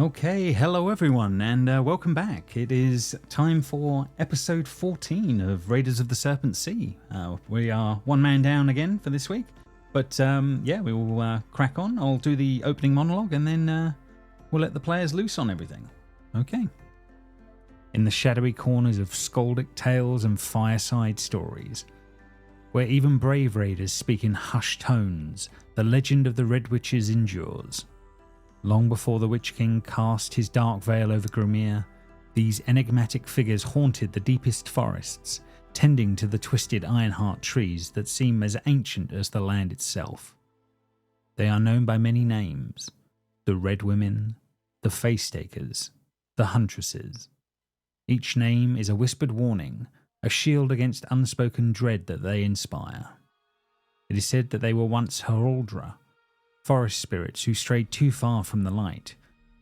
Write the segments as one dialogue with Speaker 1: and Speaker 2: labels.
Speaker 1: Okay, hello everyone, and welcome back. It is time for episode 14 of Raiders of the Serpent Sea. We are one man down again for this week, but we will crack on. I'll do the opening monologue, and then we'll let the players loose on everything. Okay. In the shadowy corners of skaldic tales and fireside stories, where even brave raiders speak in hushed tones, the legend of the Red Witches endures. Long before the Witch King cast his dark veil over Grimere, these enigmatic figures haunted the deepest forests, tending to the twisted ironheart trees that seem as ancient as the land itself. They are known by many names: the Red Women, the Face Takers, the Huntresses. Each name is a whispered warning, a shield against unspoken dread that they inspire. It is said that they were once Heroldra, forest spirits who strayed too far from the light,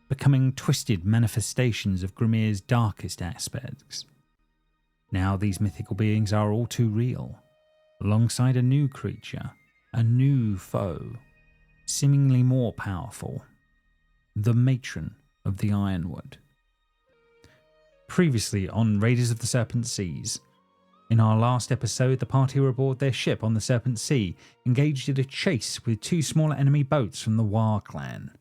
Speaker 1: becoming twisted manifestations of Grimere's darkest aspects. Now these mythical beings are all too real, alongside a new creature, a new foe, seemingly more powerful: the Matron of the Ironwood. Previously on Raiders of the Serpent Seas. In our last episode, the party were aboard their ship on the Serpent Sea, engaged in a chase with two smaller enemy boats from the War clan.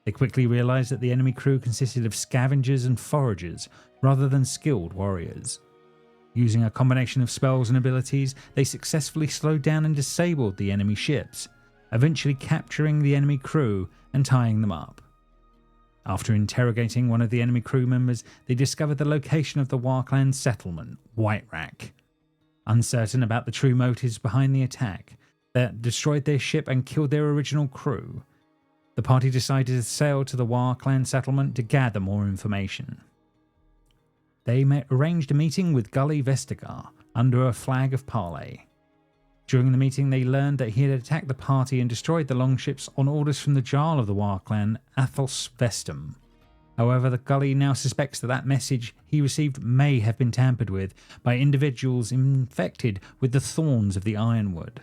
Speaker 1: They quickly realised that the enemy crew consisted of scavengers and foragers, rather than skilled warriors. Using a combination of spells and abilities, they successfully slowed down and disabled the enemy ships, eventually capturing the enemy crew and tying them up. After interrogating one of the enemy crew members, they discovered the location of the War clan settlement, Whiterack. Uncertain about the true motives behind the attack that destroyed their ship and killed their original crew, the party decided to sail to the War clan settlement to gather more information. They arranged a meeting with Gully Vestager under a flag of parley. During the meeting, they learned that he had attacked the party and destroyed the longships on orders from the Jarl of the War clan, Athos Vestum. However, the Gully now suspects that message he received may have been tampered with by individuals infected with the thorns of the Ironwood.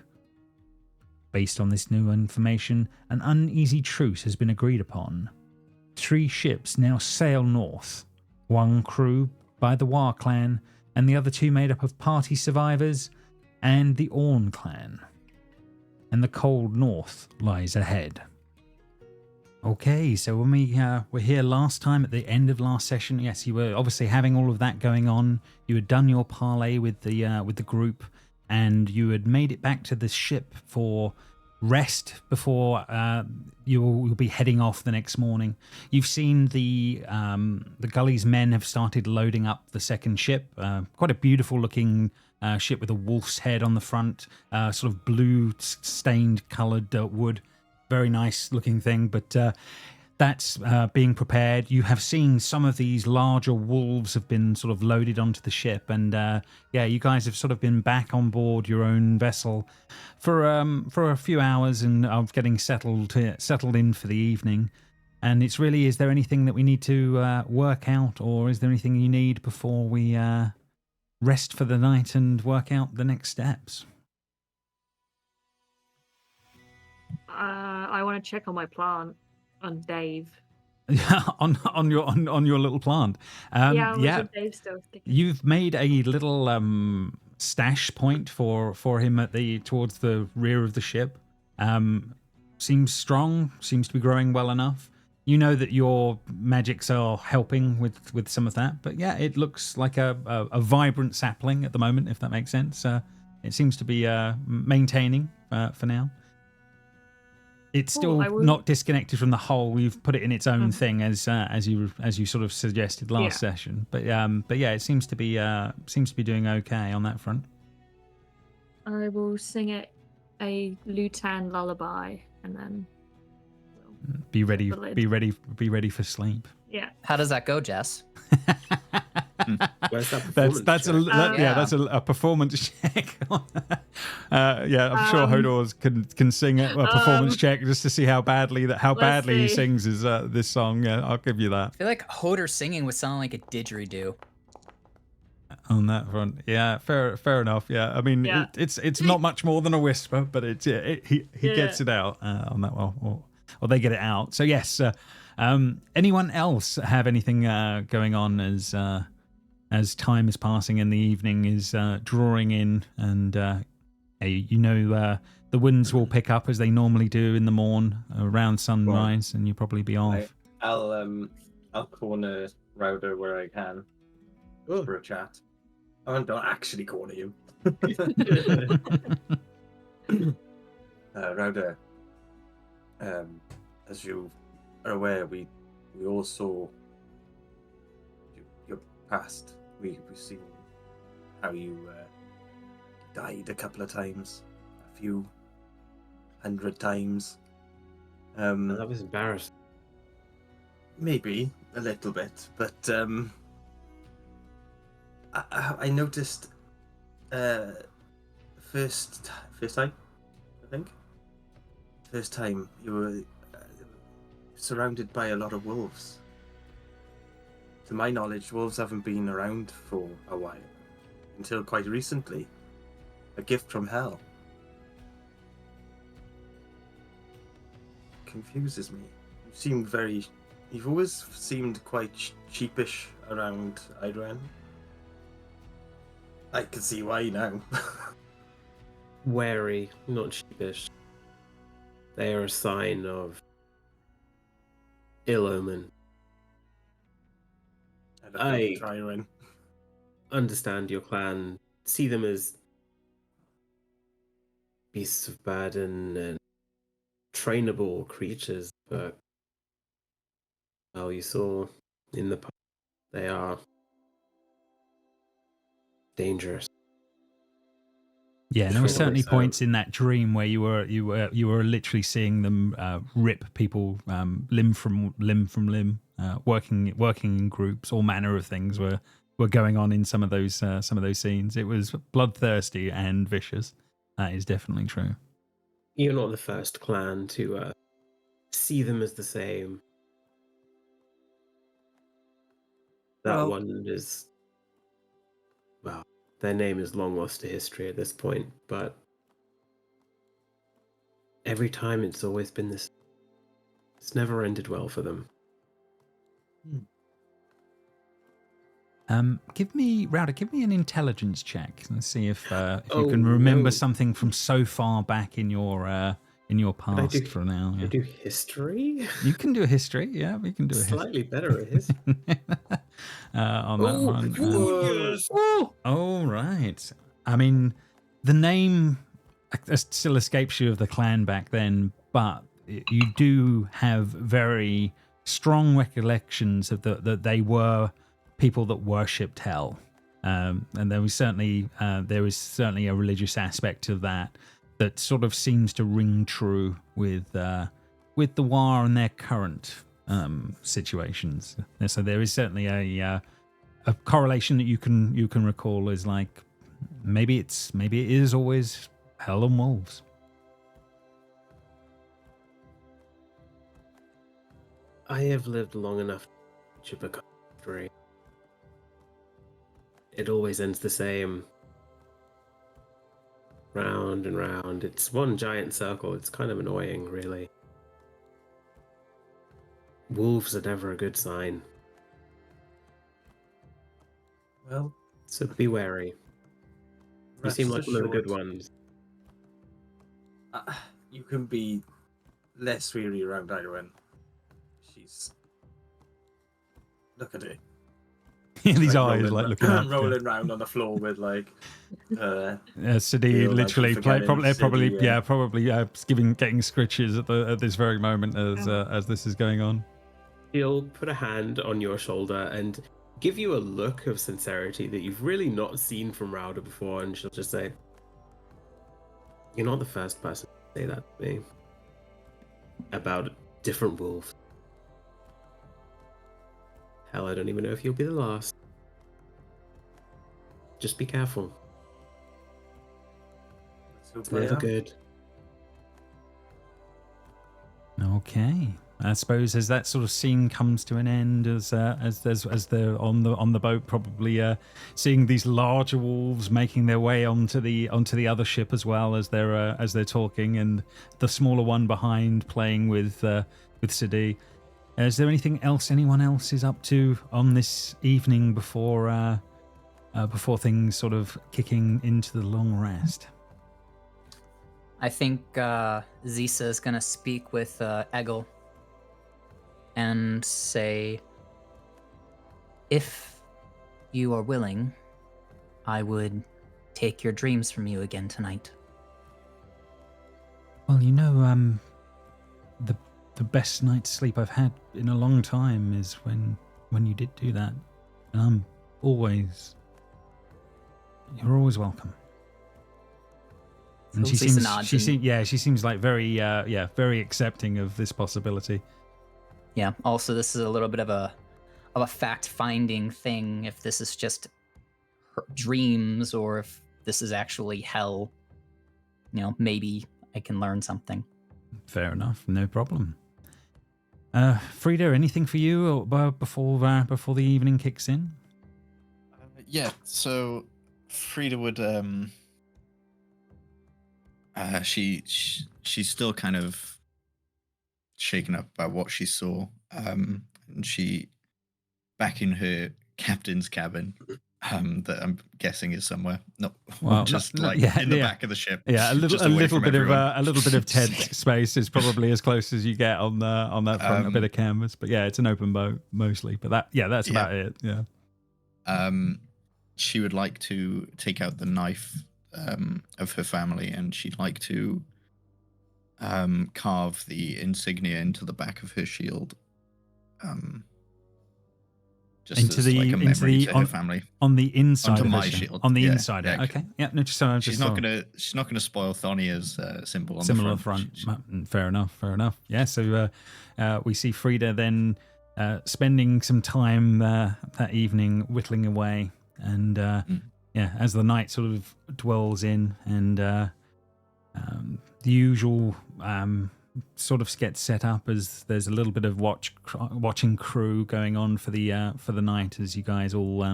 Speaker 1: Based on this new information, an uneasy truce has been agreed upon. 3 ships now sail north, one crew by the War clan, and the other 2 made up of party survivors and the Orn clan. And the cold north lies ahead. Okay, so when we were here last time at the end of last session, yes, you were obviously having all of that going on. You had done your parley with the group, and you had made it back to the ship for rest before you'll be heading off the next morning. You've seen the Gully's men have started loading up the second ship. Quite a beautiful looking ship with a wolf's head on the front, sort of blue stained coloured wood. Very nice looking thing, but that's being prepared. You have seen some of these larger wolves have been sort of loaded onto the ship, and you guys have sort of been back on board your own vessel for a few hours and of getting settled in for the evening. And it's really, is there anything that we need to work out, or is there anything you need before we rest for the night and work out the next steps?
Speaker 2: I want to check on my plant on Dave.
Speaker 1: on your little plant.
Speaker 2: Dave still sticking.
Speaker 1: You've made a little stash point for him towards the rear of the ship. Seems strong. Seems to be growing well enough. You know that your magics are helping with some of that, but yeah, it looks like a vibrant sapling at the moment, if that makes sense. It seems to be maintaining for now. It's still not disconnected from the whole. You've put it in its own thing, as you sort of suggested last session. But yeah, it seems to be doing okay on that front.
Speaker 2: I will sing it a Lutan lullaby, and then
Speaker 1: be ready for sleep.
Speaker 2: Yeah.
Speaker 3: How does that go, Jess?
Speaker 4: Where's that performance
Speaker 1: that's a performance check. I'm sure Hodor can sing a performance check just to see how badly he sings this song. Yeah, I'll give you that.
Speaker 3: I feel like Hodor singing would sound like a didgeridoo.
Speaker 1: On that front, yeah, fair enough. Yeah, I mean, it's not much more than a whisper, but he gets it out on that one, or they get it out. So yes, Anyone else have anything going on as time is passing and the evening is drawing in, and the winds will pick up as they normally do in the morn around sunrise, and you'll probably be off.
Speaker 4: I'll corner Router where I can for a chat. I don't actually corner you. Router, as you are aware, we all saw your past. We've seen how you died a couple of times, a few 100 times.
Speaker 5: That was embarrassing.
Speaker 4: Maybe a little bit, but I noticed first time, I think. First time you were surrounded by a lot of wolves. To my knowledge, wolves haven't been around for a while, until quite recently. A gift from hell. Confuses me. You've always seemed quite sheepish around Idran. I can see why now.
Speaker 5: Wary, not sheepish. They are a sign of ill omen. I understand your clan. See them as beasts of burden and trainable creatures, but well, you saw in the past they are dangerous.
Speaker 1: Yeah, and there were certainly points in that dream where you were literally seeing them rip people limb from limb, working in groups. All manner of things were going on in some of those scenes. It was bloodthirsty and vicious. That is definitely true.
Speaker 5: You're not the first clan to see them as the same. That one is, well, their name is long lost to history at this point, but every time it's always been this. It's never ended well for them.
Speaker 1: Give me an intelligence check and see if you can remember something from so far back in your past for now. Yeah.
Speaker 5: I do history?
Speaker 1: You can do a history, yeah. We can do a
Speaker 5: slightly better at history.
Speaker 1: On that one. Yes. Oh, right. I mean, the name still escapes you of the clan back then, but you do have very strong recollections of that they were people that worshipped hell, and there was certainly a religious aspect of that sort of seems to ring true with the war and their current situations. And so there is certainly a correlation that you can recall is like maybe it is always hell and wolves.
Speaker 5: I have lived long enough to become free. It always ends the same. Round and round. It's one giant circle. It's kind of annoying, really. Wolves are never a good sign.
Speaker 4: Well,
Speaker 5: so be wary. You seem like one of the good ones.
Speaker 4: You can be less weary around Irene. She's... Look at it.
Speaker 1: These eyes like looking at
Speaker 4: rolling around on the floor with like
Speaker 1: Sadi literally probably getting scritches at this very moment as this is going on.
Speaker 5: She'll put a hand on your shoulder and give you a look of sincerity that you've really not seen from Rauda before, and she'll just say, "You're not the first person to say that to me about different wolves. Hell, I don't even know if you'll be the last. Just be careful. It's never good."
Speaker 1: Okay. I suppose as that sort of scene comes to an end, as they're on the boat, probably seeing these larger wolves making their way onto the other ship as well as they're talking, and the smaller one behind playing with Sadi. Is there anything else anyone else is up to on this evening before things sort of kicking into the long rest?
Speaker 3: I think Zisa is going to speak with Egil and say, if you are willing, I would take your dreams from you again tonight.
Speaker 1: Well, the best night's sleep I've had in a long time is when you did do that, and you're always welcome. And she seems like very very accepting of this possibility.
Speaker 3: Yeah. Also, this is a little bit of a fact-finding thing. If this is just her dreams or if this is actually hell, maybe I can learn something.
Speaker 1: Fair enough, no problem. Frida, anything for you before the evening kicks in?
Speaker 6: Yeah. So Frida would she's still kind of shaken up by what she saw, and she back in her captain's cabin, that I'm guessing is somewhere in the back of the ship.
Speaker 1: Yeah, a little bit of tent space is probably as close as you get on that front, a bit of canvas. But yeah, it's an open boat mostly. But that's about it. Yeah.
Speaker 6: She would like to take out the knife of her family, and she'd like to carve the insignia into the back of her shield. Just
Speaker 1: into
Speaker 6: her family
Speaker 1: on the inside
Speaker 6: onto
Speaker 1: of
Speaker 6: my
Speaker 1: shield.
Speaker 6: shield.
Speaker 1: On the inside. Yeah. Okay. Yeah. No,
Speaker 6: she's not gonna spoil Thonia's symbol on
Speaker 1: the
Speaker 6: front.
Speaker 1: Fair enough. Yeah. So we see Frida then spending some time that evening whittling away, and as the night sort of dwells in, and the usual sort of gets set up as there's a little bit of watching crew going on for the night as you guys all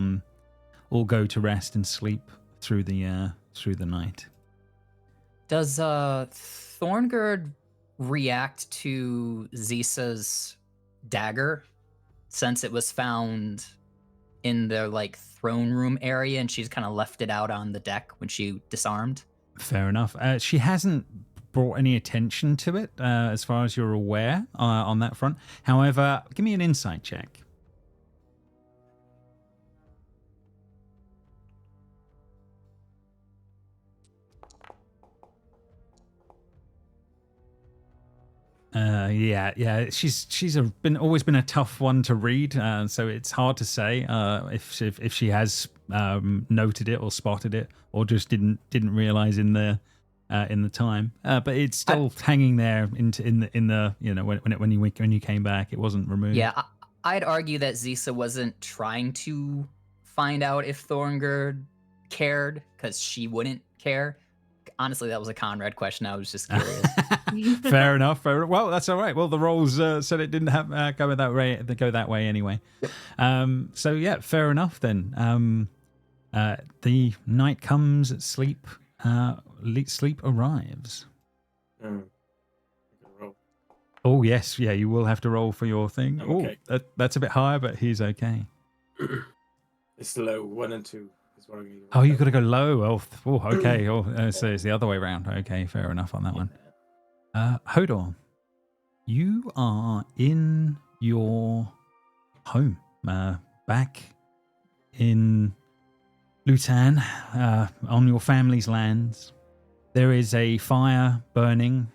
Speaker 1: go to rest and sleep through the night.
Speaker 3: Does Thorngerd react to Zisa's dagger since it was found in their throne room area and she's kind of left it out on the deck when she disarmed?
Speaker 1: Fair enough. She hasn't brought any attention to it, as far as you're aware, on that front. However, give me an insight check. She's always been a tough one to read, so it's hard to say if she has noted it or spotted it, or just didn't realize in the time. But it's still hanging there when you came back, it wasn't removed.
Speaker 3: Yeah, I'd argue that Zisa wasn't trying to find out if Thorngerd cared, because she wouldn't care. Honestly, that was a Conrad question. I was just curious.
Speaker 1: Fair enough. Well, that's all right. Well, the rolls said it didn't have go that way anyway. So yeah, fair enough then. The night comes, sleep arrives. Oh yes, yeah, you will have to roll for your thing.
Speaker 4: Okay.
Speaker 1: That's a bit higher, but he's okay.
Speaker 4: It's low, 1 and 2 is what I'm going to do.
Speaker 1: Oh, you got to go low. Oh, okay. So it's the other way around. Okay, fair enough on that one. Hodor, you are in your home, back in Lutan, on your family's lands. There is a fire burning.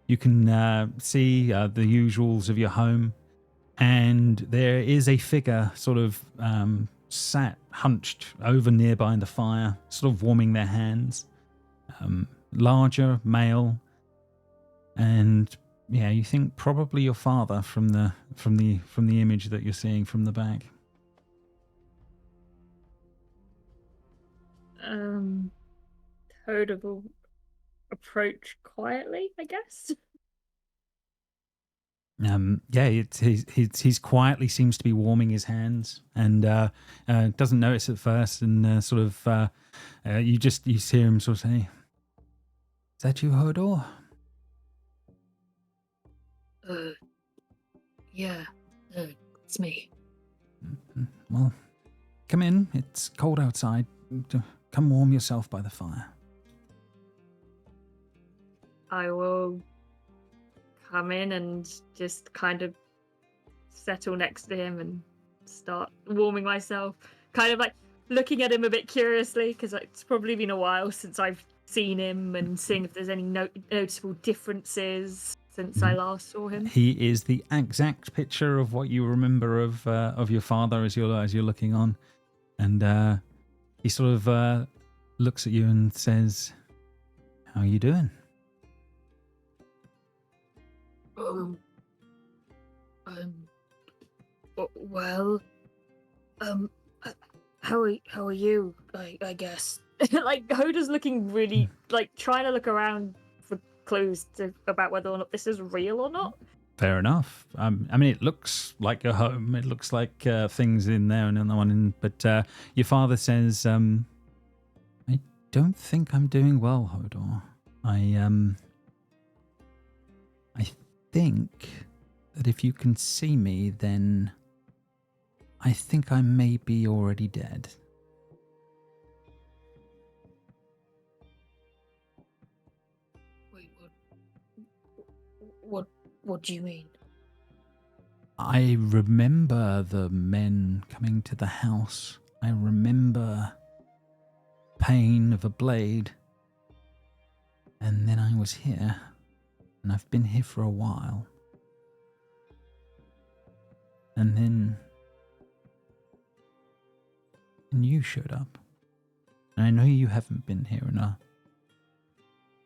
Speaker 1: You can see the usuals of your home, and there is a figure sort of sat hunched over nearby the fire, sort of warming their hands. Larger, male, and yeah, you think probably your father from the image that you're seeing from the back.
Speaker 2: Hodor will approach quietly, I guess.
Speaker 1: He's quietly seems to be warming his hands, and doesn't notice at first, and you hear him sort of say, "Is that you, Hodor?"
Speaker 2: Yeah, it's me.
Speaker 1: Well, come in. It's cold outside. Come warm yourself by the fire.
Speaker 2: I will come in and just kind of settle next to him and start warming myself. Kind of like looking at him a bit curiously, because it's probably been a while since I've seen him, and seeing if there's any noticeable differences since I last saw him.
Speaker 1: He is the exact picture of what you remember of your father as you're looking on, and he sort of looks at you and says, "How are you doing?"
Speaker 2: Well, how are you? I guess. Like Hoda's looking really like trying to look around for clues about whether or not this is real or not.
Speaker 1: Fair enough. I mean, it looks like a home. It looks like things in there and another one in. But your father says, "I don't think I'm doing well, Hodor. I think that if you can see me, then I think I may be already dead."
Speaker 2: Wait, what do you mean?
Speaker 1: I remember the men coming to the house. I remember pain of a blade. And then I was here. And I've been here for a while. And then you showed up. And I know you haven't been here in a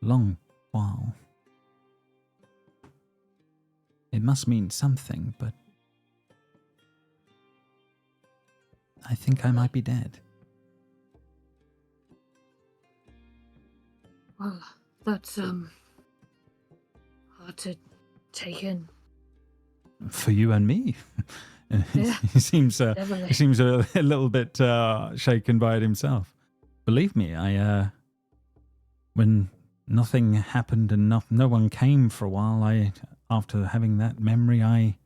Speaker 1: long while. It must mean something, but I think I might be dead.
Speaker 2: Well, that's hard to take in.
Speaker 1: For you and me.
Speaker 2: Yeah,
Speaker 1: he seems
Speaker 2: definitely.
Speaker 1: a little bit shaken by it himself. Believe me, I when nothing happened and no one came for a while, after having that memory, I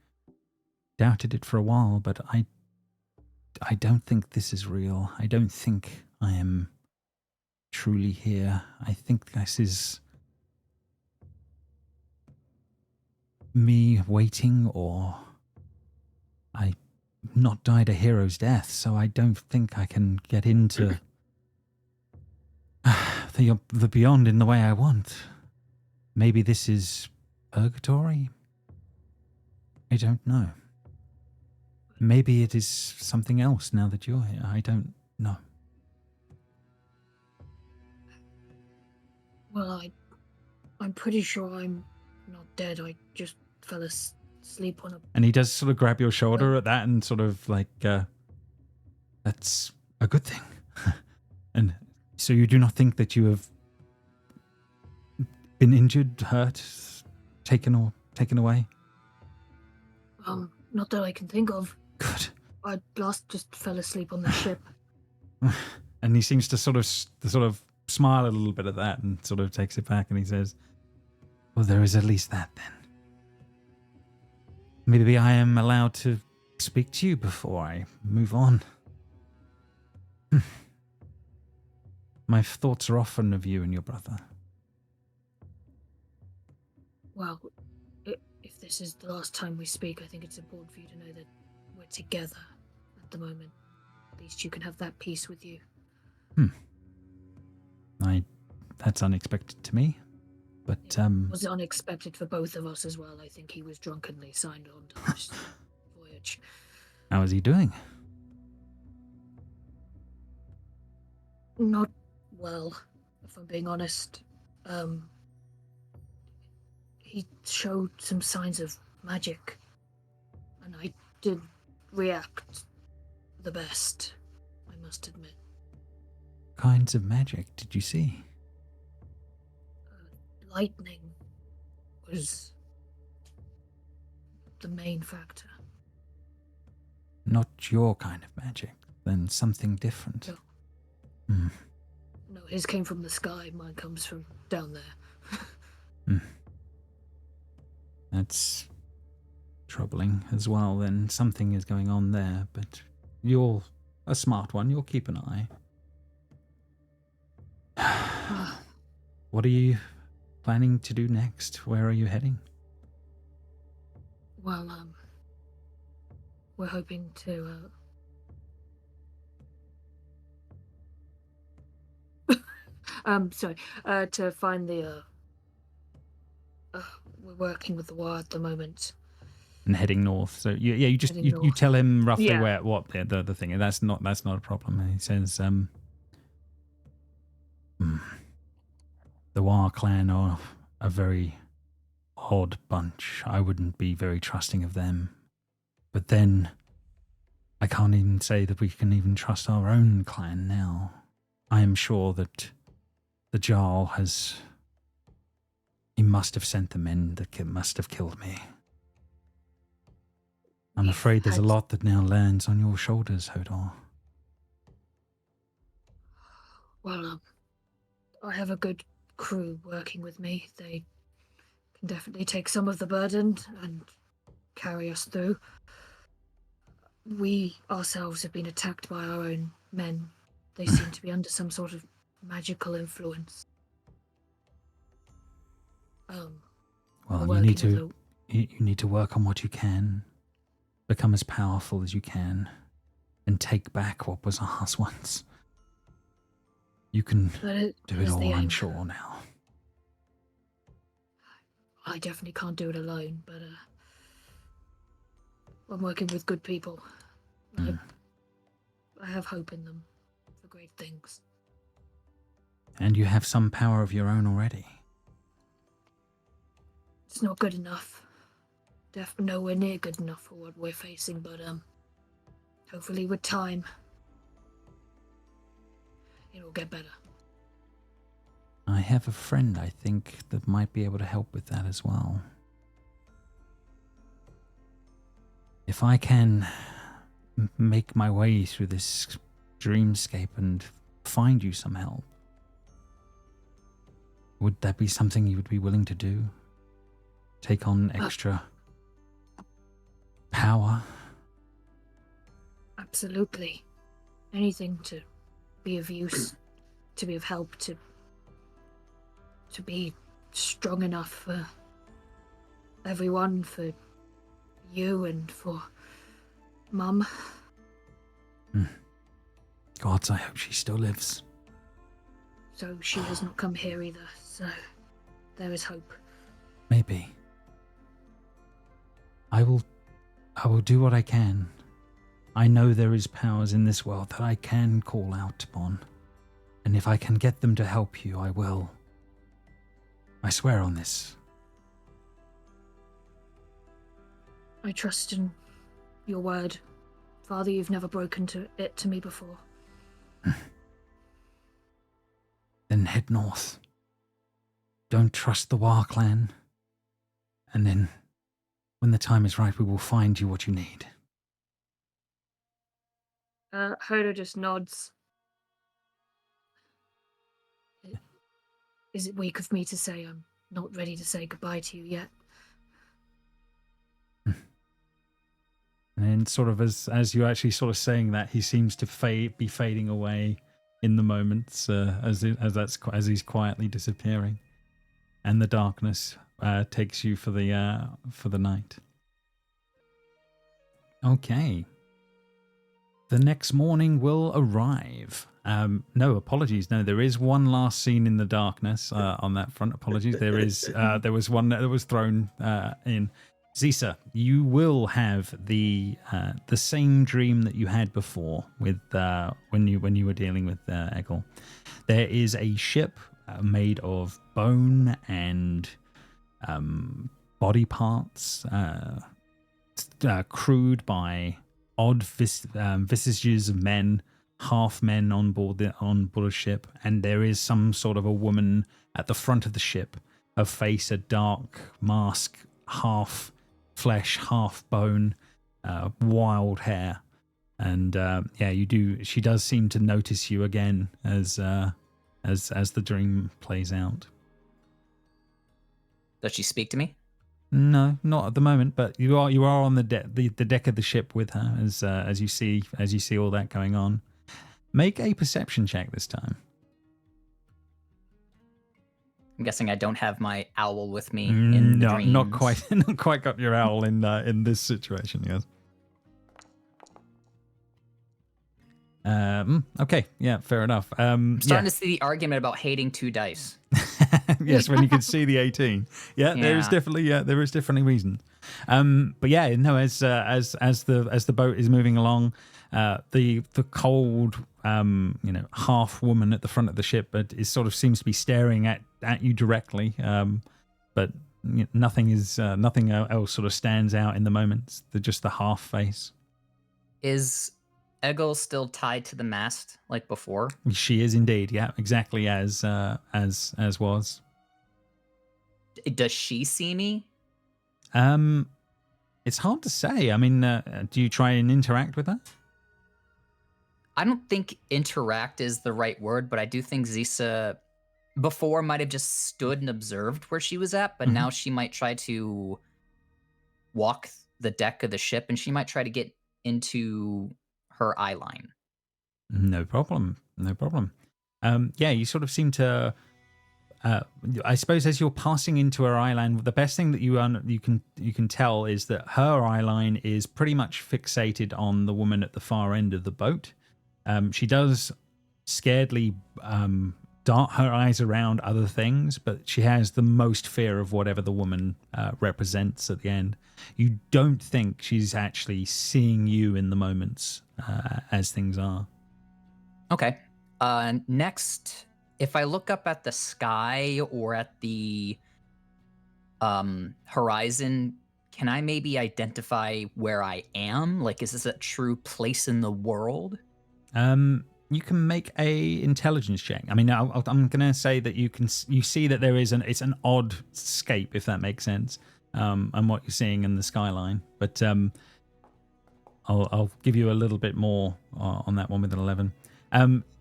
Speaker 1: doubted it for a while, but I don't think this is real. I don't think I am truly here. I think this is me waiting, or I not died a hero's death, so I don't think I can get into the beyond in the way I want. Maybe this is purgatory? I don't know. Maybe it is something else now that you're here. I don't know.
Speaker 2: Well, I'm pretty sure I'm not dead. I just fell asleep on a...
Speaker 1: And he does sort of grab your shoulder at that and sort of like, that's a good thing. And so you do not think that you have been injured, hurt, taken away?
Speaker 2: Not that I can think of.
Speaker 1: Good.
Speaker 2: I last just fell asleep on the ship.
Speaker 1: And he seems to sort of smile a little bit at that and sort of takes it back and he says, well, there is at least that then. Maybe I am allowed to speak to you before I move on. My thoughts are often of you and your brother.
Speaker 2: Well, if this is the last time we speak, I think it's important for you to know that we're together at the moment. At least you can have that peace with you.
Speaker 1: That's unexpected to me. But
Speaker 2: Was it unexpected for both of us as well? I think he was drunkenly signed on to this voyage.
Speaker 1: how is he doing?
Speaker 2: Not well, if I'm being honest. He showed some signs of magic, and I did react the best, I must admit.
Speaker 1: Kinds of magic did you see?
Speaker 2: Lightning was the main factor.
Speaker 1: Not your kind of magic, then something different.
Speaker 2: No. No, his came from the sky, mine comes from down there.
Speaker 1: That's troubling as well, then something is going on there. But you're a smart one. You'll keep an eye. What are you planning to do next? Where are you heading?
Speaker 2: Well, we're hoping to to find the we're working with the war at the moment.
Speaker 1: And heading north. So you just
Speaker 2: Heading
Speaker 1: you tell him roughly
Speaker 2: Yeah.
Speaker 1: what the thing is. That's not a problem. He says the War clan are a very odd bunch. I wouldn't be very trusting of them. But then I can't even say that we can even trust our own clan now. I am sure that the Jarl he must have sent the men that must have killed me. I'm afraid there's a lot that now lands on your shoulders, Hodor.
Speaker 2: Well, I have a good crew working with me. They can definitely take some of the burden and carry us through. We ourselves have been attacked by our own men. They seem to be under some sort of magical influence.
Speaker 1: Well, you need to work on what you can, become as powerful as you can, and take back what was ours once. You can do it all, I'm sure, now.
Speaker 2: I definitely can't do it alone, but I'm working with good people. I have hope in them for great things.
Speaker 1: And you have some power of your own already.
Speaker 2: It's not good enough. Nowhere near good enough for what we're facing, but hopefully with time, it'll get better.
Speaker 1: I have a friend, I think, that might be able to help with that as well. If I can make my way through this dreamscape and find you some help, would that be something you would be willing to do? Take on extra power?
Speaker 2: Absolutely. Anything to be of use, to be of help, to be strong enough for everyone, for you and for Mum.
Speaker 1: Gods, I hope she still lives.
Speaker 2: So she has not come here either, so there is hope.
Speaker 1: Maybe. I will do what I can. I know there is powers in this world that I can call out upon. And if I can get them to help you, I will. I swear on this.
Speaker 2: I trust in your word. Father, you've never broken it to me before.
Speaker 1: Then head north. Don't trust the War clan. And then, when the time is right, we will find you what you need.
Speaker 2: Hodor just nods. Is it weak of me to say I'm not ready to say goodbye to you yet?
Speaker 1: And then sort of as you're actually sort of saying that, he seems to be fading away in the moments as he's quietly disappearing. And the darkness takes you for the night. Okay. The next morning will arrive. No, apologies. No, there is one last scene in the darkness on that front. Apologies. There was one that was thrown in. Zisa, you will have the same dream that you had before with when you were dealing with Eggle. There is a ship made of bone and body parts, crewed by odd visages of men, half men on board a ship, and there is some sort of a woman at the front of the ship. Her face a dark mask, half flesh, half bone, wild hair, and she does seem to notice you again as the dream plays out.
Speaker 3: Does she speak to me?
Speaker 1: No, not at the moment. But you are on the deck of the ship with her as you see all that going on. Make a perception check this time.
Speaker 3: I'm guessing I don't have my owl with me in the dreams.
Speaker 1: Not quite got your owl in this situation. Yes. Okay, yeah, fair enough.
Speaker 3: I'm starting to see the argument about hating 2 dice.
Speaker 1: Yes, when you can see the 18. Yeah, there is definitely reason. But yeah, no, as the boat is moving along, the cold half woman at the front of the ship seems to be staring at you directly. But nothing else sort of stands out in the moment. Just the half face.
Speaker 3: Is Eggle still tied to the mast like before?
Speaker 1: She is indeed, yeah, exactly as was.
Speaker 3: Does she see me?
Speaker 1: It's hard to say. I mean, do you try and interact with her?
Speaker 3: I don't think interact is the right word, but I do think Zisa before might have just stood and observed where she was at, but now she might try to walk the deck of the ship, and she might try to get into her eye line.
Speaker 1: No problem. Yeah, you sort of seem to. I suppose as you're passing into her eye line, the best thing that you can tell is that her eye line is pretty much fixated on the woman at the far end of the boat. She does scaredly dart her eyes around other things, but she has the most fear of whatever the woman represents at the end. You don't think she's actually seeing you in the moments as things are. Okay.
Speaker 3: Next, if I look up at the sky or at the horizon, can I maybe identify where I am? Like, is this a true place in the world?
Speaker 1: You can make a intelligence check. I mean, I'm going to say that you see that it's an odd scape, if that makes sense, and what you're seeing in the skyline. But I'll give you a little bit more on that one with an 11.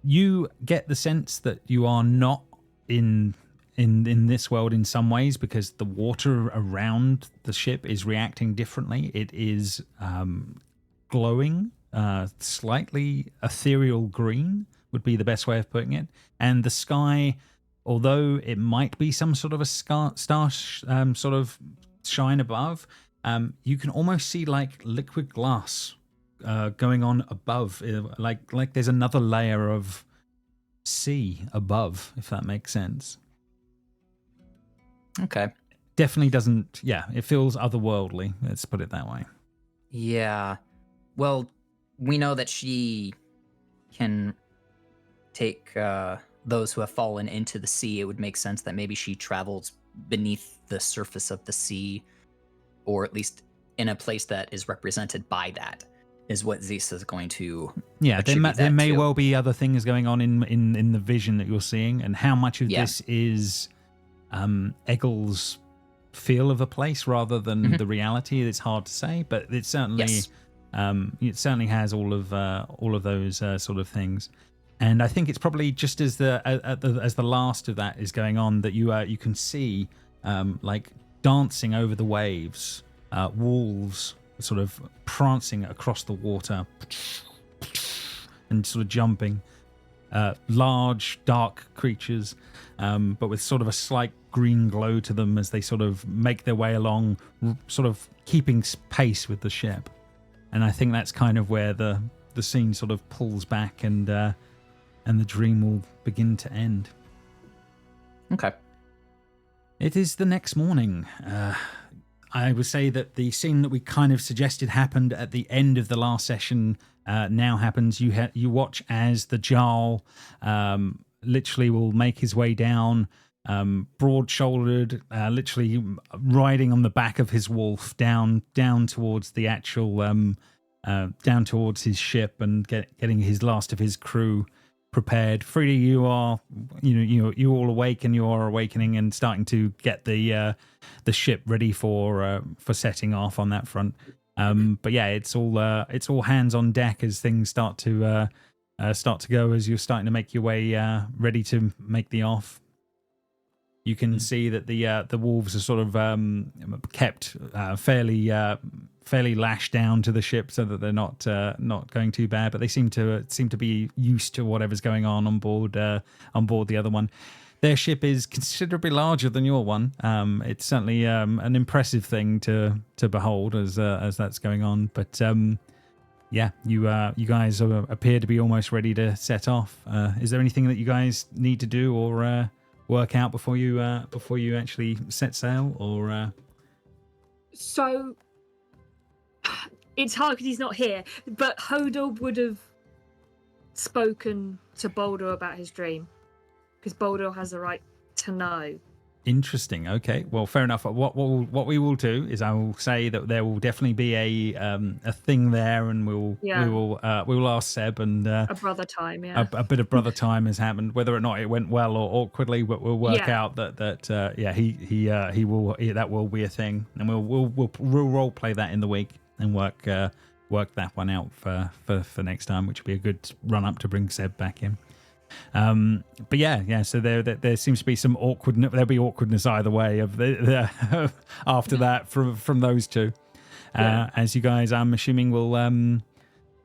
Speaker 1: You get the sense that you are not in this world in some ways, because the water around the ship is reacting differently. It is glowing. Slightly ethereal green would be the best way of putting it. And the sky, although it might be some sort of a star sort of shine above, you can almost see like liquid glass going on above, like there's another layer of sea above, if that makes sense.
Speaker 3: Okay.
Speaker 1: Definitely doesn't. Yeah, it feels otherworldly. Let's put it that way.
Speaker 3: Yeah. Well, we know that she can take those who have fallen into the sea. It would make sense that maybe she travels beneath the surface of the sea, or at least in a place that is represented by that, is what Zisa is going to.
Speaker 1: Yeah, there may well be other things going on in the vision that you're seeing, and how much of this is Eggle's feel of a place rather than the reality. It's hard to say, but it certainly. Yes. It certainly has all of those sort of things, and I think it's probably just as the last of that is going on that you can see like dancing over the waves, wolves sort of prancing across the water and sort of jumping, large dark creatures, but with sort of a slight green glow to them as they sort of make their way along, sort of keeping pace with the ship. And I think that's kind of where the scene sort of pulls back, and the dream will begin to end.
Speaker 3: Okay.
Speaker 1: It is the next morning. I would say that the scene that we kind of suggested happened at the end of the last session now happens. You watch as the Jarl literally will make his way down, broad-shouldered, literally riding on the back of his wolf down towards the actual down towards his ship, and getting his last of his crew prepared. Frida, you all awake, and you are awakening and starting to get the ship ready for setting off on that front. But yeah, it's all hands on deck as things start to go, as you're starting to make your way ready to make the off. You can see that the wolves are sort of kept fairly lashed down to the ship so that they're not going too bad. But they seem to be used to whatever's going on board the other one. Their ship is considerably larger than your one. It's certainly an impressive thing to behold as that's going on. But yeah, you guys appear to be almost ready to set off. Is there anything that you guys need to do or work out before you actually set sail? Or
Speaker 2: So it's hard because he's not here. But Hodor would have spoken to Boulder about his dream, because Boulder has the right to know.
Speaker 1: Interesting. Okay. Well, fair enough. What we will do is I will say that there will definitely be a thing there, and we will ask Seb, and
Speaker 2: A brother time, yeah.
Speaker 1: a bit of brother time has happened. Whether or not it went well or awkwardly, but we'll work out that he will that will be a thing, and we'll role play that in the week and work that one out for next time, which will be a good run up to bring Seb back in. But yeah. So there seems to be some awkwardness. There'll be awkwardness either way of the after that from those two. As you guys, I'm assuming, will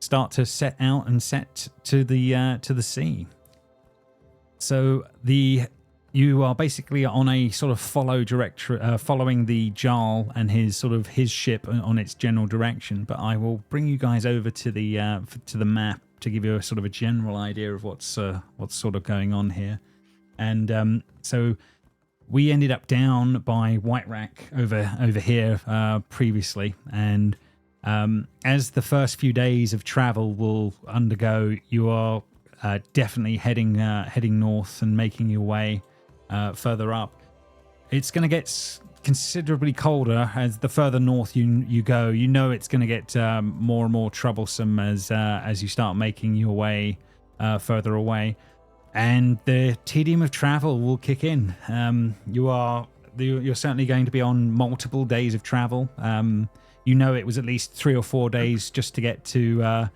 Speaker 1: start to set out and set to the sea. So you are basically on a sort of following the Jarl and his ship on its general direction. But I will bring you guys over to the map to give you a sort of a general idea of what's sort of going on here. And so we ended up down by White Rack over here previously, and as the first few days of travel will undergo, you are definitely heading north and making your way further up. It's going to get considerably colder as the further north you go. You know it's going to get more and more troublesome as you start making your way further away, and the tedium of travel will kick in. You're certainly going to be on multiple days of travel. You know it was at least 3 or 4 days just to get to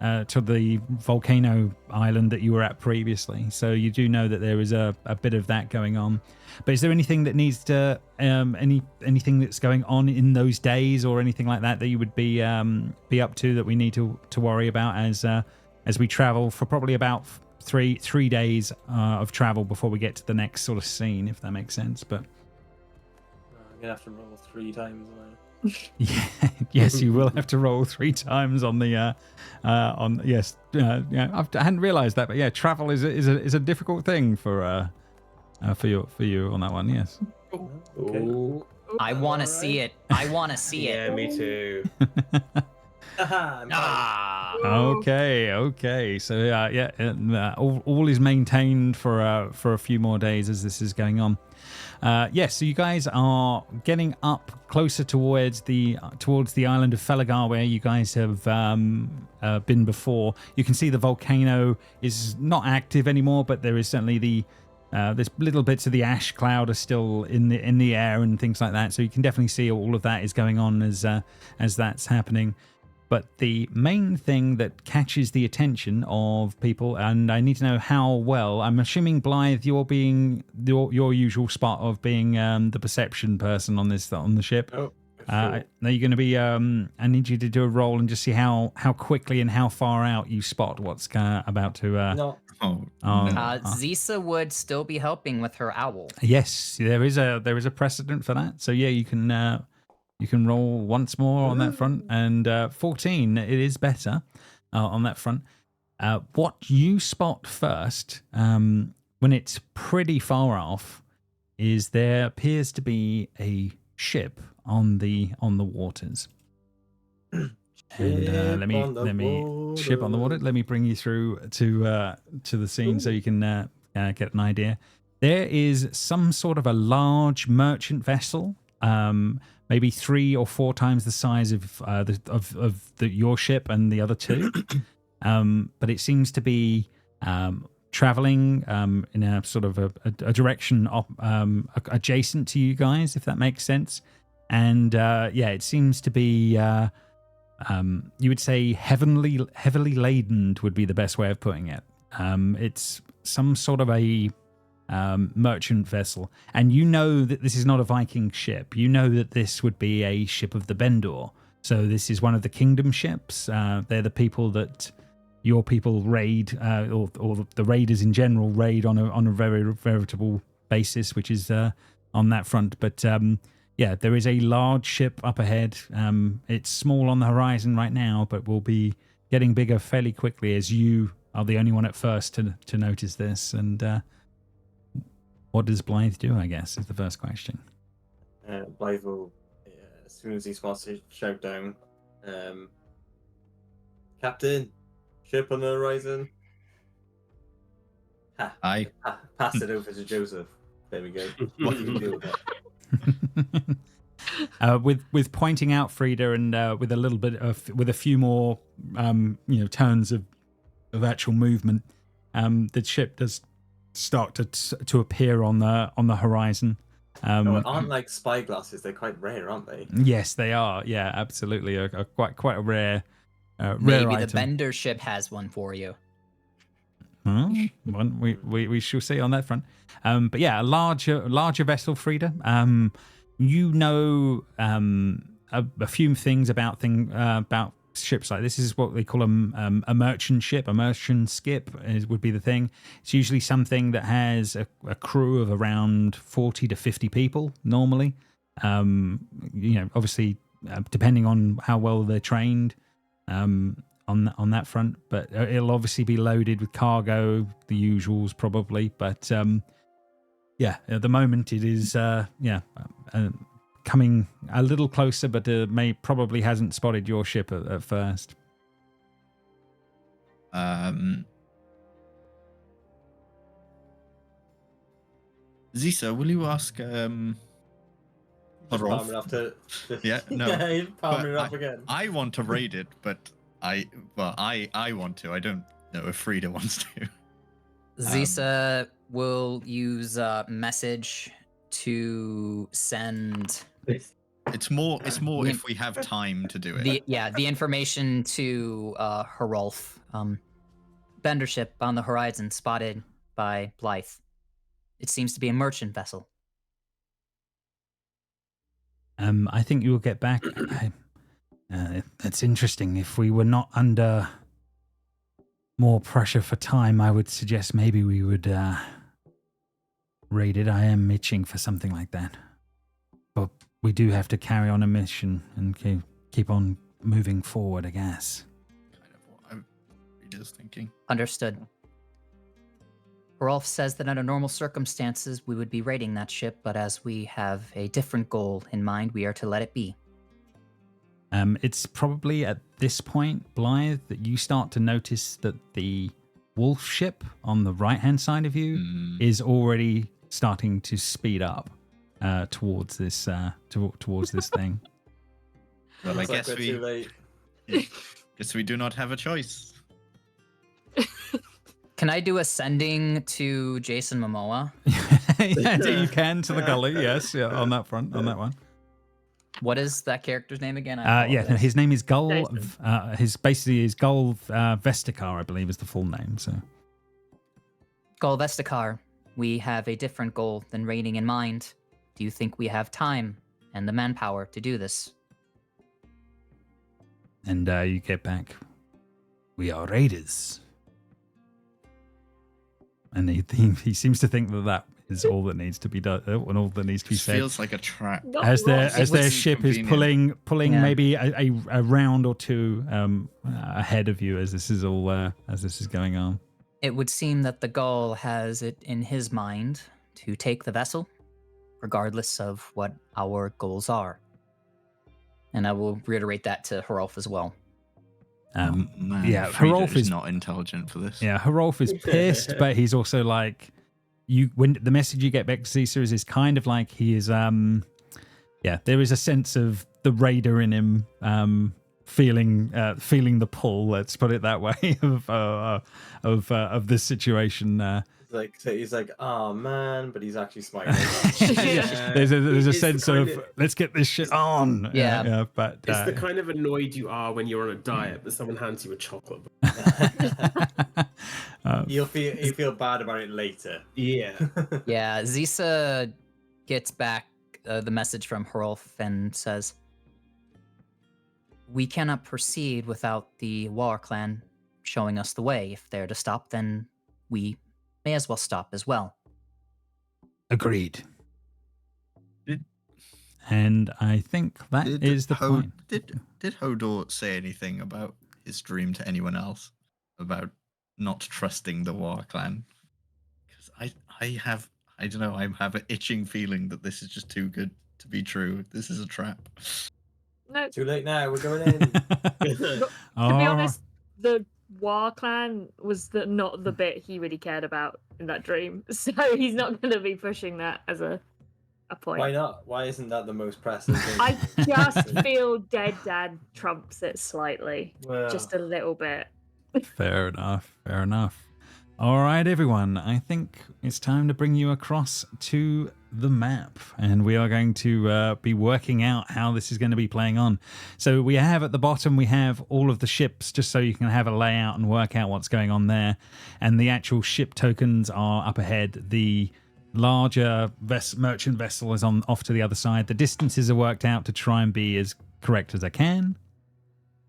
Speaker 1: the volcano island that you were at previously. So you do know that there is a bit of that going on. But is there anything that needs to anything that's going on in those days or anything like that you would be up to that we need to worry about as we travel for probably about three days of travel before we get to the next sort of scene, if that makes sense? But
Speaker 4: I'm gonna have to roll 3 times.
Speaker 1: Yeah, yes, you will have to roll 3 times on the yes. I hadn't realised that, but yeah, travel is a difficult thing for you on that one. Yes.
Speaker 4: Okay.
Speaker 3: I want to see it. I want to see it.
Speaker 5: Yeah, me too.
Speaker 1: Okay. So all is maintained for a few more days as this is going on. So you guys are getting up closer towards the island of Felagar, where you guys have been before. You can see the volcano is not active anymore, but there is certainly there's little bits of the ash cloud are still in the air and things like that. So you can definitely see all of that is going on as that's happening. But the main thing that catches the attention of people, and I need to know how well, I'm assuming, Blythe, you're being your usual spot of being the perception person on the ship.
Speaker 5: Oh,
Speaker 1: Are you going to be? I need you to do a roll and just see how quickly and how far out you spot what's about to.
Speaker 4: No.
Speaker 3: Zisa would still be helping with her owl.
Speaker 1: Yes, there is a precedent for that. So yeah, you can roll once more on that front, and 14, it is better on that front. What you spot first, when it's pretty far off, is there appears to be a ship on the waters. And let me ship on the water. Let me bring you through to the scene so you can get an idea. There is some sort of a large merchant vessel. Maybe 3 or 4 times the size of your ship and the other 2, but it seems to be traveling in a sort of a direction adjacent to you guys, if that makes sense. And it seems to be you would say heavily laden would be the best way of putting it. It's some sort of a merchant vessel, and you know that this is not a Viking ship. You know that this would be a ship of the Bendor. So this is one of the kingdom ships. They're the people that your people raid, or the raiders in general raid on a very veritable basis, which is on that front. But yeah, there is a large ship up ahead. It's small on the horizon right now, but will be getting bigger fairly quickly, as you are the only one at first to notice this. And what does Blythe do, I guess, is the first question.
Speaker 4: Blythe will, as soon as he spots it, shout down, Captain, ship on the horizon.
Speaker 6: Aye.
Speaker 4: Pass it over to Joseph. There we go. What do you do with that?
Speaker 1: With pointing out Frida, and with a little bit of, with a few more turns of actual movement, the ship does start to appear on the horizon.
Speaker 4: Aren't like spyglasses? They're quite rare, aren't they?
Speaker 1: Yes, they are. Yeah, absolutely. A quite a rare
Speaker 3: Maybe
Speaker 1: rare
Speaker 3: the
Speaker 1: item.
Speaker 3: Bender ship has one for you.
Speaker 1: We shall see on that front. But yeah, a larger vessel, Frida. You know a few things about ships like this. This is what they call a merchant ship. A merchant skip would be the thing. It's usually something that has a crew of around 40 to 50 people normally. Obviously, depending on how well they're trained on that front. But it'll obviously be loaded with cargo, the usuals probably. But at the moment it is coming a little closer, but probably hasn't spotted your ship at first.
Speaker 6: Zisa, will you ask Rolf? Yeah, no.
Speaker 4: Palming it up again.
Speaker 6: I want to raid it, but I want to. I don't know if Frida wants to.
Speaker 3: Zisa will use message to send.
Speaker 6: It's more if we have time to do it.
Speaker 3: The information to Herolf. Bender ship on the horizon spotted by Blythe. It seems to be a merchant vessel.
Speaker 1: I think you will get back. That's interesting. If we were not under more pressure for time, I would suggest maybe we would raid it. I am itching for something like that. But we do have to carry on a mission and keep on moving forward, I guess.
Speaker 6: Kind of what I'm just thinking.
Speaker 3: Understood. Rolf says that under normal circumstances we would be raiding that ship, but as we have a different goal in mind, we are to let it be.
Speaker 1: It's probably at this point, Blythe, that you start to notice that the wolf ship on the right-hand side of you is already starting to speed up towards this thing.
Speaker 6: Well, I guess we do not have a choice.
Speaker 3: Can I do a sending to Jason Momoa?
Speaker 1: Yeah, you can to the gully. Yes, yeah, on that front, on that one.
Speaker 3: What is that character's name again?
Speaker 1: His name is Gull.
Speaker 2: Jason.
Speaker 1: His Gull Vestikar, I believe, is the full name. So,
Speaker 3: Gull Vestikar, we have a different goal than raiding in mind. Do you think we have time and the manpower to do this?
Speaker 1: And you get back. We are raiders. And he seems to think that is all that needs to be done, and all that needs to be said.
Speaker 6: Feels like a trap.
Speaker 1: As their ship is pulling
Speaker 3: Yeah.
Speaker 1: maybe a round or two ahead of you as this is all as this is going on.
Speaker 3: It would seem that the Gull has it in his mind to take the vessel, regardless of what our goals are. And I will reiterate that to Herolf as well.
Speaker 6: Man,
Speaker 1: yeah,
Speaker 6: Frida
Speaker 1: Herolf is
Speaker 6: not intelligent for this.
Speaker 1: Yeah, Herolf is pissed, but he's also like, when the message you get back to Caesar is kind of like he is there is a sense of the raider in him feeling the pull, let's put it that way, of this situation.
Speaker 4: He's like, oh man, but he's actually smiling.
Speaker 1: Yeah. There's a
Speaker 5: It's
Speaker 1: sense
Speaker 5: the
Speaker 1: of
Speaker 5: kind
Speaker 1: let's get this shit on.
Speaker 3: Yeah.
Speaker 1: But
Speaker 5: It's the kind of annoyed you are when you're on a diet, but someone hands you a chocolate.
Speaker 4: you feel bad about it later.
Speaker 5: Yeah.
Speaker 3: Yeah, Zisa gets back the message from Hrolf and says, "We cannot proceed without the War clan showing us the way. If they're to stop, then we may as well stop as well."
Speaker 1: Agreed.
Speaker 6: Did-
Speaker 1: And I think that is the point.
Speaker 6: Did Hodor say anything about his dream to anyone else about not trusting the War clan? Because I don't know, I have an itching feeling that this is just too good to be true. This is a trap.
Speaker 2: No,
Speaker 4: Too late now. We're going in.
Speaker 2: to be honest, the War clan was not the bit he really cared about in that dream. So he's not going to be pushing that as a point.
Speaker 4: Why not? Why isn't that the most pressing thing?
Speaker 2: I just feel Dead Dad trumps it slightly.
Speaker 4: Well,
Speaker 2: Just a little bit.
Speaker 1: Fair enough. Fair enough. All right, everyone. I think it's time to bring you across to the map, and we are going to be working out how this is going to be playing on. So we have at the bottom, we have all of the ships, just so you can have a layout and work out what's going on there. And the actual ship tokens are up ahead. The larger merchant vessel is off to the other side. The distances are worked out to try and be as correct as I can.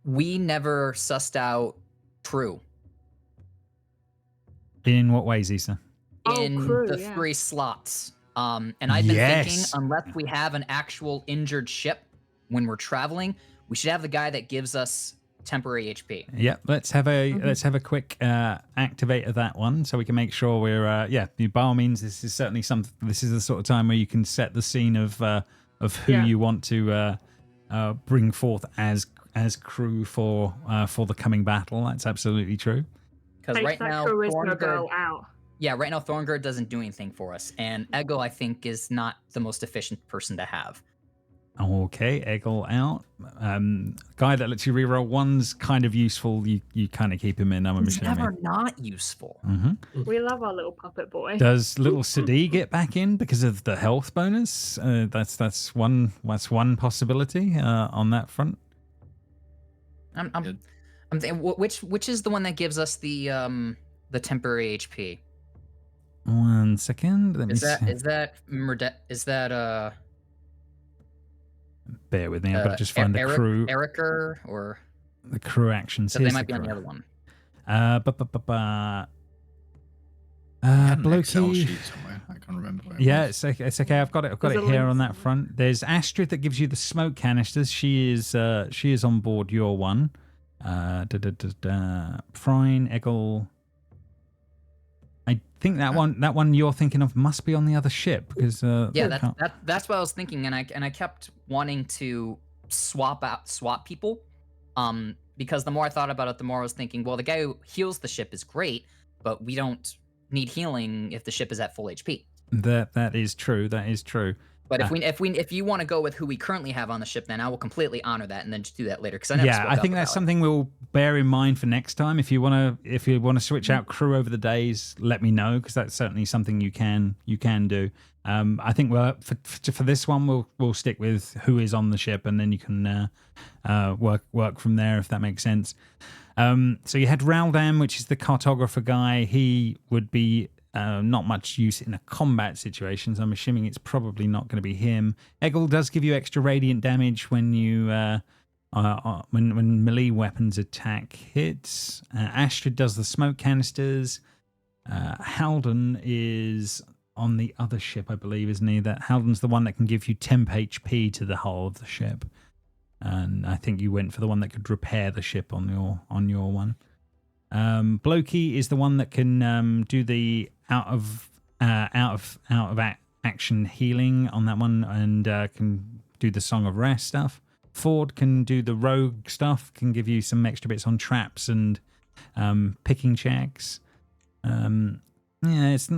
Speaker 3: We never sussed out crew
Speaker 1: In what ways, Issa?
Speaker 3: in
Speaker 2: crew,
Speaker 3: the
Speaker 2: yeah.
Speaker 3: 3 slots. And I've been thinking,
Speaker 1: Yes.
Speaker 3: unless we have an actual injured ship when we're traveling, we should have the guy that gives us temporary HP.
Speaker 1: Yep, let's have a quick activate of that one, so we can make sure we're by all means, this is certainly this is the sort of time where you can set the scene of who you want to bring forth as crew for the coming battle. That's absolutely true.
Speaker 3: Because
Speaker 2: Takes
Speaker 3: right
Speaker 2: that
Speaker 3: now,
Speaker 2: charisma girl out.
Speaker 3: right now Thorngerd doesn't do anything for us, and Eggle, I think, is not the most efficient person to have.
Speaker 1: Okay, Eggle out. Guy that lets you reroll one's kind of useful. You kind of keep him in. I'm
Speaker 3: He's
Speaker 1: assuming.
Speaker 3: never not useful.
Speaker 2: We love our little puppet boy.
Speaker 1: Does little Sadi get back in because of the health bonus? That's one possibility on that front.
Speaker 3: I'm thinking, which is the one that gives us the temporary HP?
Speaker 1: 1 second. Let me
Speaker 3: Is
Speaker 1: see.
Speaker 3: that
Speaker 1: Bear with me. I've got to just find the crew.
Speaker 3: Erica or
Speaker 1: The crew actions.
Speaker 3: so they
Speaker 1: Here's
Speaker 3: might be on
Speaker 1: crew.
Speaker 3: the other one.
Speaker 6: Had an Excel
Speaker 1: Blokey.
Speaker 6: sheet somewhere. I can't remember where it
Speaker 1: Yeah,
Speaker 6: was.
Speaker 1: it's okay. I've got it.
Speaker 2: There's a
Speaker 1: Here
Speaker 2: link
Speaker 1: on that front. There's Astrid that gives you the smoke canisters. She is on board your one. Frine, Eggle. I think that one you're thinking of must be on the other ship because
Speaker 3: That's what I was thinking, and I kept wanting to swap people, because the more I thought about it, the more I was thinking, well, the guy who heals the ship is great, but we don't need healing if the ship is at full HP.
Speaker 1: That is true. That is true.
Speaker 3: But if you want to go with who we currently have on the ship, then I will completely honor that and then just do that later. Because I
Speaker 1: think that's something we'll bear in mind for next time. If you want to switch out crew over the days, let me know because that's certainly something you can do. I think for this one we'll stick with who is on the ship, and then you can work from there if that makes sense. So you had Raldam, which is the cartographer guy. He would be not much use in a combat situation, so I'm assuming it's probably not going to be him. Eggle does give you extra radiant damage when you when melee weapons attack hits. Astrid does the smoke canisters. Halden is on the other ship, I believe, isn't he? That Halden's the one that can give you temp HP to the hull of the ship, and I think you went for the one that could repair the ship on your one. Blokey is the one that can do the out of action healing on that one, and can do the Song of Rest stuff. Ford can do the rogue stuff, can give you some extra bits on traps and picking checks. It's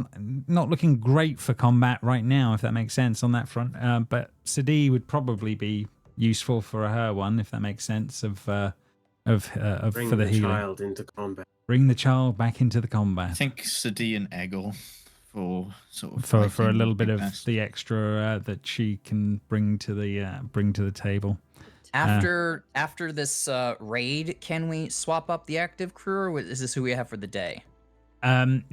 Speaker 1: not looking great for combat right now, if that makes sense on that front. But Sadi would probably be useful for her one, if that makes sense.
Speaker 5: Bring
Speaker 1: For the healing.
Speaker 5: child into combat.
Speaker 1: Bring the child back into the
Speaker 6: I
Speaker 1: combat
Speaker 6: think Sadi and Eggle for sort of
Speaker 1: for a
Speaker 6: fighting
Speaker 1: little
Speaker 6: would be
Speaker 1: bit of
Speaker 6: best.
Speaker 1: the extra that she can bring to the table.
Speaker 3: After this raid, can we swap up the active crew, or is this who we have for the day?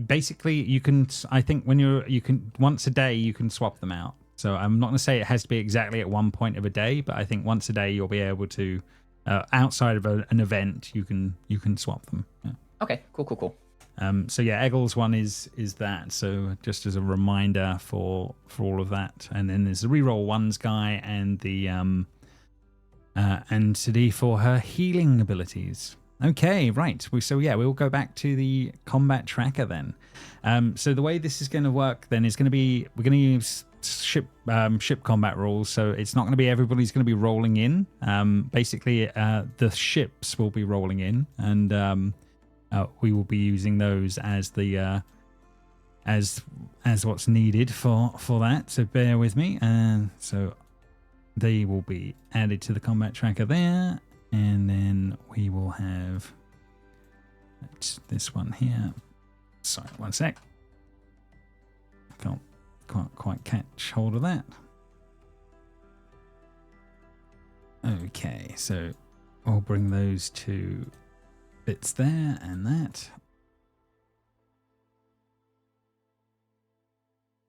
Speaker 1: Basically, you can. I think when you can once a day you can swap them out. So I'm not going to say it has to be exactly at one point of a day, but I think once a day you'll be able to. Outside of an event, you can swap them. Yeah.
Speaker 3: Okay, cool.
Speaker 1: So yeah, Eggle's one is that. So just as a reminder for all of that, and then there's the reroll ones guy and the and Sadi for her healing abilities. Okay, right. We'll go back to the combat tracker then. So the way this is going to work then is going to be we're going to use ship combat rules. So it's not going to be everybody's going to be rolling in. Basically, the ships will be rolling in, and we will be using those as the as what's needed for that. So bear with me. And so they will be added to the combat tracker there. And then we will have this one here. Sorry, one sec. Can't quite catch hold of that. Okay, so I'll bring those two bits there and that.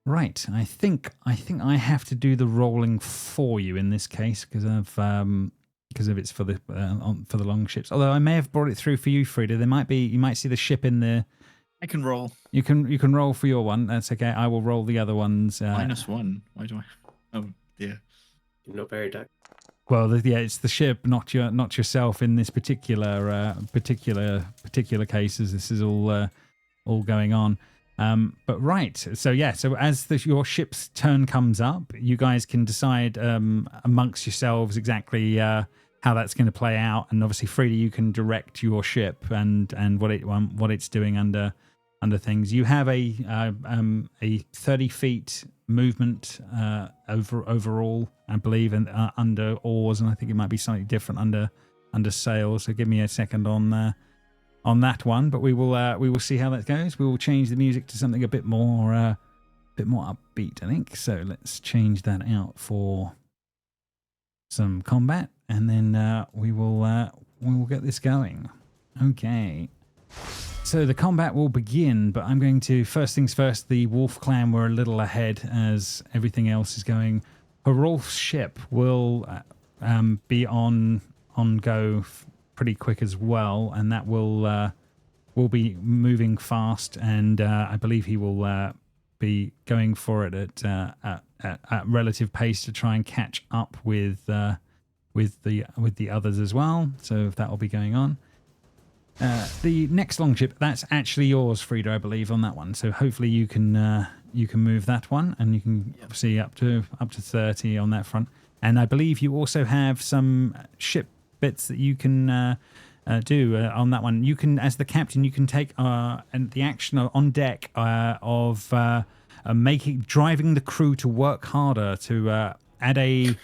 Speaker 1: Right, I think I have to do the rolling for you in this case because of it's for the long ships. Although I may have brought it through for you, Frida. You might see the ship in there.
Speaker 6: I can roll.
Speaker 1: You can roll for your one. That's okay. I will roll the other ones.
Speaker 6: -1. Why do I? Oh dear.
Speaker 5: You're not very dark.
Speaker 1: Well, it's the ship, not yourself in this particular cases. This is all going on. But right, so as your ship's turn comes up, you guys can decide amongst yourselves exactly how that's going to play out, and obviously, Frida, you can direct your ship and what it's doing under things. You have a 30 feet movement overall, I believe, and under oars, and I think it might be slightly different under sails. So give me a second on that one, but we will see how that goes. We will change the music to something a bit more upbeat, I think. So let's change that out for some combat, and then we will get this going. Okay. So the combat will begin, but I'm going to, first things first, the Wolf Clan were a little ahead as everything else is going. Harolf's ship will be on go pretty quick as well, and that will be moving fast, and I believe he will be going for it at relative pace to try and catch up with the others as well. So that will be going on. The next longship, that's actually yours, Frida, I believe, on that one. So hopefully you can move that one, and you can see up to 30 on that front. And I believe you also have some ship bits that you can do on that one. You can, as the captain, you can take and the action on deck of driving the crew to work harder to add a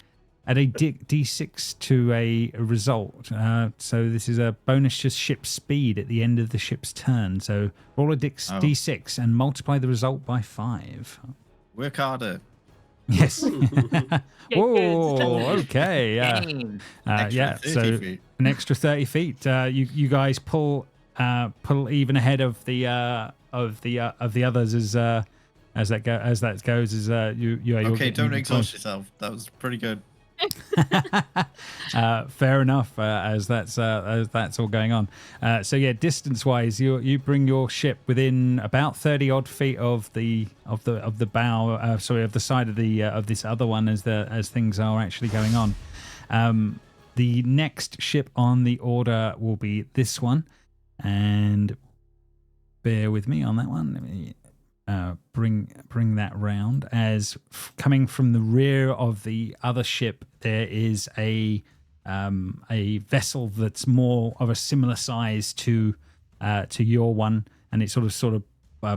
Speaker 1: D6 to a result. So this is a bonus to ship speed at the end of the ship's turn. So roll a D6 and multiply the result by 5.
Speaker 6: Work harder.
Speaker 1: Yes. Whoa. Okay. So
Speaker 6: feet.
Speaker 1: an extra 30 feet. You guys pull even ahead of the others as that goes.
Speaker 6: Okay, don't exhaust yourself. That was pretty good.
Speaker 1: Fair enough. As that's all going on. Distance wise, you bring your ship within about 30 odd feet of the bow. Of the side of this other one as things are actually going on. The next ship on the order will be this one, and bear with me on that one. Let me bring that round. As coming from the rear of the other ship, there is a vessel that's more of a similar size to your one, and it sort of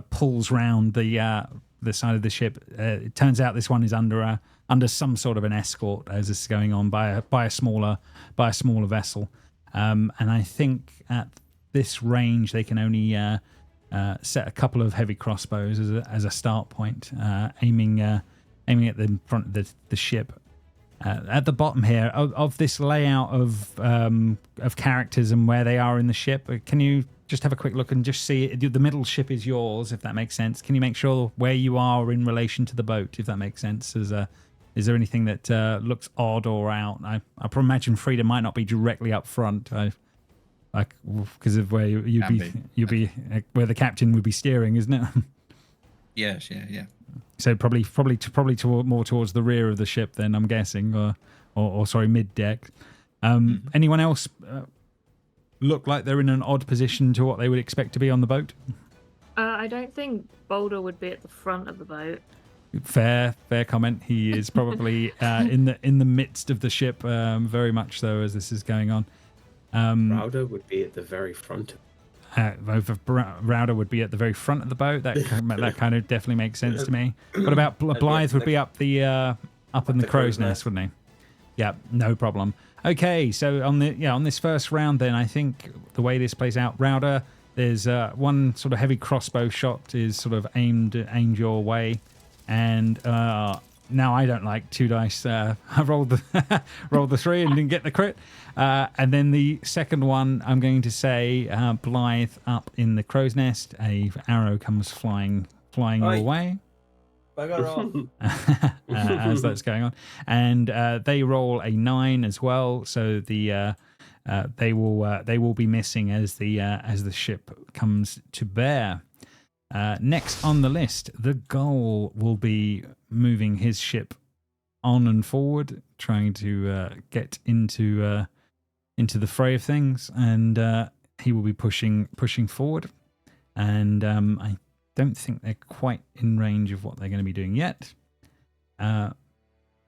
Speaker 1: pulls round the side of the ship. It turns out this one is under some sort of an escort as this is going on by a smaller vessel, and I think at this range they can only set a couple of heavy crossbows as a start point, aiming at the front of the ship. At the bottom here of this layout of characters and where they are in the ship, can you just have a quick look and just see it. The middle ship is yours, if that makes sense. Can you make sure where you are in relation to the boat, if that makes sense? Is there anything that looks odd or out? I imagine Frida might not be directly up front, because of where you'd be where the captain would be steering, isn't it?
Speaker 6: Yes, yeah.
Speaker 1: So probably more towards the rear of the ship, then I'm guessing, or sorry, mid deck. Anyone else look like they're in an odd position to what they would expect to be on the boat?
Speaker 2: I don't think Boulder would be at the front of the boat.
Speaker 1: Fair comment. He is probably in the midst of the ship, very much so as this is going on.
Speaker 5: Rauda would be at the very front.
Speaker 1: Rauda would be at the very front of the boat. That kind of definitely makes sense to me. What about Blythe? Would be up in the crow's nest, wouldn't he? Yeah, no problem. Okay, so on this first round, then I think the way this plays out, Rauda, there's one sort of heavy crossbow shot is sort of aimed your way, and now I don't like 2 dice. I rolled the 3 and didn't get the crit, and then the second one, I'm going to say Blythe up in the crow's nest. A arrow comes flying your way. As that's going on, and they roll a 9 as well, so they will be missing as the ship comes to bear. Next on the list, the Gull will be moving his ship on and forward, trying to get into the fray of things, and he will be pushing forward, and I don't think they're quite in range of what they're going to be doing yet.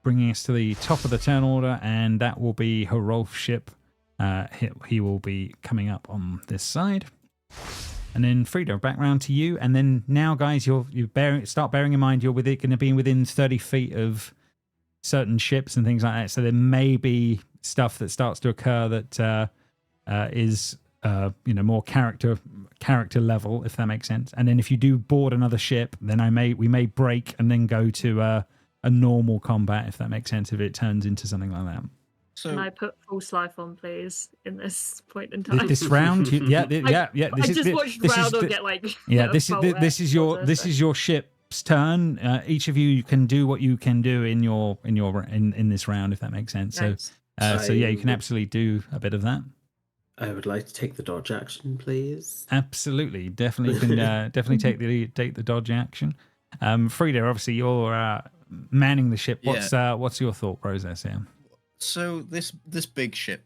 Speaker 1: Bringing us to the top of the turn order, and that will be Hrolf's ship. He will be coming up on this side. And then Frida, back round to you. And then now, guys, start bearing in mind you're going to be within 30 feet of certain ships and things like that. So there may be stuff that starts to occur that is more character level, if that makes sense. And then if you do board another ship, then we may break and then go to a normal combat, if that makes sense, if it turns into something like that.
Speaker 2: So, can I put False Life on, please, in this point in time?
Speaker 1: This round, yeah.
Speaker 2: I just watched Rauda get like.
Speaker 1: Yeah, this is your ship's turn. Each of you can do what you can do in this round, if that makes sense. Nice. So you can absolutely do a bit of that.
Speaker 5: I would like to take the dodge action, please.
Speaker 1: Absolutely, definitely can definitely take the dodge action. Frida, obviously you're manning the ship. What's your thought process here?
Speaker 6: So this big ship,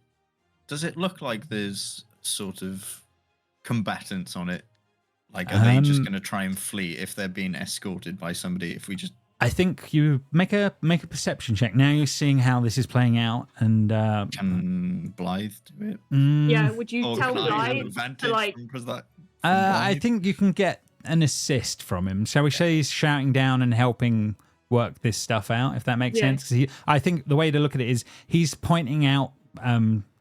Speaker 6: does it look like there's sort of combatants on it? Like, are they just going to try and flee if they're being escorted by somebody? If we just,
Speaker 1: I think you make a perception check. Now you're seeing how this is playing out, and
Speaker 6: can Blythe do it?
Speaker 2: Yeah, would you tell Blythe to like?
Speaker 1: I think you can get an assist from him. Shall we say he's shouting down and helping work this stuff out, if that makes sense? Because I think the way to look at it is he's pointing out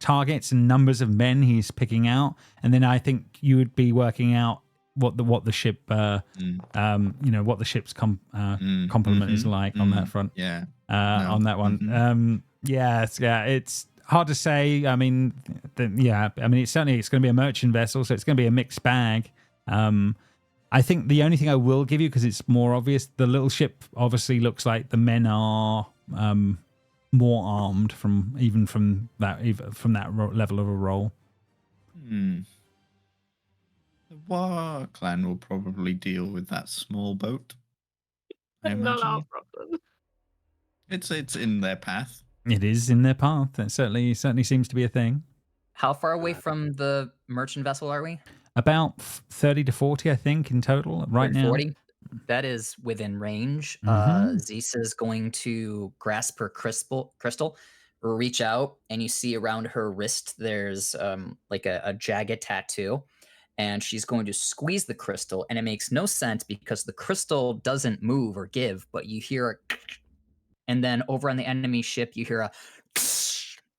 Speaker 1: targets and numbers of men he's picking out, and then I think you would be working out what the ship what the ship's complement is like on that front. On that one. It's hard to say. I mean, it's going to be a merchant vessel, so it's going to be a mixed bag. I think the only thing I will give you, because it's more obvious, the little ship obviously looks like the men are more armed from that level of a roll.
Speaker 6: The War clan will probably deal with that small boat.
Speaker 2: Not our problem.
Speaker 6: It's in their path.
Speaker 1: It is in their path. That certainly seems to be a thing.
Speaker 3: How far away from the merchant vessel are we?
Speaker 1: About 30 to 40, I think, in total right now.
Speaker 3: 40? That is within range. Zisa is going to grasp her crystal, reach out, and you see around her wrist there's like a jagged tattoo, and she's going to squeeze the crystal, and it makes no sense because the crystal doesn't move or give, but you hear a and then over on the enemy ship you hear a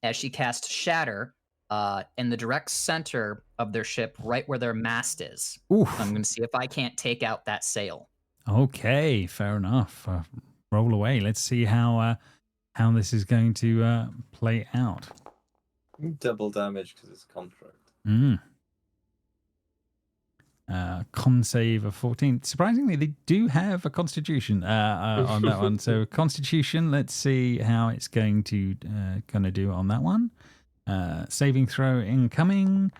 Speaker 3: as she casts Shatter in the direct center of their ship, right where their mast is.
Speaker 1: Oof.
Speaker 3: I'm going to see if I can't take out that sail.
Speaker 1: Okay, fair enough. Roll away. Let's see how this is going to play out.
Speaker 7: Double damage because it's contract.
Speaker 1: Con save of 14. Surprisingly, they do have a constitution on that one. So constitution, let's see how it's going to do on that one. Saving throw incoming.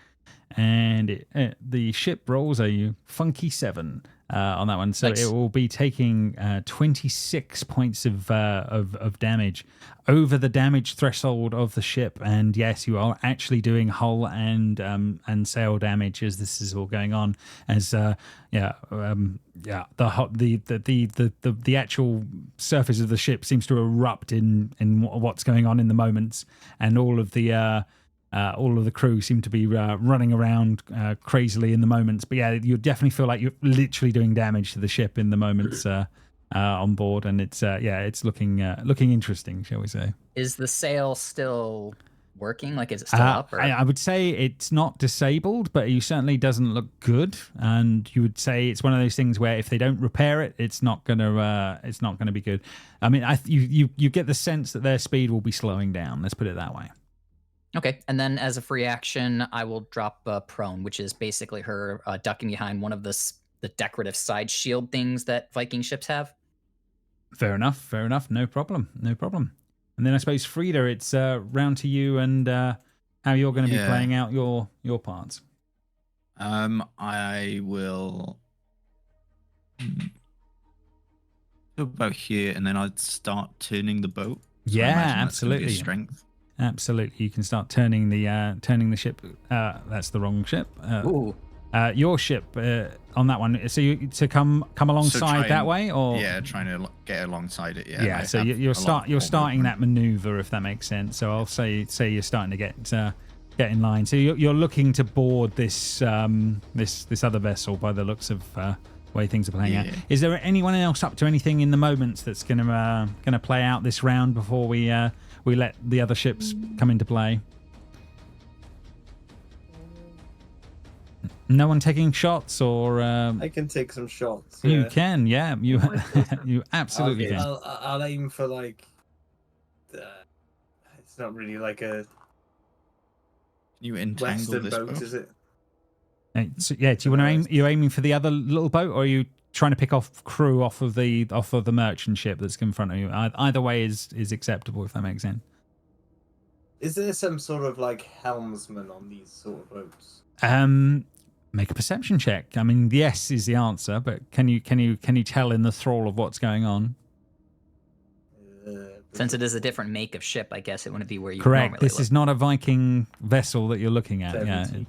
Speaker 1: And the ship rolls a funky 7 on that one. So
Speaker 3: Nice.
Speaker 1: it will be taking 26 points of damage over the damage threshold of the ship. And yes, you are actually doing hull and sail damage as this is all going on. As the actual surface of the ship seems to erupt in what's going on in the moments, and all of the crew seem to be running around crazily in the moments. But yeah, you definitely feel like you're literally doing damage to the ship in the moments on board, and it's looking interesting, shall we say?
Speaker 3: Is the sail still working? Like, is it still up? Or?
Speaker 1: I would say it's not disabled, but it certainly doesn't look good. And you would say it's one of those things where if they don't repair it, it's not gonna be good. I mean, you get the sense that their speed will be slowing down. Let's put it that way.
Speaker 3: Okay, and then as a free action, I will drop prone, which is basically her ducking behind one of the decorative side shield things that Viking ships have.
Speaker 1: Fair enough. No problem. And then I suppose, Frida, it's round to you and how you're going to be playing out your parts.
Speaker 6: I will go about here, and then I'd start turning the boat. So
Speaker 1: Yeah,
Speaker 6: I imagine that's gonna be
Speaker 1: absolutely.
Speaker 6: a strength.
Speaker 1: Absolutely, you can start turning the ship. That's the wrong ship.
Speaker 3: Ooh.
Speaker 1: Your ship on that one. So you to come alongside that way, or
Speaker 6: trying to get alongside it.
Speaker 1: Yeah. So you're starting that maneuver, if that makes sense. So I'll say you're starting to get in line. So you're looking to board this this other vessel by the looks of way things are playing out. Is there anyone else up to anything in the moments that's gonna play out this round before we let the other ships come into play? No one taking shots, or
Speaker 4: I can take some shots.
Speaker 1: you
Speaker 4: Yeah.
Speaker 1: can, yeah. You you absolutely
Speaker 4: Okay,
Speaker 1: can.
Speaker 4: I'll aim for like. It's not really like a
Speaker 6: You entangle
Speaker 4: western
Speaker 6: this
Speaker 4: boat,
Speaker 6: boat.
Speaker 4: is it?
Speaker 1: So, yeah, do you want to aim? You're aiming for the other little boat, or are you trying to pick off crew off of the merchant ship that's in front of you? Either way is acceptable, if that makes sense.
Speaker 4: Is there some sort of like helmsman on these sort of boats?
Speaker 1: Make a perception check. I mean, yes is the answer, but can you tell in the thrall of what's going on?
Speaker 3: Since it is a different make of ship, I guess it wouldn't be where you
Speaker 1: Correct.
Speaker 3: normally
Speaker 1: This
Speaker 3: look.
Speaker 1: is not a Viking vessel that you're looking at.
Speaker 4: 17.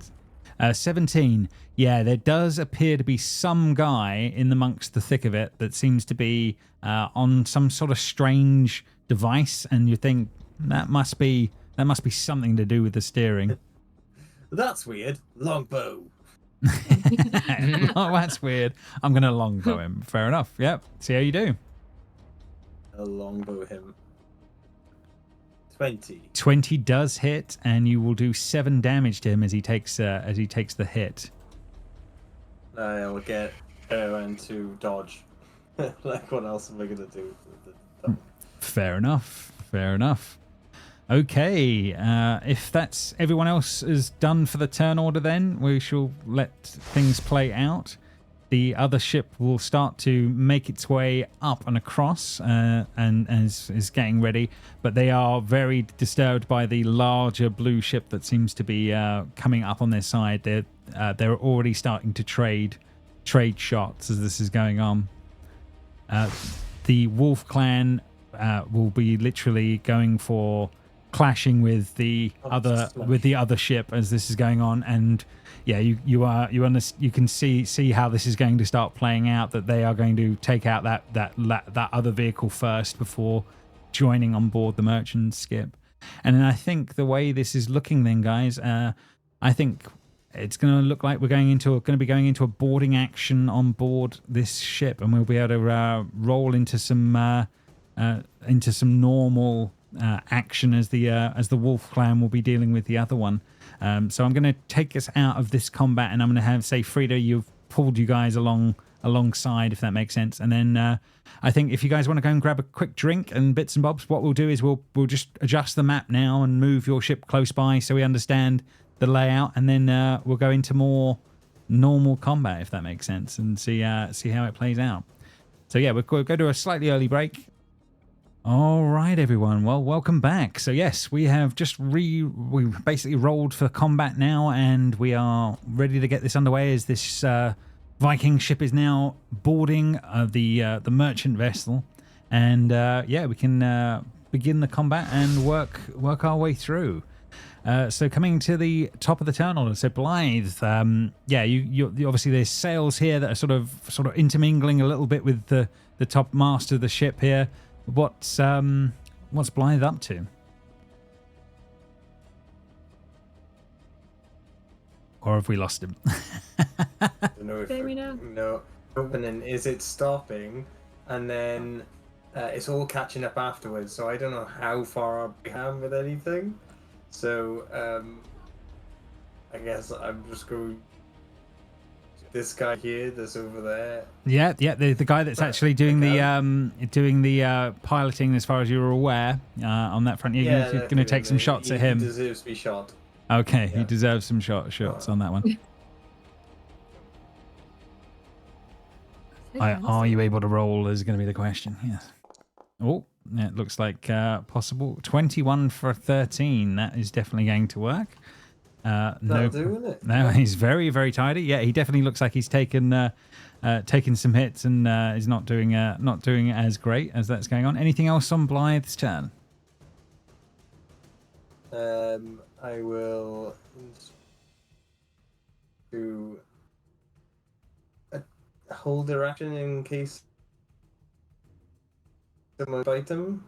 Speaker 1: Yeah, it's 17. Yeah, there does appear to be some guy in amongst the thick of it that seems to be on some sort of strange device, and you think that must be something to do with the steering.
Speaker 4: That's weird. Longbow.
Speaker 1: Oh, that's weird. I'm going to longbow him. Fair enough. Yep. See how you do.
Speaker 4: A longbow him. 20.
Speaker 1: 20 does hit, and you will do 7 damage to him as he takes the hit.
Speaker 4: I will get Erwin to dodge. Like, what else am I gonna do?
Speaker 1: Fair enough. Okay, if that's everyone else is done for the turn order, then we shall let things play out. The other ship will start to make its way up and across, and is getting ready. But they are very disturbed by the larger blue ship that seems to be coming up on their side. They're already starting to trade shots as this is going on. The Wolf Clan will be literally going for clashing with the other ship as this is going on, and yeah, you can see how this is going to start playing out, that they are going to take out that other vehicle first before joining on board the merchant skip. And then I think the way this is looking then, guys, I think it's going to look like we're going to be going into a boarding action on board this ship, and we'll be able to roll into some normal action as the Wolf Clan will be dealing with the other one. So I'm going to take us out of this combat, and I'm going to say, Frida, you've pulled you guys alongside, if that makes sense. And then I think if you guys want to go and grab a quick drink and bits and bobs, what we'll do is we'll just adjust the map now and move your ship close by so we understand the layout, and then we'll go into more normal combat, if that makes sense, and see how it plays out. So yeah, we'll go to a slightly early break. All right, everyone. Well, welcome back. So yes, we have just we basically rolled for combat now, and we are ready to get this underway as this Viking ship is now boarding the merchant vessel, and yeah, we can begin the combat and work our way through. So coming to the top of the tunnel, so Blythe, yeah, you obviously there's sails here that are sort of intermingling a little bit with the top mast of the ship here. What's Blythe up to? Or have we lost him?
Speaker 4: I don't know if
Speaker 2: Jamie, now?
Speaker 4: no opening is it stopping, and then it's all catching up afterwards. So I don't know how far I am with anything. So I guess I'm just going. This guy here, that's over there.
Speaker 1: Yeah, the guy that's actually doing the piloting, as far as you're aware, on that front. You're going to take some shots at him.
Speaker 4: He deserves to be shot.
Speaker 1: Okay,
Speaker 4: Yeah.
Speaker 1: he deserves some shots on that one. Are you able to roll is going to be the question. Yes. Oh, it looks like possible. 21 for 13. That is definitely going to work. No, he's very, very tidy. Yeah, he definitely looks like he's taken some hits and is not doing as great as that's going on. Anything else on Blythe's turn?
Speaker 4: I will do a hold their action in case someone bite him.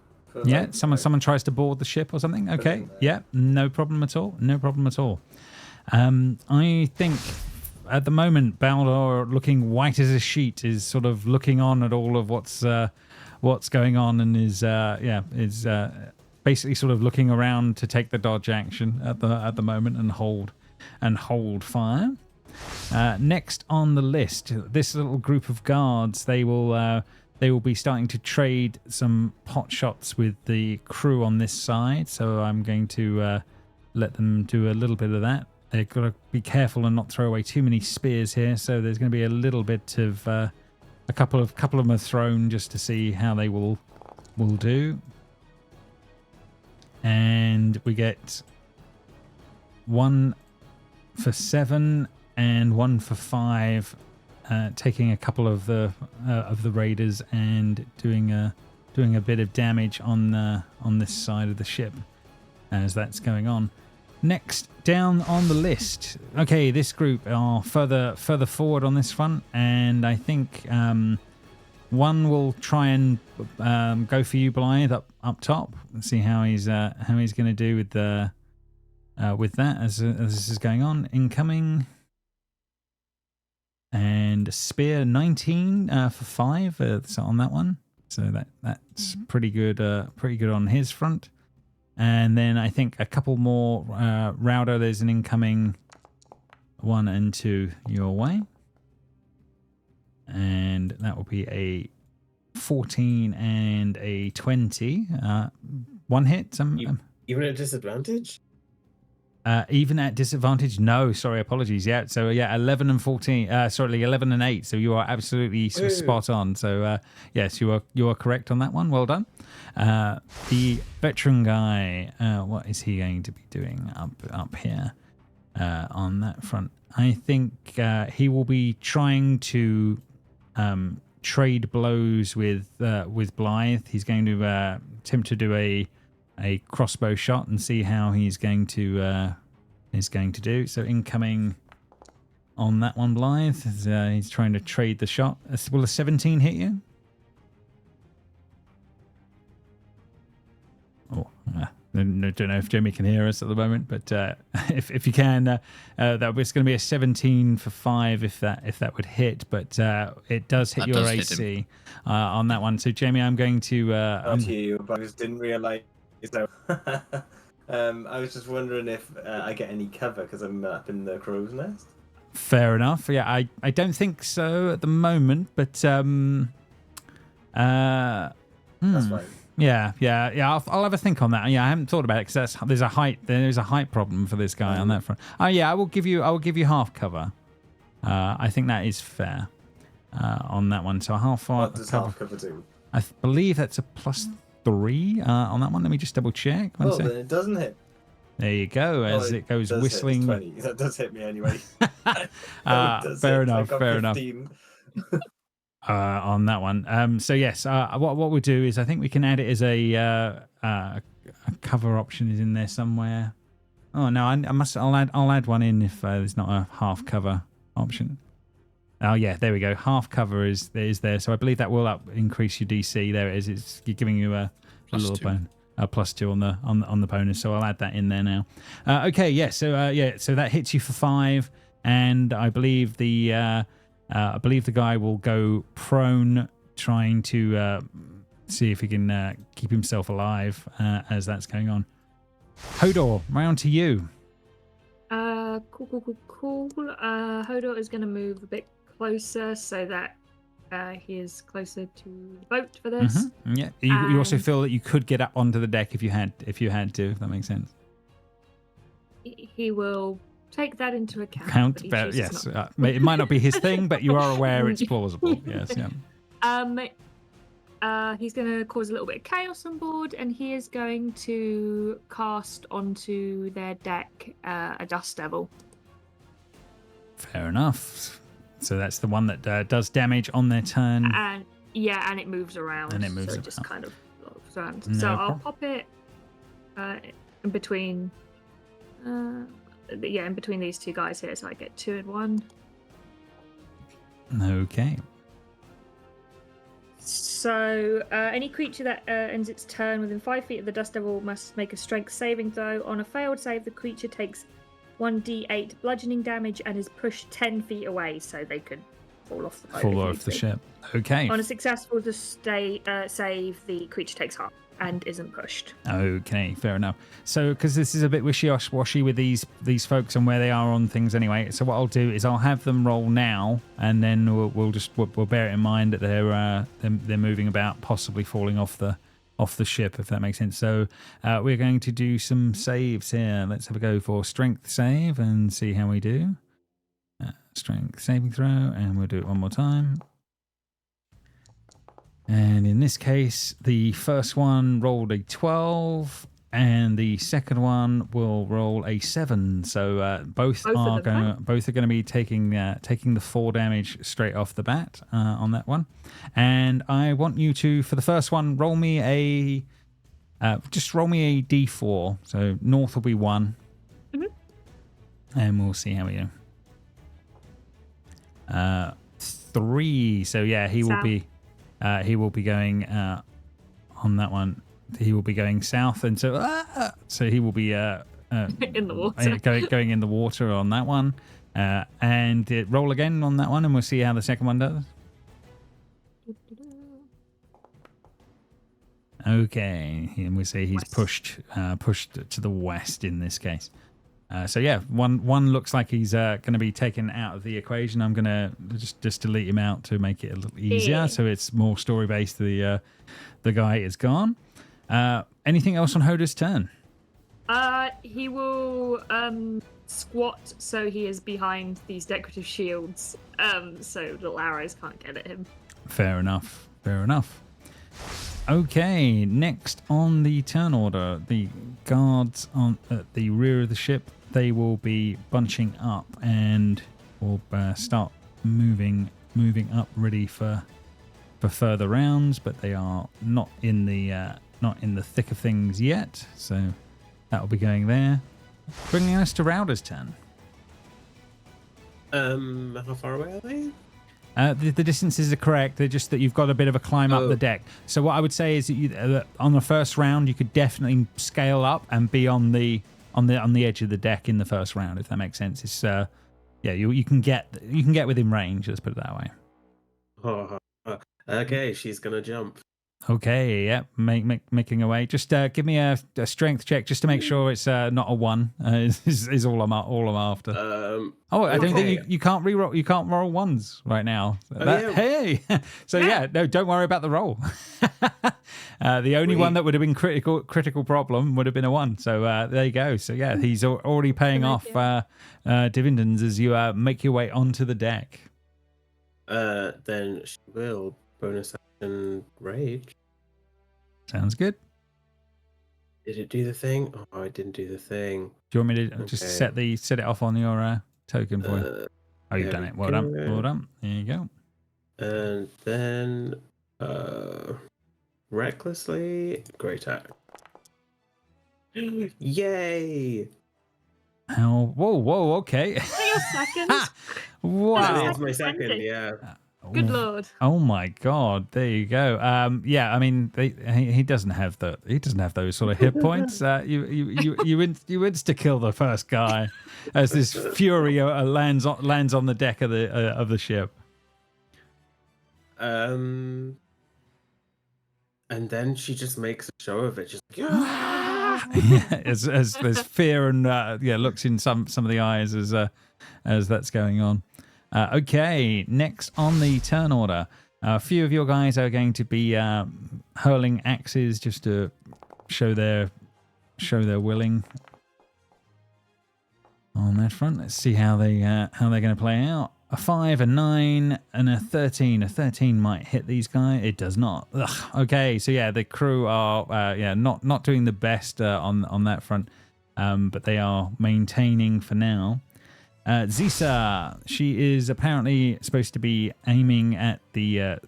Speaker 1: Yeah, someone tries to board the ship or something. Okay, yeah, no problem at all. I think at the moment Balor, looking white as a sheet, is sort of looking on at all of what's going on, and is basically sort of looking around to take the dodge action at the moment and hold fire. Next on the list, this little group of guards, they will be starting to trade some pot shots with the crew on this side. So I'm going to let them do a little bit of that. They've got to be careful and not throw away too many spears here. So there's going to be a little bit of a couple of them are thrown just to see how they will do. And we get 1 for 7 and 1 for 5. Taking a couple of the raiders and doing a bit of damage on this side of the ship as that's going on. Next down on the list, okay, this group are further forward on this front, and I think one will try and go for you, Blythe, up top. Let's see how he's going to do with that as this is going on. Incoming. And spear 19 for 5 so on that one. So that's pretty good on his front. And then I think a couple more Rowder. There's an incoming 1 and 2 your way. And that will be a 14 and a 20. One hit.
Speaker 5: Even at disadvantage?
Speaker 1: Even at disadvantage? No, sorry, apologies. Yeah, so yeah, 11 and 14. 11 and 8. So you are absolutely spot on. So yes, you are correct on that one. Well done. The veteran guy, what is he going to be doing up here on that front? I think he will be trying to trade blows with Blythe. He's going to attempt to do a crossbow shot and see how he's going to do. So incoming on that one, Blythe. He's trying to trade the shot. Will a 17 hit you? Oh, I don't know if Jamie can hear us at the moment, but if you can, that was going to be a 17 for 5 if that would hit, but it does hit your AC on that one. So Jamie, I'm going to.
Speaker 4: I hear you, but I just didn't realise. So, I was just wondering if I get any cover because I'm up in the crow's nest.
Speaker 1: Fair enough. Yeah, I don't think so at the moment, but
Speaker 4: That's fine.
Speaker 1: Yeah. I'll have a think on that. Yeah, I haven't thought about it because there's a height problem for this guy on that front. Oh yeah, I will give you half cover. I think that is fair on that one. So
Speaker 4: What does half cover do?
Speaker 1: I believe that's a +3 on that one. Let me just double check. One
Speaker 4: Oh,
Speaker 1: sec.
Speaker 4: then it doesn't hit.
Speaker 1: There you go, as it goes
Speaker 4: does hit. It's
Speaker 1: whistling.
Speaker 4: 20. That does hit me anyway.
Speaker 1: Fair enough. Fair enough. On that one. So yes, what we'll do is I think we can add it as a cover option is in there somewhere. Oh no, I'll add one in if there's not a half cover option. Oh yeah, there we go. Half cover is there. So I believe that will increase your DC. There it is. It's giving you a little bone. +2 on the bonus, so I'll add that in there now. Okay, yeah. So so that hits you for 5, and I believe the guy will go prone, trying to see if he can keep himself alive as that's going on. Hodor, round to you.
Speaker 2: Cool. Hodor is going to move a bit closer so that he is closer to the boat for this.
Speaker 1: Mm-hmm. Yeah, you also feel that you could get up onto the deck if you had to. If that makes sense.
Speaker 2: He will take that into account.
Speaker 1: But yes, it might not be his thing, but you are aware it's plausible. Yes, yeah.
Speaker 2: He's going to cause a little bit of chaos on board, and he is going to cast onto their deck a Dust Devil.
Speaker 1: Fair enough. So that's the one that does damage on their turn.
Speaker 2: And it moves around.
Speaker 1: And it moves
Speaker 2: so it just kind of moves around.
Speaker 1: No
Speaker 2: so
Speaker 1: problem.
Speaker 2: I'll pop it in between. In between these two guys here, so I get 2 and 1.
Speaker 1: Okay.
Speaker 2: So any creature that ends its turn within 5 feet of the Dust Devil must make a Strength saving throw. On a failed save, the creature takes 1d8 bludgeoning damage and is pushed 10 feet away, so they could fall off the boat.
Speaker 1: Fall off the ship. Okay.
Speaker 2: On a successful save, the creature takes half and isn't pushed.
Speaker 1: Okay, fair enough. So, because this is a bit wishy-washy with these folks and where they are on things anyway, so what I'll do is I'll have them roll now, and then we'll bear it in mind that they're moving about, possibly falling off the ship, if that makes sense. So we're going to do some saves here. Let's have a go for strength save and see how we do. Strength saving throw, and we'll do it one more time. And in this case, the first one rolled a 12, and the second one will roll a 7. So both are going to be taking the 4 damage straight off the bat on that one. And I want you to, for the first one, roll me a d4. So north will be 1, and we'll see how we do. 3. So yeah, he will be going on that one. He will be going south, and so he will be
Speaker 2: in the water.
Speaker 1: going in the water on that one. And roll again on that one, and we'll see how the second one does. Okay, and we see he's pushed to the west in this case. So yeah, one looks like he's going to be taken out of the equation. I'm going to just delete him out to make it a little easier, so it's more story based. The guy is gone. Anything else on Hodor's turn?
Speaker 2: He will squat so he is behind these decorative shields, so little arrows can't get at him.
Speaker 1: Fair enough. Okay, next on the turn order, the guards at the rear of the ship, they will be bunching up and will start moving up, ready for further rounds, but they are not in the thick of things yet. So that will be going there, bringing us to Rowder's turn.
Speaker 5: How far away are they?
Speaker 1: The distances are correct. They're just that you've got a bit of a climb up the deck. So what I would say is that on the first round, you could definitely scale up and be on the edge of the deck in the first round, if that makes sense. It's you can get within range. Let's put it that way.
Speaker 5: Okay, she's gonna jump.
Speaker 1: Okay, yeah, making away. Just give me a strength check just to make sure it's not a 1. Is all I'm after. I don't think you can't reroll. You can't roll 1s right now.
Speaker 5: Yeah.
Speaker 1: Hey, so yeah, no, don't worry about the roll. The only one that would have been critical problem would have been a 1. So there you go. So yeah, he's already paying off dividends as you make your way onto the deck.
Speaker 5: Then she will bonus action rage.
Speaker 1: Sounds good.
Speaker 5: Did it do the thing? Oh, it didn't do the thing.
Speaker 1: Do you want me to just set it off on your token for you? Oh, you've done it. Well done. Well done. There you go.
Speaker 5: And then recklessly, great act. Yay!
Speaker 1: How? Whoa, okay.
Speaker 2: Is that your second?
Speaker 1: Wow.
Speaker 5: That is my second, yeah.
Speaker 2: Good lord.
Speaker 1: Oh my god! There you go. Yeah, I mean, he doesn't have those sort of hit points. You insta kill the first guy as this fury lands on the deck of the ship.
Speaker 5: And then she just makes a show of it. Just
Speaker 1: Yeah, as there's fear and looks in some of the eyes as that's going on. Okay, next on the turn order, a few of your guys are going to be hurling axes just to show their willing on that front. Let's see how they're going to play out. A 5, a 9, and a 13. A 13 might hit these guys. It does not. Ugh. Okay, so yeah, the crew are not doing the best on that front, but they are maintaining for now. Zisa, she is apparently supposed to be aiming at the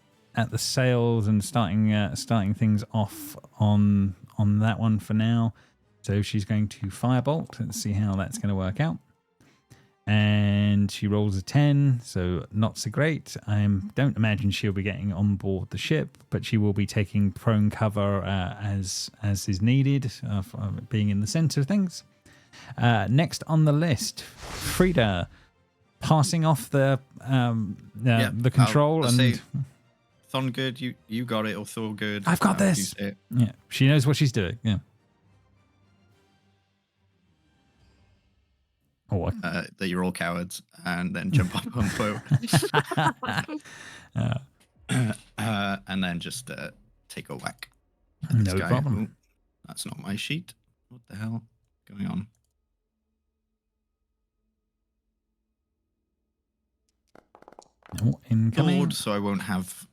Speaker 1: sails and starting things off on that one for now. So she's going to firebolt. Let's see how that's going to work out. And she rolls a 10, so not so great. I don't imagine she'll be getting on board the ship, but she will be taking prone cover as is needed, being in the center of things. Next on the list, Frida, passing off the control
Speaker 6: I'll
Speaker 1: and
Speaker 6: say, Thorngerd, you got it, or Thorgerd.
Speaker 1: I've got this. Yeah, she knows what she's doing. Yeah. Oh,
Speaker 6: that you're all cowards, and then jump up on boat. And then just take a whack at this
Speaker 1: No
Speaker 6: guy.
Speaker 1: problem.
Speaker 6: Ooh, that's not my sheet. What the hell going on?
Speaker 1: Incoming.
Speaker 6: Bored, so I won't have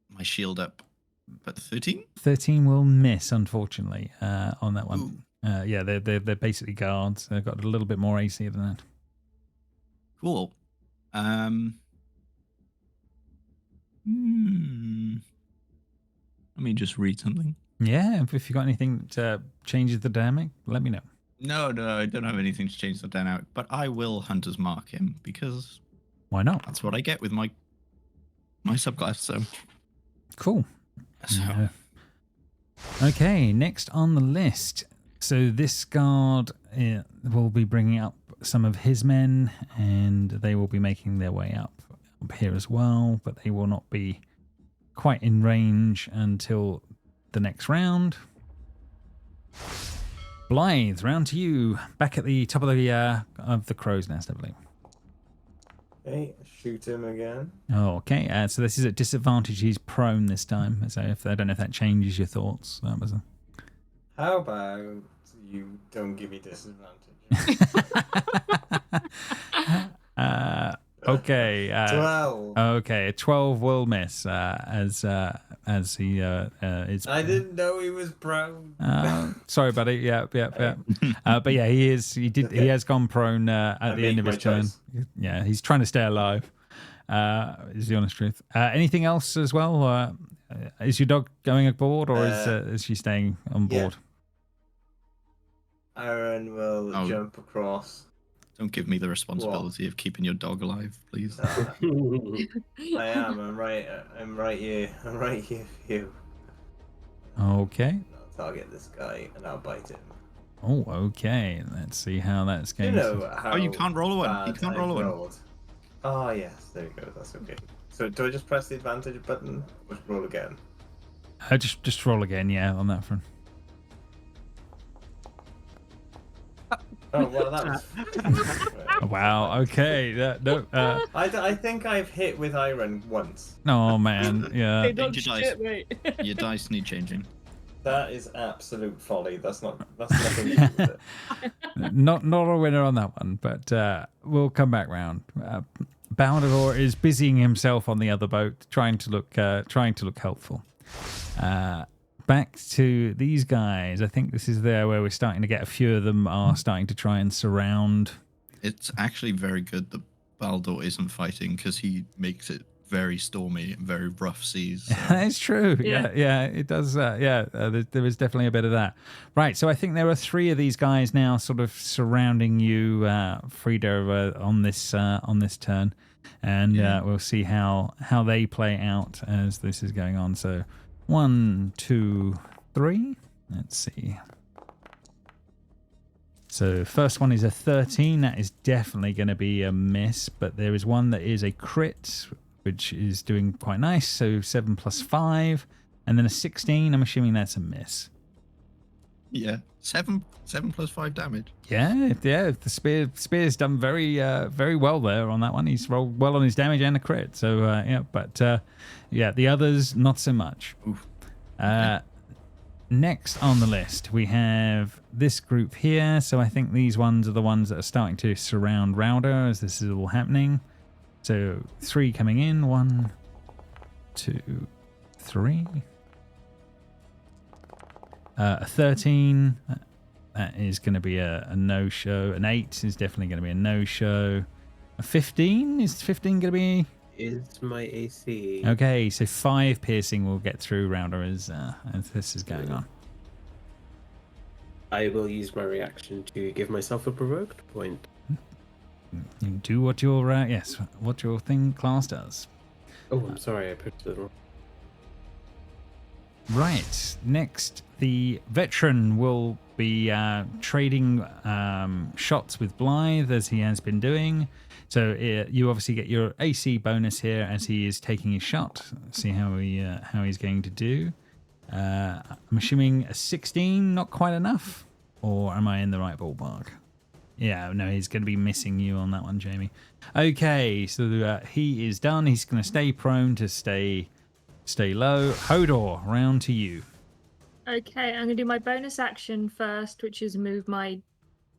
Speaker 6: my shield up. But 13?
Speaker 1: 13 will miss, unfortunately, on that one. Yeah, they're basically guards. They've got a little bit more AC than that.
Speaker 6: Cool. Let me just read something.
Speaker 1: Yeah, if you've got anything that changes the dynamic, let me know.
Speaker 6: No, I don't have anything to change the dynamic, but I will Hunter's Mark him because
Speaker 1: Why not?
Speaker 6: that's what I get with my subclass. So
Speaker 1: Cool. Okay, next on the list. So this guard will be bringing up some of his men, and they will be making their way up here as well, but they will not be quite in range until the next round. Blythe, round to you. Back at the top of the crow's nest, I believe.
Speaker 4: Okay, shoot him again.
Speaker 1: Oh, okay. So this is at disadvantage. He's prone this time. So I don't know if that changes your thoughts. That was
Speaker 4: How about you don't give me disadvantage?
Speaker 1: Okay.
Speaker 4: 12.
Speaker 1: Okay, a 12 will miss as he is.
Speaker 4: I didn't know he was prone.
Speaker 1: Sorry, buddy. Yeah. But yeah, he is. He has gone prone at the end of his turn. Yeah, he's trying to stay alive. Is the honest truth. Anything else as well? Is your dog going aboard, or is she staying on board?
Speaker 4: Aaron will jump across.
Speaker 6: don't give me the responsibility of keeping your dog alive, please.
Speaker 4: I am. I'm right here. I'm right here for you.
Speaker 1: Okay.
Speaker 4: I'll target this guy and I'll bite him.
Speaker 1: Oh, okay. Let's see how that's going.
Speaker 4: How
Speaker 6: you can't roll a one. You can't roll a one.
Speaker 4: Rolled. Oh yes, there we go. That's okay. So do I just press the advantage button or roll again?
Speaker 1: Just roll again, yeah, on that front.
Speaker 4: Oh well, that was.
Speaker 1: Wow. Okay. No.
Speaker 4: I think I've hit with iron once.
Speaker 1: Oh man. Yeah.
Speaker 2: Hey, don't
Speaker 6: Change your
Speaker 2: shit, mate.
Speaker 6: Your dice need changing.
Speaker 4: That is absolute folly. That's nothing to do with it.
Speaker 1: Not a winner on that one, but we'll come back round. Baldor is busying himself on the other boat, trying to look helpful. Back to these guys. I think this is there where we're starting to get a few of them are starting to try and surround.
Speaker 6: It's actually very good that Baldor isn't fighting because he makes it very stormy and very rough seas. So.
Speaker 1: It's true. Yeah, it does. There is definitely a bit of that. Right. So I think there are 3 of these guys now, sort of surrounding you, Frida, on this turn, and we'll see how they play out as this is going on. So 1, 2, 3. Let's see. So first one is a 13. That is definitely going to be a miss, but there is one that is a crit, which is doing quite nice. So 7 + 5, and then a 16. I'm assuming that's a miss.
Speaker 6: Yeah, 7 + 5 damage.
Speaker 1: Yeah. The spear's done very well there on that one. He's rolled well on his damage and a crit. So the others not so much.
Speaker 6: Oof.
Speaker 1: Next on the list we have this group here. So I think these ones are the ones that are starting to surround Rowder as this is all happening. So 3 coming in. 1, 2, 3. A 13. That is going to be a no-show. An 8 is definitely going to be a no-show. A 15? Is 15 going to be...
Speaker 5: Is my AC.
Speaker 1: Okay, so 5 piercing will get through Rowder as this is going on.
Speaker 5: I will use my reaction to give myself a provoked point.
Speaker 1: You do what your what your thing class does.
Speaker 5: Oh, I'm sorry, I put it wrong.
Speaker 1: Right. Next, the veteran will be trading shots with Blythe as he has been doing. So you obviously get your AC bonus here as he is taking his shot. See how he's going to do. I'm assuming a 16, not quite enough, or am I in the right ballpark? Yeah, no, he's going to be missing you on that one, Jamie. Okay, so he is done. He's going to stay prone to stay low. Hodor, round to you.
Speaker 2: Okay, I'm gonna do my bonus action first, which is move my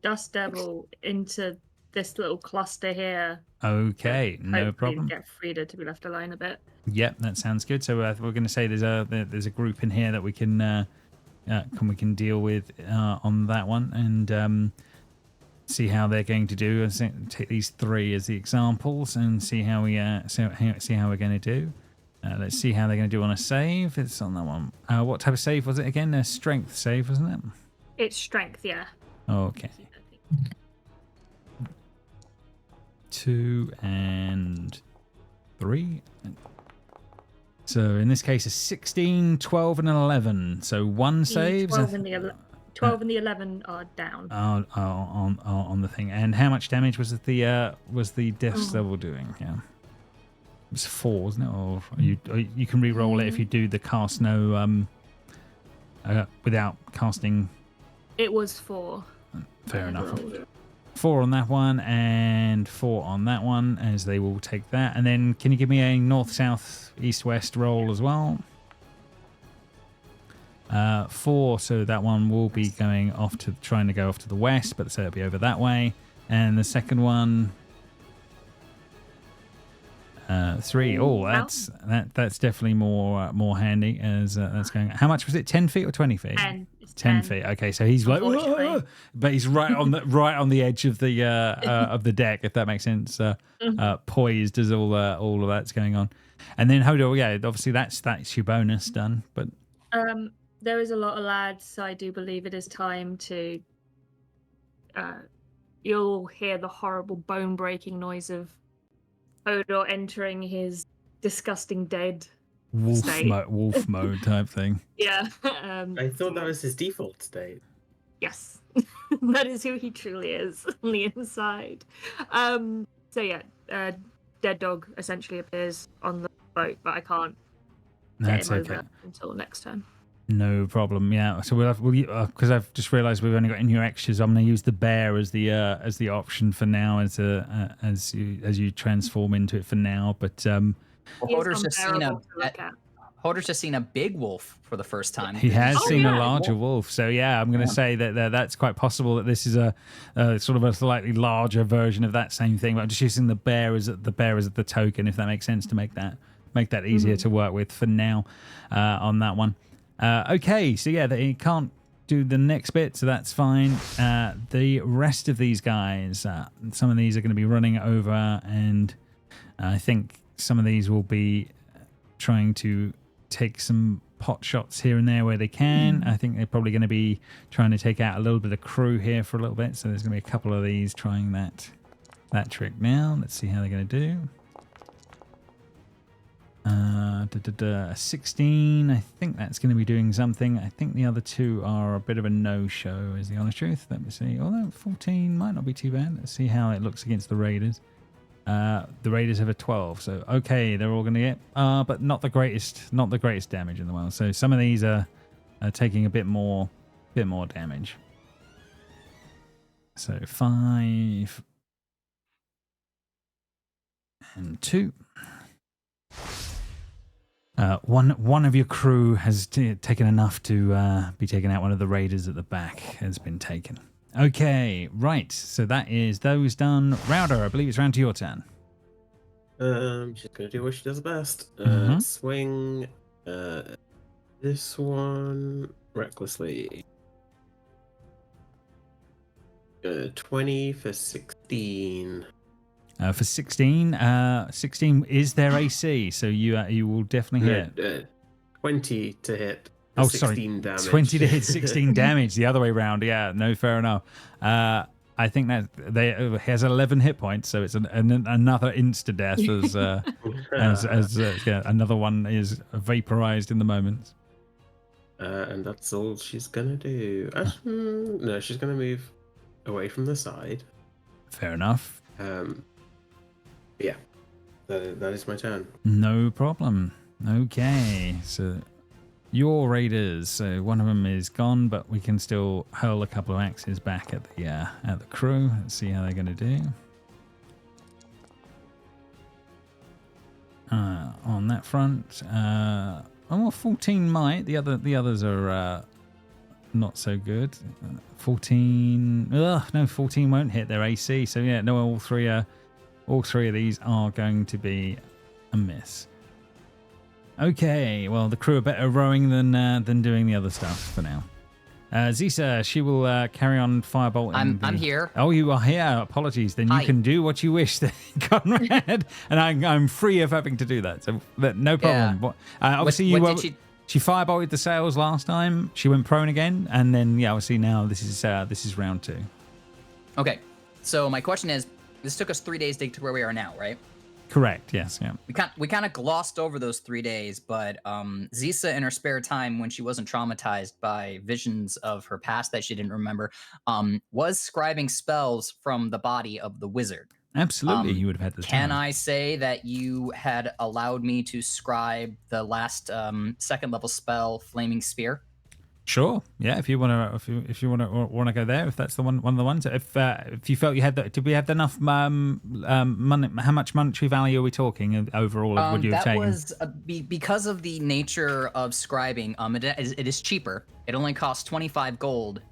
Speaker 2: Dust Devil into this little cluster here.
Speaker 1: Okay, no
Speaker 2: Hopefully
Speaker 1: problem.
Speaker 2: Get Frida to be left alone a bit.
Speaker 1: Yep, that sounds good. So we're going to say there's a group in here that we can deal with on that one and see how they're going to do. Take these 3 as the examples and see how we're going to do. Let's see how they're going to do on a save. It's on that one. What type of save was it again? A strength save, wasn't it?
Speaker 2: It's strength, yeah.
Speaker 1: Okay. 2 and 3. So in this case, a 16, 12, and an 11. So 1 saves.
Speaker 2: 12 and the 11 are down.
Speaker 1: On the thing. And how much damage was the death level doing? Yeah. It was 4, wasn't it? Or you can re-roll it if you do the cast without casting.
Speaker 2: It was 4.
Speaker 1: Fair enough. 4 on that one and 4 on that one, as they will take that. And then can you give me a north, south, east, west roll as well? 4, so that one will be going off to trying to go off to the west, but so it'll be over that way. And the second one, 3. Oh, that's definitely more handy as that's going. How much was it? 10 feet or 20 feet? 10 feet. Okay, so he's like, "Whoa," but he's right on the edge of the deck, if that makes sense. Poised as all of that's going on, and then Hodor, yeah, obviously that's your bonus done. But
Speaker 2: there is a lot of lads, so I do believe it is time to. You'll hear the horrible bone-breaking noise of Hodor entering his disgusting dead
Speaker 1: wolf mode type thing.
Speaker 2: Yeah.
Speaker 5: I thought that was his default state.
Speaker 2: Yes. That is who he truly is on the inside. So yeah, Dead Dog essentially appears on the boat, but I can't
Speaker 1: That's
Speaker 2: game
Speaker 1: okay.
Speaker 2: over until next turn.
Speaker 1: No problem. Yeah. So we'll because I've just realised we've only got new extras. I'm going to use the bear as the option for now, as you transform into it for now. But
Speaker 2: He is
Speaker 3: Hodor's
Speaker 2: unbearable to look at.
Speaker 3: Hodor's just seen a big wolf for the first time.
Speaker 1: he has
Speaker 2: Oh,
Speaker 1: seen a
Speaker 2: yeah.
Speaker 1: larger wolf. So yeah, I'm going to say that that's quite possible that this is a sort of a slightly larger version of that same thing. But I'm just using the bear as the token, if that makes sense, to make that easier to work with for now on that one. Okay, so yeah, he can't do the next bit, so that's fine. The rest of these guys, some of these are going to be running over, and I think some of these will be trying to take some pot shots here and there where they can. I think they're probably going to be trying to take out a little bit of crew here for a little bit, so there's going to be a couple of these trying that trick now. Let's see how they're going to do. 16. I think that's going to be doing something. I think the other two are a bit of a no-show, is the honest truth. Let me see. Although 14 might not be too bad. Let's see how it looks against the Raiders. The Raiders have a 12, so okay, they're all going to get, but not the greatest damage in the world. So some of these are taking a bit more damage. So 5 and 2. One of your crew has taken enough to be taken out. One of the raiders at the back has been taken. Okay, right. So that is those done. Router, I believe it's round to your turn.
Speaker 5: She's gonna do what she does best.
Speaker 1: Mhm.
Speaker 5: Swing. This one recklessly. 20 for 16.
Speaker 1: For 16, 16 is their AC, so you will definitely hit.
Speaker 5: 20 to hit.
Speaker 1: Oh,
Speaker 5: 16 damage.
Speaker 1: 20 to hit 16 damage the other way round. Yeah, no, fair enough. I think that he has 11 hit points, so it's another insta death as another one is vaporized in the moment.
Speaker 5: And that's all she's gonna do. No, she's gonna move away from the side.
Speaker 1: Fair enough.
Speaker 5: Yeah, that is my turn.
Speaker 1: No problem. Okay, so your raiders. So one of them is gone, but we can still hurl a couple of axes back at the crew. Let's see how they're going to do. On that front, 14 might. The others are not so good. 14. No, 14 won't hit their AC. So yeah, no, all three of these are going to be a miss. Okay, well, the crew are better rowing than doing the other stuff for now. Zisa, she will carry on firebolting.
Speaker 3: I'm here.
Speaker 1: Oh, you are here. Apologies. Then
Speaker 3: Hi.
Speaker 1: you can do what you wish, then, Conrad. And I'm free of having to do that. So no problem.
Speaker 3: Yeah.
Speaker 1: Obviously,
Speaker 3: What did
Speaker 1: she firebolted the sails last time. She went prone again, and then obviously now this is round 2.
Speaker 3: Okay, so my question is, this took us 3 days to get to where we are now, right?
Speaker 1: Correct. Yes. Yeah.
Speaker 3: We kind of glossed over those 3 days, but Zisa, in her spare time, when she wasn't traumatized by visions of her past that she didn't remember, was scribing spells from the body of the wizard.
Speaker 1: Absolutely, you would have had this.
Speaker 3: Can I say that you had allowed me to scribe the last second level spell, Flaming Spear?
Speaker 1: Sure. Yeah. If you want to go there, if that's the one of the ones. If you felt you had did we have enough money? How much monetary value are we talking overall? Would you have taken?
Speaker 3: That was because of the nature of scribing. It is cheaper. It only costs 25 gold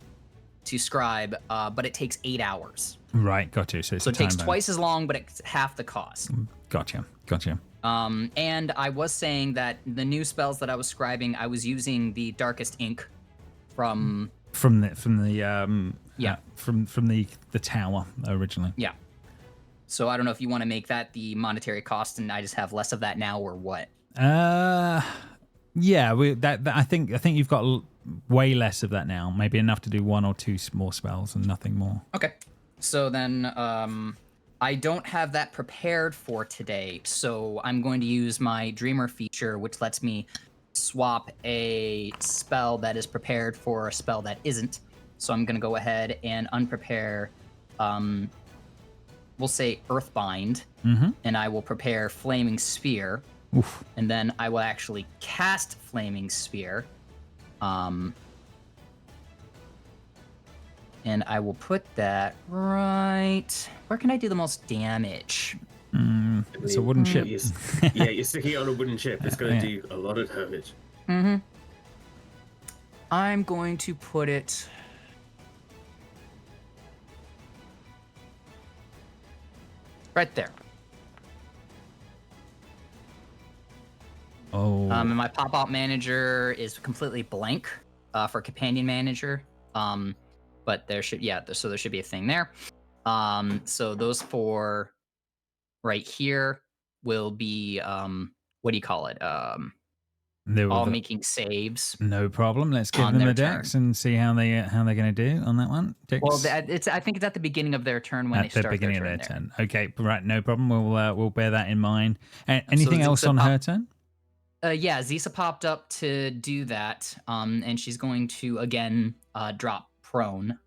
Speaker 3: to scribe, but it takes 8 hours.
Speaker 1: Right. Got you. So it
Speaker 3: takes twice as long, but it's half the cost.
Speaker 1: Gotcha.
Speaker 3: And I was saying that the new spells that I was scribing, I was using the Darkest Ink from the tower originally. Yeah. So I don't know if you want to make that the monetary cost, and I just have less of that now, or what?
Speaker 1: Yeah. I think you've got way less of that now. Maybe enough to do 1 or 2 more spells and nothing more.
Speaker 3: Okay. So then I don't have that prepared for today, so I'm going to use my Dreamer feature, which lets me swap a spell that is prepared for a spell that isn't. So I'm going to go ahead and unprepare, we'll say Earthbind, and I will prepare Flaming Spear.
Speaker 1: Oof.
Speaker 3: And then I will actually cast Flaming Spear. And I will put that right... Where can I do the most damage?
Speaker 1: It's a wooden ship.
Speaker 5: You're sticking it on a wooden ship. It's going to do a lot of damage.
Speaker 3: Mm-hmm. I'm going to put it... right there.
Speaker 1: Oh.
Speaker 3: And my pop-out manager is completely blank for companion manager. But there should, so there should be a thing there. So those 4 right here will be, what do you call it? All making saves.
Speaker 1: No problem. Let's give them a dex and see how they're going to do on that one. Dex.
Speaker 3: Well, I think it's at the beginning of their turn when they start
Speaker 1: beginning
Speaker 3: their
Speaker 1: of their
Speaker 3: turn.
Speaker 1: Okay, right, no problem. We'll bear that in mind. Anything else on her turn?
Speaker 3: Yeah, Zisa popped up to do that, and she's going to again drop prone,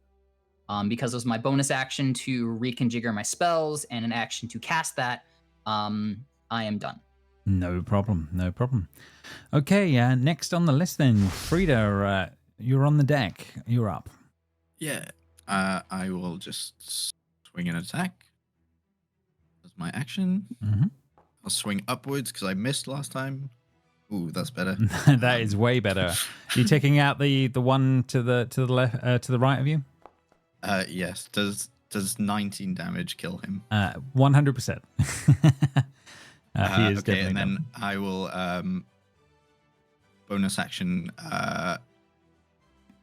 Speaker 3: because it was my bonus action to reconfigure my spells and an action to cast that. I am done.
Speaker 1: No problem. Okay, next on the list then, Frida, you're on the deck. You're up.
Speaker 6: Yeah, I will just swing an attack. That's my action.
Speaker 1: Mm-hmm.
Speaker 6: I'll swing upwards because I missed last time. Ooh, that's better.
Speaker 1: That is way better. Are you taking out the one to the left, to the right of you?
Speaker 6: Yes. Does 19 damage kill him?
Speaker 1: 100%. He is
Speaker 6: okay, and then
Speaker 1: done.
Speaker 6: I will bonus action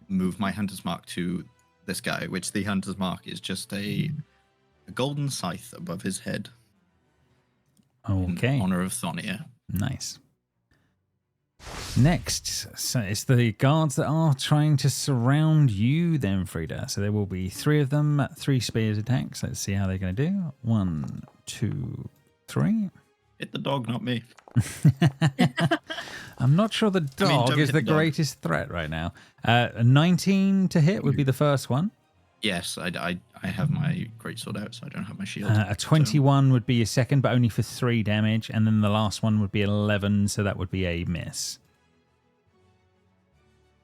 Speaker 6: move my hunter's mark to this guy, which the hunter's mark is just a golden scythe above his head.
Speaker 1: Okay.
Speaker 6: In honor of Thonia.
Speaker 1: Nice. Next, so it's the guards that are trying to surround you then, Frida. So there will be 3 of them, 3 spears attacks. Let's see how they're going to do. 1, 2, 3.
Speaker 6: Hit the dog, not me.
Speaker 1: I'm not sure the dog is the greatest threat right now. A 19 to hit would be the first one.
Speaker 6: Yes, I have my greatsword out, so I don't have my shield.
Speaker 1: A 21 would be your second, but only for 3 damage. And then the last one would be 11, so that would be a miss.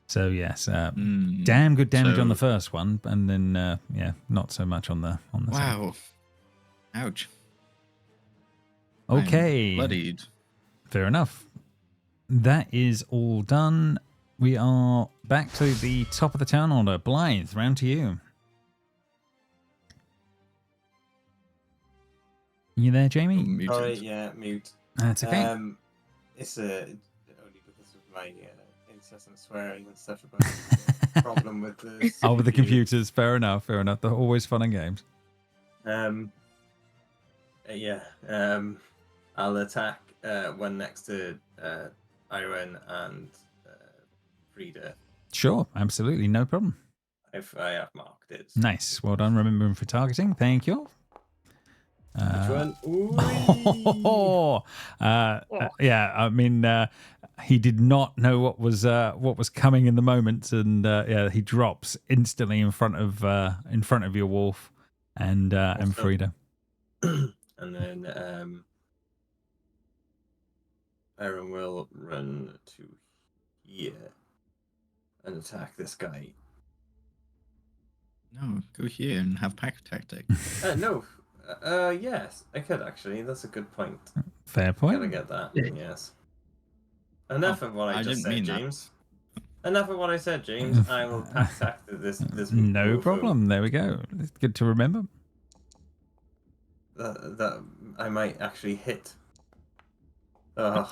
Speaker 1: So, yes, damn good damage on the first one. And then, not so much on the second.
Speaker 6: Wow. Ouch.
Speaker 1: Okay.
Speaker 6: I'm bloodied.
Speaker 1: Fair enough. That is all done. We are back to the top of the turn order. Blythe, round to you. You there, Jamie?
Speaker 4: Sorry, yeah, mute.
Speaker 1: That's okay.
Speaker 4: It's only because of my incessant swearing and stuff about the problem with the
Speaker 1: with the computers. Fair enough. They're always fun and games.
Speaker 4: I'll attack one next to Iron and Frida.
Speaker 1: Sure, absolutely, no problem.
Speaker 4: If I have marked it.
Speaker 1: Nice. Well done remembering for targeting. Thank you.
Speaker 4: Which one?
Speaker 1: Yeah, I mean, he did not know what was coming in the moment, and he drops instantly in front of your wolf and Frida.
Speaker 4: And then Aaron will run to here and attack this guy.
Speaker 6: No, go here and have pack tactic.
Speaker 4: No. Yes, I could actually. That's a good point.
Speaker 1: Fair point.
Speaker 4: Gotta get that. Yes. Enough of what I just said, James. Enough of what I said, James. I will pack tactic this.
Speaker 1: No problem. There we go. It's good to remember.
Speaker 4: That I might actually hit. Oh.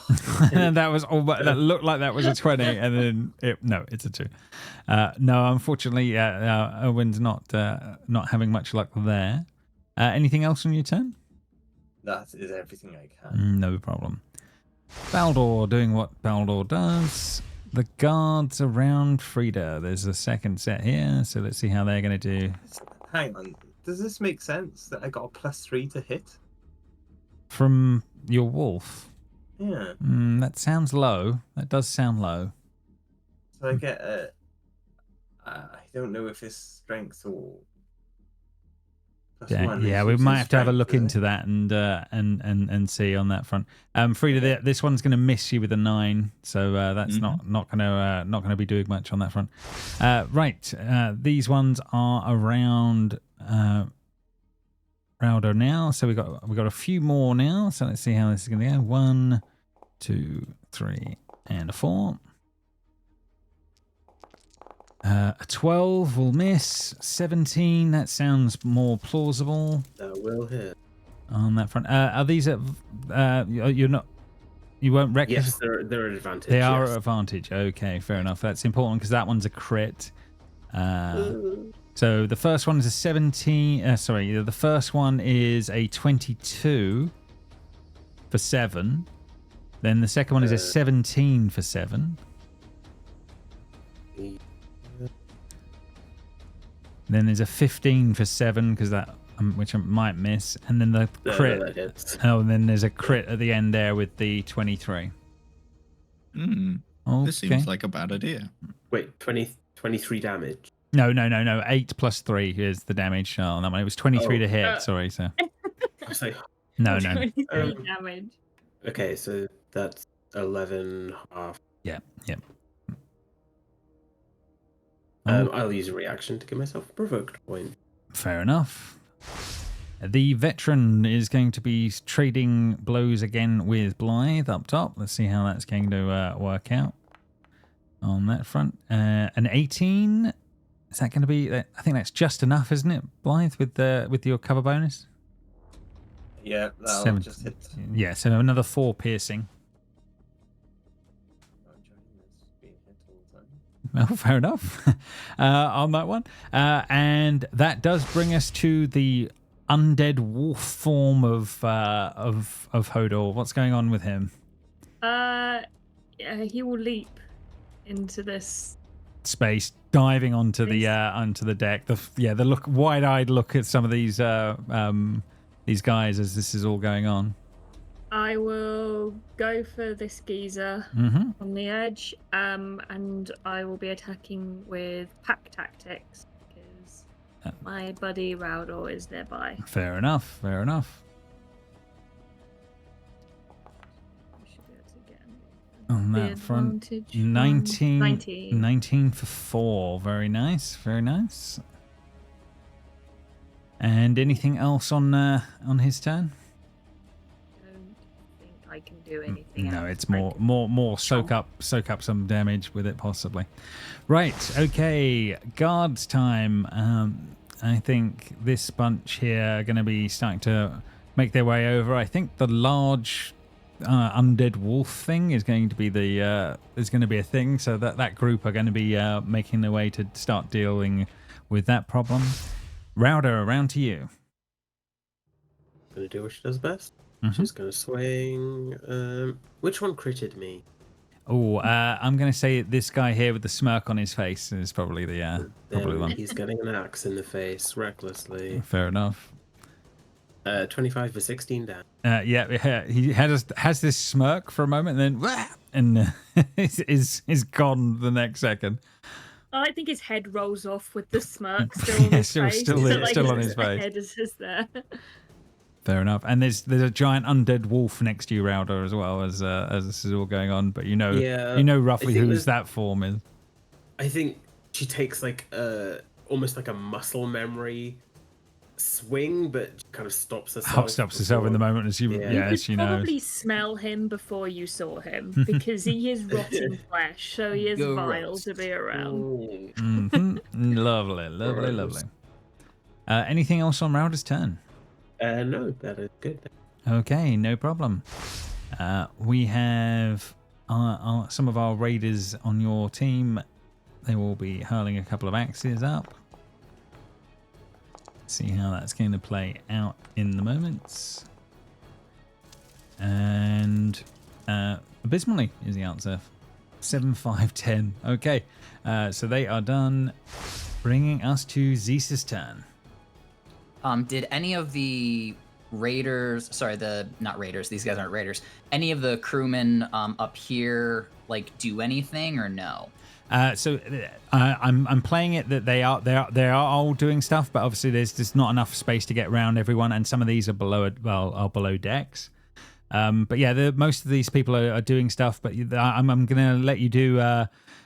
Speaker 1: That was all. That looked like that was a 20, and then it's a 2. No, unfortunately, Owen's not having much luck there. Anything else on your turn?
Speaker 4: That is everything I can.
Speaker 1: No problem. Baldor doing what Baldor does. The guards around Frida. There's a second set here, so let's see how they're going to do.
Speaker 4: Hang on. Does this make sense that I got a +3 to hit?
Speaker 1: From your wolf?
Speaker 4: Yeah.
Speaker 1: That sounds low. That does sound low.
Speaker 4: So I get I don't know if it's strength or
Speaker 1: Yeah, we might have to have a look into that and see on that front. Frida, this one's going to miss you with a 9, so that's not gonna be doing much on that front. Right, these ones are around Raudo now, so we got a few more now. So let's see how this is going to go. 1, 2, 3, and a 4. A 12 will miss. 17, that sounds more plausible.
Speaker 5: That will hit.
Speaker 1: On that front. Are these at... you're not... You won't wreck
Speaker 5: Yes, they're at advantage.
Speaker 1: They are
Speaker 5: yes.
Speaker 1: at advantage. Okay, fair enough. That's important because that one's a crit. So the first one is a 17... sorry, the first one is a 22 for 7. Then the second one is a 17 for 7. Then there's a 15 for 7 because that, which I might miss, and then the crit. And then there's a crit at the end there with the 23.
Speaker 6: Okay. This seems like a bad idea.
Speaker 5: Wait, 23 damage.
Speaker 1: No. 8 plus 3 is the damage. Oh, that one. It was 23 to hit. Sorry, so.
Speaker 5: I was like,
Speaker 1: No.
Speaker 2: 23 damage.
Speaker 5: Okay, so that's 11 half.
Speaker 1: Yeah.
Speaker 5: I'll use a reaction to give myself a provoked point.
Speaker 1: Fair enough. The veteran is going to be trading blows again with Blythe up top. Let's see how that's going to work out on that front. An 18. Is that going to be? I think that's just enough, isn't it, Blythe, with your cover bonus?
Speaker 4: Yeah, that'll just hit.
Speaker 1: Yeah, so another 4 piercing. Well, fair enough on that one. And that does bring us to the undead wolf form of Hodor. What's going on with him?
Speaker 2: Yeah, he will leap into this
Speaker 1: space, diving onto the deck. The look, wide-eyed look at some of these guys as this is all going on.
Speaker 2: I will go for this geezer on the edge, and I will be attacking with pack tactics because my buddy Raudor is nearby.
Speaker 1: Fair enough.
Speaker 2: I should be able to get
Speaker 1: on that front. 19 for 4. Very nice. And anything else on his turn?
Speaker 2: I can do anything.
Speaker 1: No, it's more soak up some damage with it possibly. Right, okay, guards time. I think this bunch here are going to be starting to make their way over. I think the large undead wolf thing is going to be a thing. So that group are going to be making their way to start dealing with that problem. Rauder, around to you.
Speaker 5: Gonna do what she does best. She's going to swing. Which one critted me?
Speaker 1: Oh, I'm going to say this guy here with the smirk on his face is probably the one.
Speaker 5: He's getting an axe in the face recklessly.
Speaker 1: Fair enough.
Speaker 5: 25 for 16 down.
Speaker 1: Yeah, he has this smirk for a moment, and then is gone the next second.
Speaker 2: I think his head rolls off with the smirk still on his face.
Speaker 1: Still on his face.
Speaker 2: Head is just there.
Speaker 1: Fair enough. And there's a giant undead wolf next to you, Rauder, as well as this is all going on. But you know roughly whose that form is.
Speaker 5: I think she takes almost like a muscle memory swing, but kind of stops herself.
Speaker 1: In the moment as you as she knows.
Speaker 2: You probably smell him before you saw him because he is rotten flesh, so he is vile to be around.
Speaker 1: Lovely. Anything else on Rauder's turn?
Speaker 5: No, that is good.
Speaker 1: Okay, no problem. We have some of our raiders on your team. They will be hurling a couple of axes up. See how that's going to play out in the moments. And abysmally is the answer. 7, 5, 10. Okay, so they are done, bringing us to Zeus's turn.
Speaker 3: Did any of the raiders, sorry, not raiders, these guys aren't raiders. Any of the crewmen up here like do anything or no?
Speaker 1: I'm playing it that they are all doing stuff, but obviously there's just not enough space to get around everyone, and some of these are below decks. But yeah, most of these people are doing stuff, but I'm gonna let you do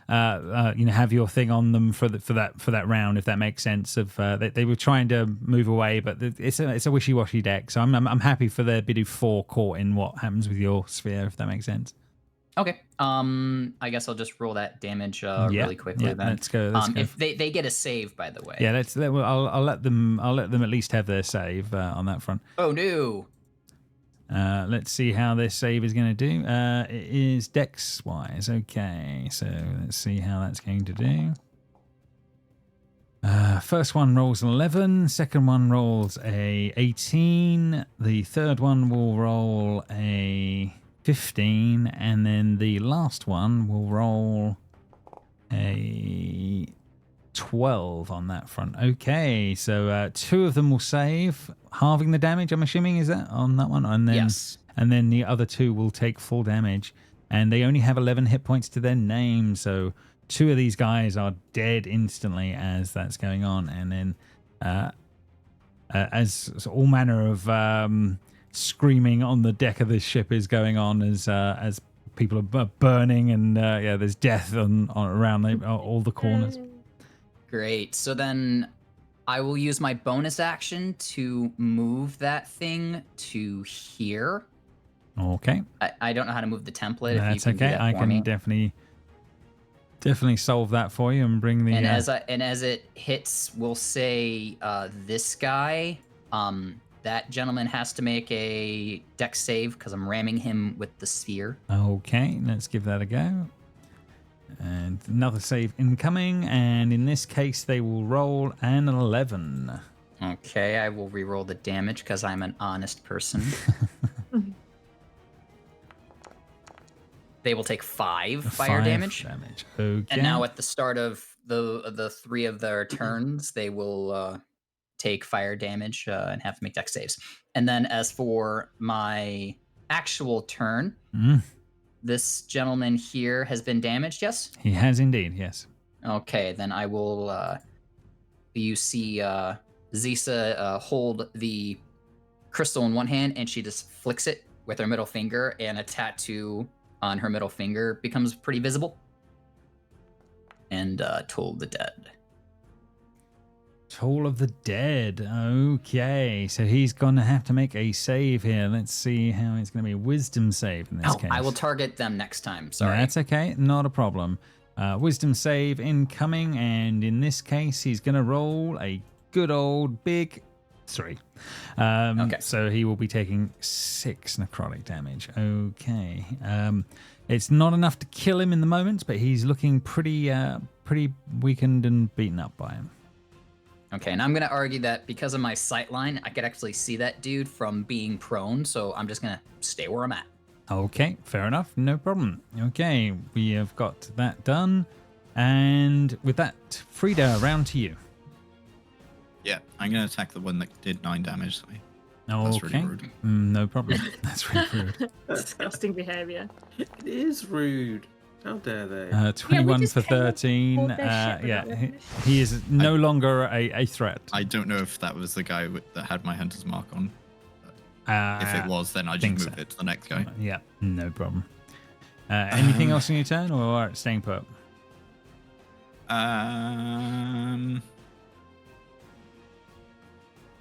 Speaker 1: have your thing on them for that round, if that makes sense. They were trying to move away, but it's a wishy-washy deck, so I'm happy for there to be 4 caught in what happens with your sphere, if that makes sense.
Speaker 3: Okay. I guess I'll just roll that damage really quickly then.
Speaker 1: Let's go.
Speaker 3: If they get a save, by the way.
Speaker 1: Yeah, I'll let them at least have their save on that front.
Speaker 3: Oh no.
Speaker 1: Let's see how this save is going to do. It is dex wise. Okay, so let's see how that's going to do. First one rolls an 11. Second one rolls a 18. The third one will roll a 15, and then the last one will roll a 12 on that front. Okay, so 2 of them will save, halving the damage, I'm assuming, is that on that one? And then,
Speaker 3: yes.
Speaker 1: And then the other 2 will take full damage, and they only have 11 hit points to their name, so 2 of these guys are dead instantly as that's going on. And then as all manner of screaming on the deck of this ship is going on as people are burning, and there's death on around all the corners.
Speaker 3: Great. So then I will use my bonus action to move that thing to here.
Speaker 1: Okay.
Speaker 3: I don't know how to move the template.
Speaker 1: That's
Speaker 3: if you can
Speaker 1: okay.
Speaker 3: do that
Speaker 1: I
Speaker 3: for
Speaker 1: can
Speaker 3: me.
Speaker 1: definitely solve that for you and bring the.
Speaker 3: And as it hits, we'll say this guy. That gentleman has to make a dex save because I'm ramming him with the sphere.
Speaker 1: Okay, let's give that a go. And another save incoming, and in this case they will roll an 11.
Speaker 3: Okay, I will re-roll the damage because I'm an honest person. They will take 5 fire damage.
Speaker 1: Okay.
Speaker 3: And now at the start of the 3 of their turns, they will take fire damage and have to make dex saves. And then as for my actual turn, this gentleman here has been damaged, yes?
Speaker 1: He has indeed, yes.
Speaker 3: Okay, then I will, you see Zisa hold the crystal in one hand, and she just flicks it with her middle finger, and a tattoo on her middle finger becomes pretty visible. And Toll the Dead.
Speaker 1: Toll of the Dead. Okay, so he's going to have to make a save here. Let's see how it's going to be. A wisdom save in this case.
Speaker 3: I will target them next time. Sorry.
Speaker 1: That's okay. Not a problem. Wisdom save incoming, and in this case, he's going to roll a good old big 3. Okay. So he will be taking 6 necrotic damage. Okay. It's not enough to kill him in the moment, but he's looking pretty weakened and beaten up by him.
Speaker 3: Okay, and I'm going to argue that because of my sight line, I could actually see that dude from being prone, so I'm just going to stay where I'm at.
Speaker 1: Okay, fair enough. No problem. Okay, we have got that done. And with that, Frida, round to you.
Speaker 6: Yeah, I'm going to attack the one that did 9 damage to me.
Speaker 1: Okay.
Speaker 6: That's really rude.
Speaker 1: No problem. That's really rude.
Speaker 2: Disgusting behavior.
Speaker 5: It is rude. How dare they?
Speaker 1: 21
Speaker 2: just
Speaker 1: for
Speaker 2: came up
Speaker 1: 13.
Speaker 2: aboard their ship without
Speaker 1: He is no longer a threat.
Speaker 6: I don't know if that was the guy that had my hunter's mark on. If it was, then I just move it to the next guy.
Speaker 1: Yeah, no problem. Anything else on your turn, or staying put?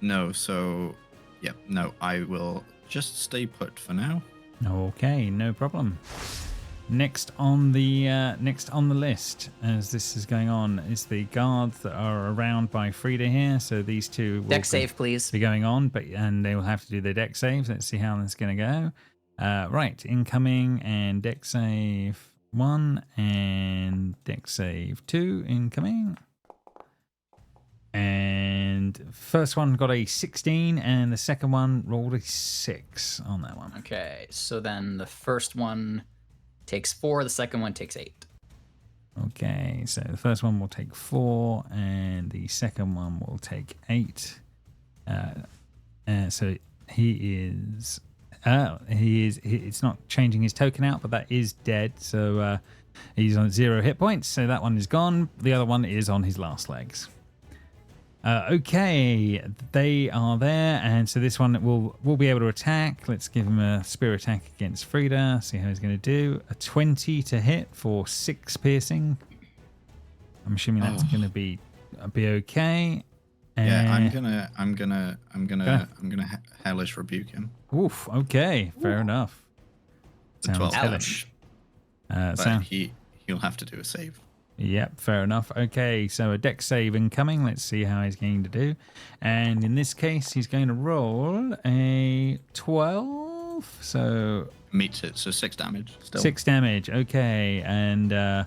Speaker 6: No, so yeah, no, I will just stay put for now.
Speaker 1: Okay, no problem. Next on the list, as this is going on, is the guards that are around by Frida here. So these 2 will
Speaker 3: Dex save, please.
Speaker 1: be going on, and they will have to do their dex saves. Let's see how that's going to go. Right, incoming and dex save 1 and dex save 2 incoming. And first one got a 16, and the second one rolled a 6 on that one.
Speaker 3: Okay, so then the first one takes 4, the second one takes 8.
Speaker 1: Okay, so the first one will take 4, and the second one will take 8. So He is. It's not changing his token out, but that is dead. So he's on 0 hit points. So that one is gone. The other one is on his last legs. Okay, they are there, and so this one will be able to attack. Let's give him a spear attack against Frida. See how he's going to do. A 20 to hit for 6 piercing. I'm assuming that's going to be okay.
Speaker 6: Yeah, I'm gonna hellish rebuke him.
Speaker 1: Oof. Okay, fair enough.
Speaker 6: The 12
Speaker 3: Ouch.
Speaker 6: but he'll have to do a save.
Speaker 1: Yep, fair enough. Okay, so a dex save incoming. Let's see how he's going to do. And in this case, he's going to roll a 12. So
Speaker 6: Meets it, so 6 damage. Still.
Speaker 1: 6 damage. Okay, and I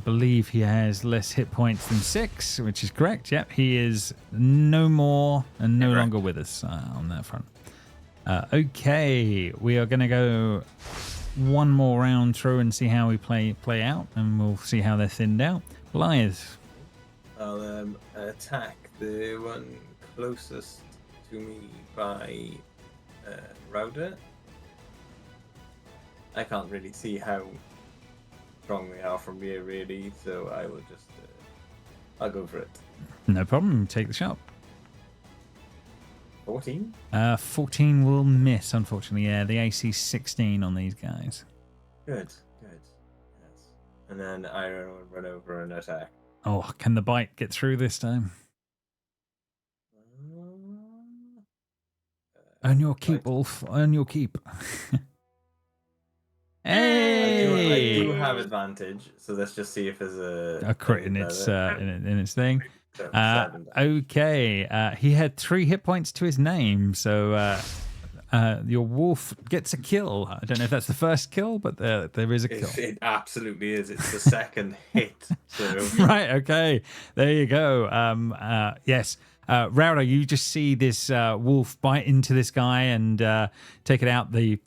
Speaker 1: believe he has less hit points than 6, which is correct. Yep, he is no more and no longer with us on that front. Okay, we are going to go one more round through and see how we play out, and we'll see how they're thinned out. Blythe.
Speaker 4: I'll attack the one closest to me by Router. I can't really see how strong they are from here, really, so I will just I'll go for it.
Speaker 1: No problem. Take the shot.
Speaker 4: 14?
Speaker 1: 14 will miss, unfortunately. Yeah, the AC 16 on these guys.
Speaker 4: Good. Yes. And then I run over and attack.
Speaker 1: Oh, can the bite get through this time? Earn your keep, Wolf. Earn your keep. Hey!
Speaker 4: I do have advantage, so let's just see if there's
Speaker 1: a crit in its thing.
Speaker 4: So 7
Speaker 1: Okay, he had 3 hit points to his name, so your wolf gets a kill. I don't know if that's the first kill, but there is a kill.
Speaker 4: It absolutely is. It's the second hit. So
Speaker 1: Right, okay. There you go. Yes. Rowder, you just see this wolf bite into this guy and take it out. The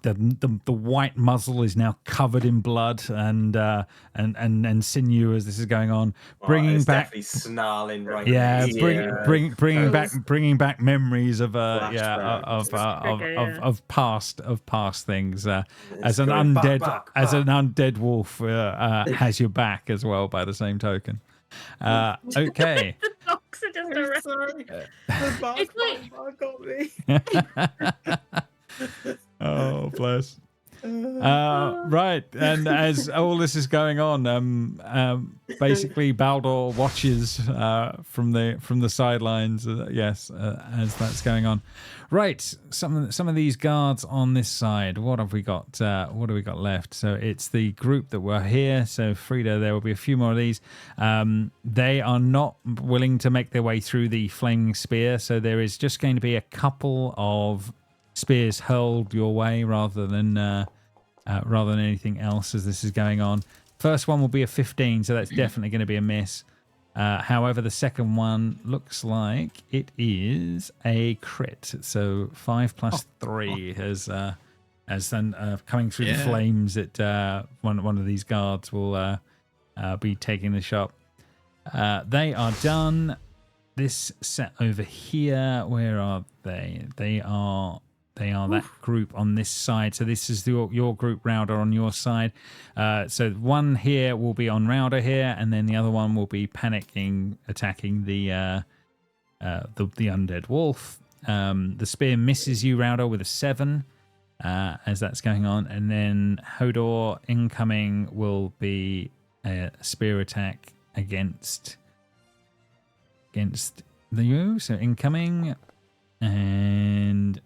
Speaker 1: white muzzle is now covered in blood and sinew as this is going on, bringing
Speaker 4: it's
Speaker 1: back
Speaker 4: definitely snarling right.
Speaker 1: yeah,
Speaker 4: now.
Speaker 1: bringing back memories of
Speaker 4: Flashback.
Speaker 1: of past things. As an
Speaker 4: going back,
Speaker 1: undead wolf has your back as well. By the same token. Okay.
Speaker 2: The dogs are just around.
Speaker 4: Sorry.
Speaker 2: It's like
Speaker 4: got me.
Speaker 1: Oh, bless. Right, and as all this is going on, basically Baldur watches from the sidelines. As that's going on. Right, some of these guards on this side. What have we got? What do we got left? So it's the group that were here. So Frida, there will be a few more of these. They are not willing to make their way through the flaming spear. So there is just going to be a couple of spears hurled your way rather than anything else as this is going on. First one will be a 15, so that's definitely going to be a miss. However, the second one looks like it is a crit. So 5 plus 3 as then coming through the flames. One of these guards will be taking the shot. They are done. This set over here. Where are they? They are that group on this side. So this is your group, Router, on your side. So one here will be on Router here, and then the other one will be panicking, attacking the undead wolf. The spear misses you, Router, with a 7 as that's going on, and then Hodor incoming will be a spear attack against you. So incoming, and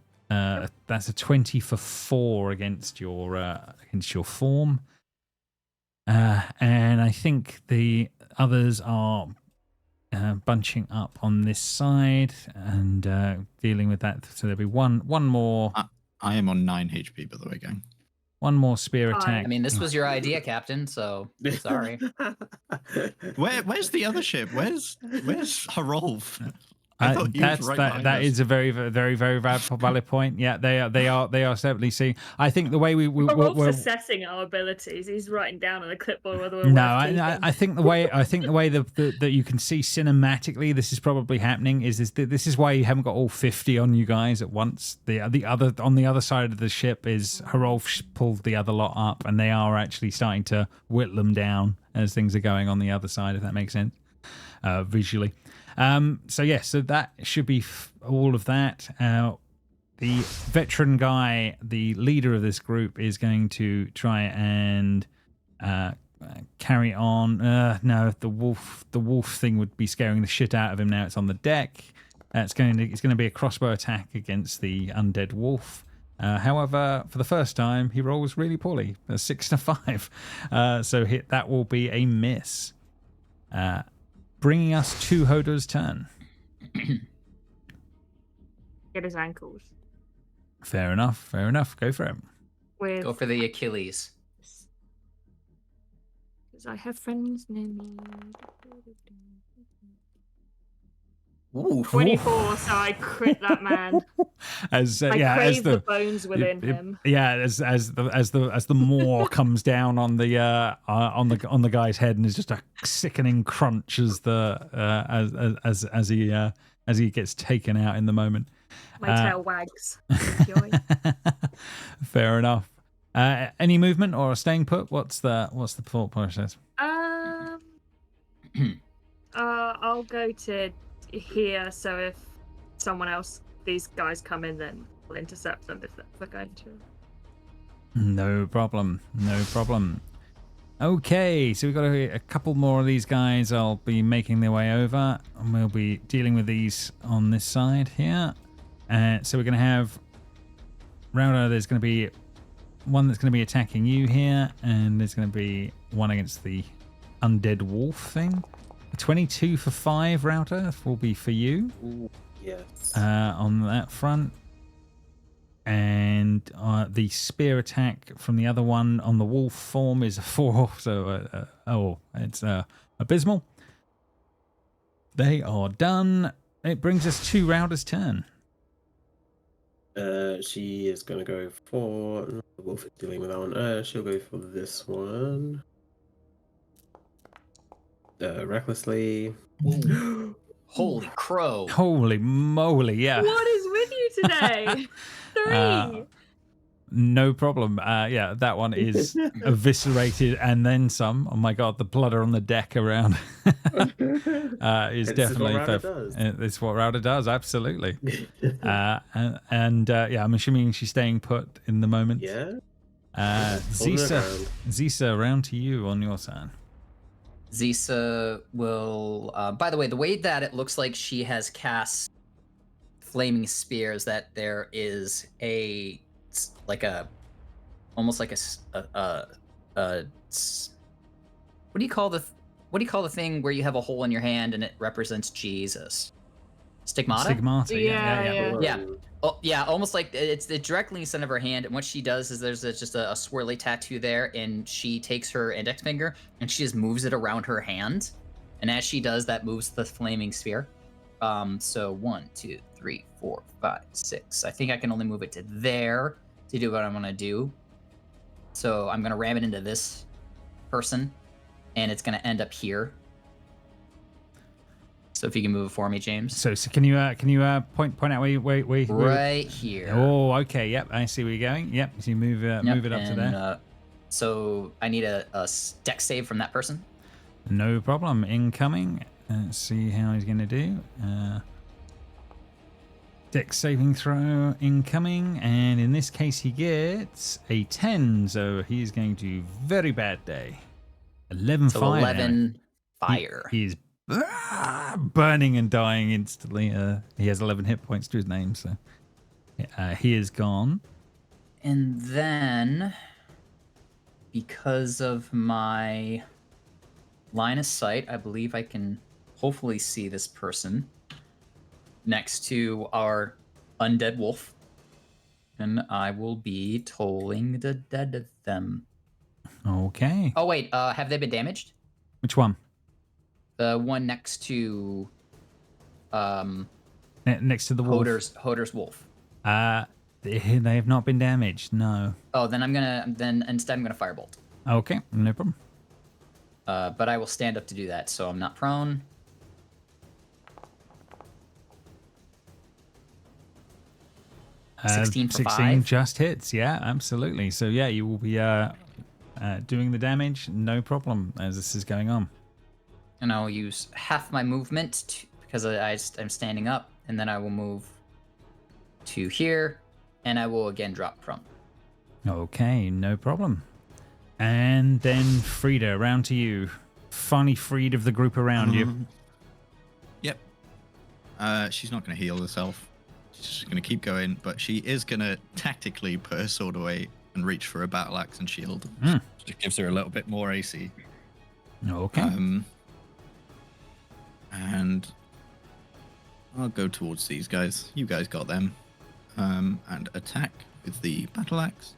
Speaker 1: that's a 20 for 4 against your form, and I think the others are bunching up on this side and dealing with that. So there'll be one more.
Speaker 6: I am on 9 HP, by the way, gang.
Speaker 1: One more spear attack.
Speaker 3: I mean, this was your idea, Captain. So sorry.
Speaker 6: Where's the other ship? Where's Harolf?
Speaker 5: I thought he was right behind
Speaker 1: that
Speaker 5: us.
Speaker 1: is a very valid point. Yeah, they are certainly seeing. I think the way
Speaker 2: Rolf's assessing our abilities. He's writing down on a clipboard whether we're
Speaker 1: no,
Speaker 2: worth keeping.
Speaker 1: I think the way that you can see cinematically this is probably happening is this is why you haven't got all 50 on you guys at once. The other on the other side of the ship is Harolf pulled the other lot up, and they are actually starting to whittle them down as things are going on the other side. If that makes sense, visually. So that should be all of that. The veteran guy, the leader of this group, is going to try and carry on. No, the wolf thing would be scaring the shit out of him. Now it's on the deck. It's going to be a crossbow attack against the undead wolf. However, for the first time, he rolls really poorly. A 6 and a 5. So that will be a miss. Bringing us to Hodor's turn.
Speaker 2: Get his ankles.
Speaker 1: Fair enough. Go for it.
Speaker 3: Go for the Achilles.
Speaker 2: Because I have friends near me.
Speaker 3: Ooh.
Speaker 2: 24, so I crit that man.
Speaker 1: As
Speaker 2: I
Speaker 1: as
Speaker 2: crave the bones within him.
Speaker 1: Yeah, as the maw comes down on the guy's head, and is just a sickening crunch as he gets taken out in the moment.
Speaker 2: My tail wags. Enjoy.
Speaker 1: Fair enough. Any movement or staying put? What's the thought process?
Speaker 2: I'll go to here. So if someone else, these guys come in, then I'll intercept them if they're going to.
Speaker 1: No problem. Okay, so we've got a couple more of these guys. I'll be making their way over, and we'll be dealing with these on this side here. So we're going to have Rauda. There's going to be one that's going to be attacking you here, and there's going to be one against the undead wolf thing. A 22 for 5, Rauda, will be for you.
Speaker 5: Ooh, yes.
Speaker 1: On that front. And the spear attack from the other one on the wolf form is a 4, so it's abysmal. They are done. It brings us to Rauda's turn.
Speaker 5: She is going to go for... The wolf is dealing with that one. She'll go for this one. Recklessly.
Speaker 3: Holy crow.
Speaker 1: Holy moly, yeah.
Speaker 2: What is with you today? 3.
Speaker 1: No problem. That one is eviscerated and then some. Oh my god, the blood on the deck around is definitely. It's what Rauda does, absolutely. I'm assuming she's staying put in the moment.
Speaker 5: Yeah.
Speaker 1: Zisa, round to you on your turn.
Speaker 3: Zisa will. By the way, the way that it looks like she has cast flaming spears, that there is almost like a what do you call the thing where you have a hole in your hand and it represents Jesus? Stigmata.
Speaker 1: Stigmata.
Speaker 2: Yeah.
Speaker 3: Yeah. Oh, yeah, almost like it's directly in front of her hand, and what she does is there's just a swirly tattoo there, and she takes her index finger and she just moves it around her hand, and as she does, that moves the flaming sphere. So 1, 2, 3, 4, 5, 6. I think I can only move it to there to do what I'm gonna do. So I'm gonna ram it into this person, and it's gonna end up here. So if you can move it for me, James.
Speaker 1: So can you point out where
Speaker 3: right here.
Speaker 1: Oh, okay. Yep, I see where you're going. Yep. So you move it up to there.
Speaker 3: So I need a dex save from that person.
Speaker 1: No problem. Incoming. Let's see how he's going to do. Dex saving throw incoming, and in this case he gets a 10. So he's going to very bad day. 11
Speaker 3: so
Speaker 1: fire.
Speaker 3: 11 fire.
Speaker 1: He's burning and dying instantly. He has 11 hit points to his name, so he is gone.
Speaker 3: And then, because of my line of sight, I believe I can hopefully see this person next to our undead wolf, and I will be tolling the dead of them.
Speaker 1: Okay.
Speaker 3: Oh wait, have they been damaged?
Speaker 1: Which one?
Speaker 3: The one next to
Speaker 1: Next to the wolf.
Speaker 3: Hoder's wolf.
Speaker 1: They have not been damaged. No.
Speaker 3: Oh, then instead I'm gonna firebolt.
Speaker 1: Okay, no problem.
Speaker 3: But I will stand up to do that, so I'm not prone.
Speaker 1: Uh,
Speaker 3: 16 for
Speaker 1: 16
Speaker 3: 5.
Speaker 1: just hits. Yeah, absolutely. So yeah, you will be doing the damage, no problem, as this is going on.
Speaker 3: And I'll use half my movement because I'm standing up, and then I will move to here, and I will again drop prone.
Speaker 1: Okay, no problem. And then Frida, around to you. Finally freed of the group around you.
Speaker 6: Yep. She's not going to heal herself. She's just going to keep going, but she is going to tactically put her sword away and reach for a battle axe and shield. Just gives her a little bit more AC.
Speaker 1: Okay.
Speaker 6: And I'll go towards these guys. You guys got them. And attack with the battle axe.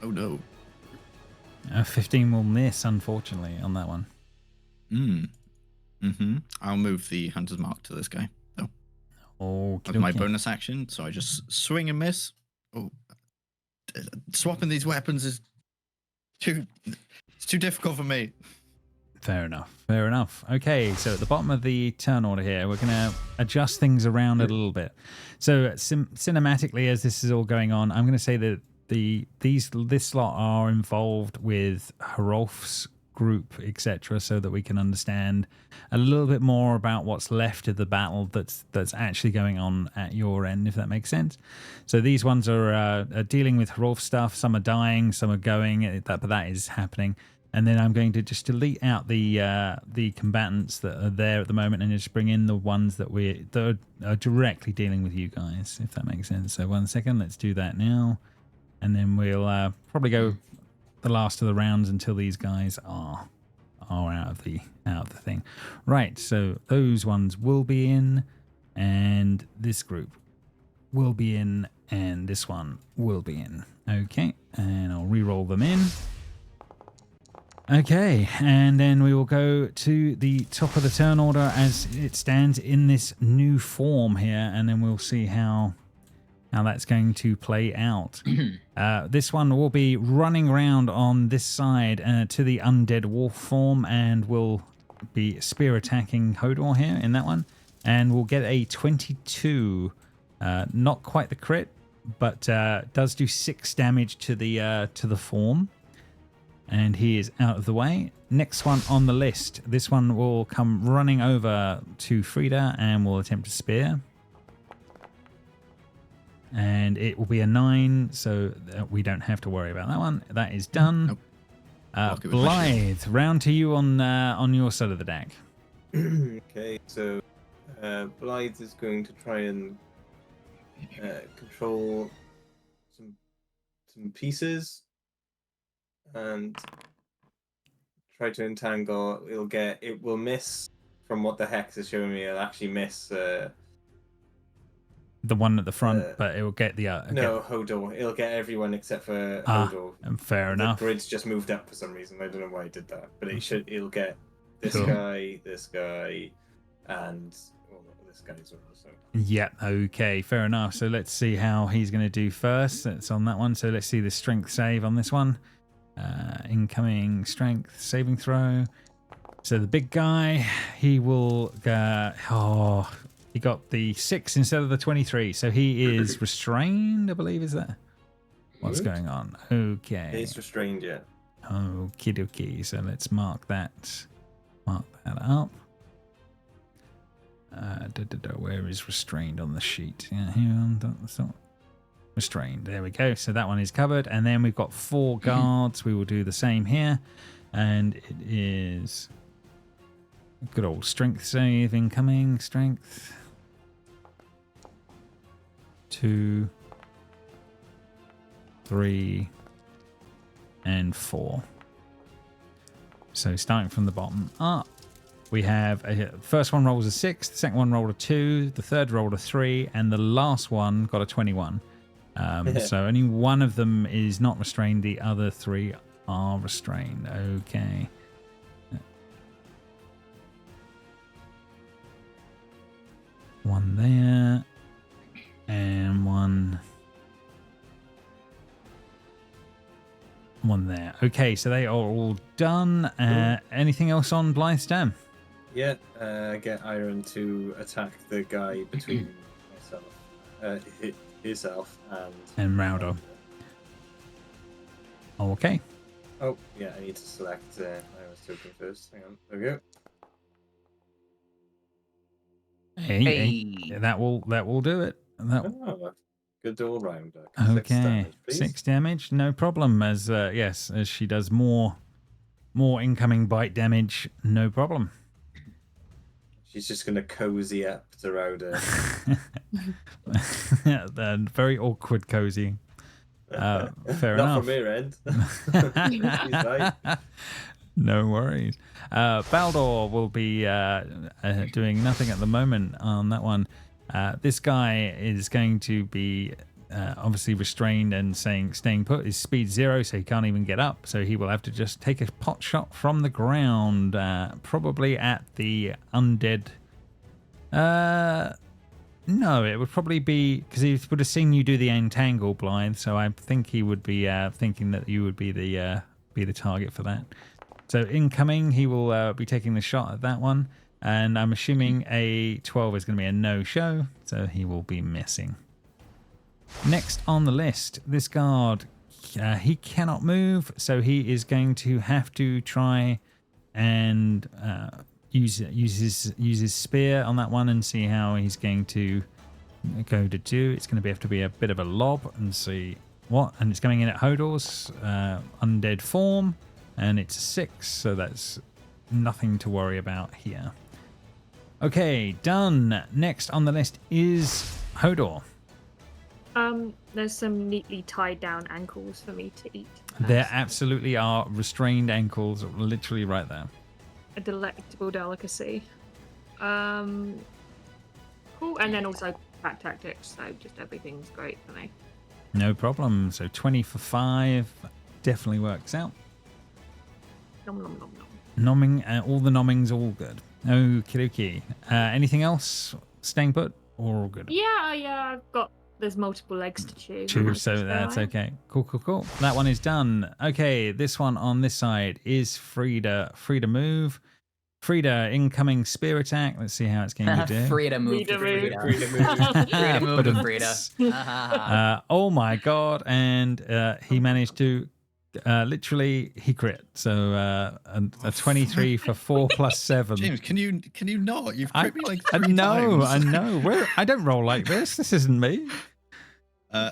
Speaker 6: Oh no.
Speaker 1: 15 will miss, unfortunately, on that one.
Speaker 6: I'll move the hunter's mark to this guy, though.
Speaker 1: Okay.
Speaker 6: With my bonus action, so I just swing and miss. Oh, swapping these weapons is too difficult for me.
Speaker 1: Fair enough. Okay, so at the bottom of the turn order here, we're going to adjust things around a little bit. So cinematically, as this is all going on, I'm going to say that this lot are involved with Hrolf's group, etc., so that we can understand a little bit more about what's left of the battle that's actually going on at your end, if that makes sense. So these ones are dealing with Hrolf stuff. Some are dying, some are going. But that is happening. And then I'm going to just delete out the combatants that are there at the moment and just bring in the ones that are directly dealing with you guys, if that makes sense. So 1 second, let's do that now. And then we'll probably go the last of the rounds until these guys are out of the thing. Right, so those ones will be in, and this group will be in, and this one will be in. Okay, and I'll re-roll them in. Okay, and then we will go to the top of the turn order as it stands in this new form here, and then we'll see how that's going to play out. This one will be running around on this side to the undead wolf form, and will be spear attacking Hodor here in that one, and we'll get a 22. Not quite the crit, but does do 6 damage to the form. And he is out of the way. Next one on the list. This one will come running over to Frida and will attempt to spear. And it will be a 9, so we don't have to worry about that one. That is done.
Speaker 6: Nope.
Speaker 1: Blythe, round to you on your side of the deck.
Speaker 4: Okay, so Blythe is going to try and control some pieces and try to entangle. It will miss from what the hex is showing me. It'll actually miss
Speaker 1: the one at the front, but it will get the
Speaker 4: Hodor. It'll get everyone except for Hodor.
Speaker 1: Fair enough.
Speaker 4: The grid's just moved up for some reason. I don't know why it did that, but it'll get this
Speaker 1: Cool.
Speaker 4: guy, and this guy as well. So.
Speaker 1: Yeah, okay, fair enough. So let's see how he's going to do first. That's on that one. So let's see the strength save on this one. Incoming strength saving throw. So the big guy, he will he got the 6 instead of the 23, so he is restrained, I believe. Is that what's going on? Okay,
Speaker 4: He's restrained yet.
Speaker 1: Okie dokie. So let's mark that up. Where is restrained on the sheet? Yeah, here. Restrained. There we go. So that one is covered. And then we've got 4 guards. We will do the same here. And it is good old strength save incoming. Strength. 2, 3, and 4. So starting from the bottom up, we have first one rolls a 6, the second one rolled a 2, the third rolled a 3, and the last one got a 21. So only one of them is not restrained. The other 3 are restrained. Okay. One there. And one there. Okay, so they are all done. Anything else on Blythe's dam?
Speaker 4: Yeah, get Iron to attack the guy between himself
Speaker 1: And Rowder. Okay.
Speaker 4: Oh, yeah, I need to select Iron's token first. Hang on, there we go.
Speaker 1: Hey. That will do it.
Speaker 4: Oh, good all round.
Speaker 1: Okay, 6 damage, no problem. As as she does more incoming bite damage, no problem.
Speaker 4: She's just gonna cozy up to Rowder.
Speaker 1: Very awkward cozy. Fair
Speaker 4: Not
Speaker 1: enough.
Speaker 4: from your end. He's right.
Speaker 1: No worries. Baldor will be doing nothing at the moment on that one. This guy is going to be obviously restrained and staying put. His speed 0, so he can't even get up. So he will have to just take a pot shot from the ground, probably at the undead. No, it would probably be because he would have seen you do the entangle, Blythe. So I think he would be thinking that you would be the target for that. So incoming, he will be taking the shot at that one. And I'm assuming a 12 is going to be a no-show, so he will be missing. Next on the list, this guard, he cannot move, so he is going to have to try and use his spear on that one and see how he's going to go to do. It's going to have to be a bit of a lob and see what. And it's coming in at Hodor's undead form, and it's 6, so that's nothing to worry about here. Okay, done. Next on the list is Hodor.
Speaker 2: There's some neatly tied down ankles for me to eat.
Speaker 1: There absolutely are restrained ankles, literally right there.
Speaker 2: A delectable delicacy. Cool, and then also pack tactics, so just everything's great for me.
Speaker 1: No problem. So 20 for 5 definitely works out.
Speaker 2: Nom nom nom nom.
Speaker 1: Nomming, all the nommings, all good. Okie dokie. Anything else? Staying put or all good?
Speaker 2: Yeah, there's multiple legs to chew.
Speaker 1: So that's okay. Cool. That one is done. Okay, this one on this side is Frida. Frida move. Frida, incoming spear attack. Let's see how it's going to do.
Speaker 3: Frida move.
Speaker 2: Frida move.
Speaker 3: Frida move to Frida.
Speaker 1: Oh my god! And he managed to literally he crit. So a 23 for 4 plus 7.
Speaker 6: James, can you not? You've crit me like 3
Speaker 1: times. I
Speaker 6: times.
Speaker 1: know. I don't roll like this. This isn't me.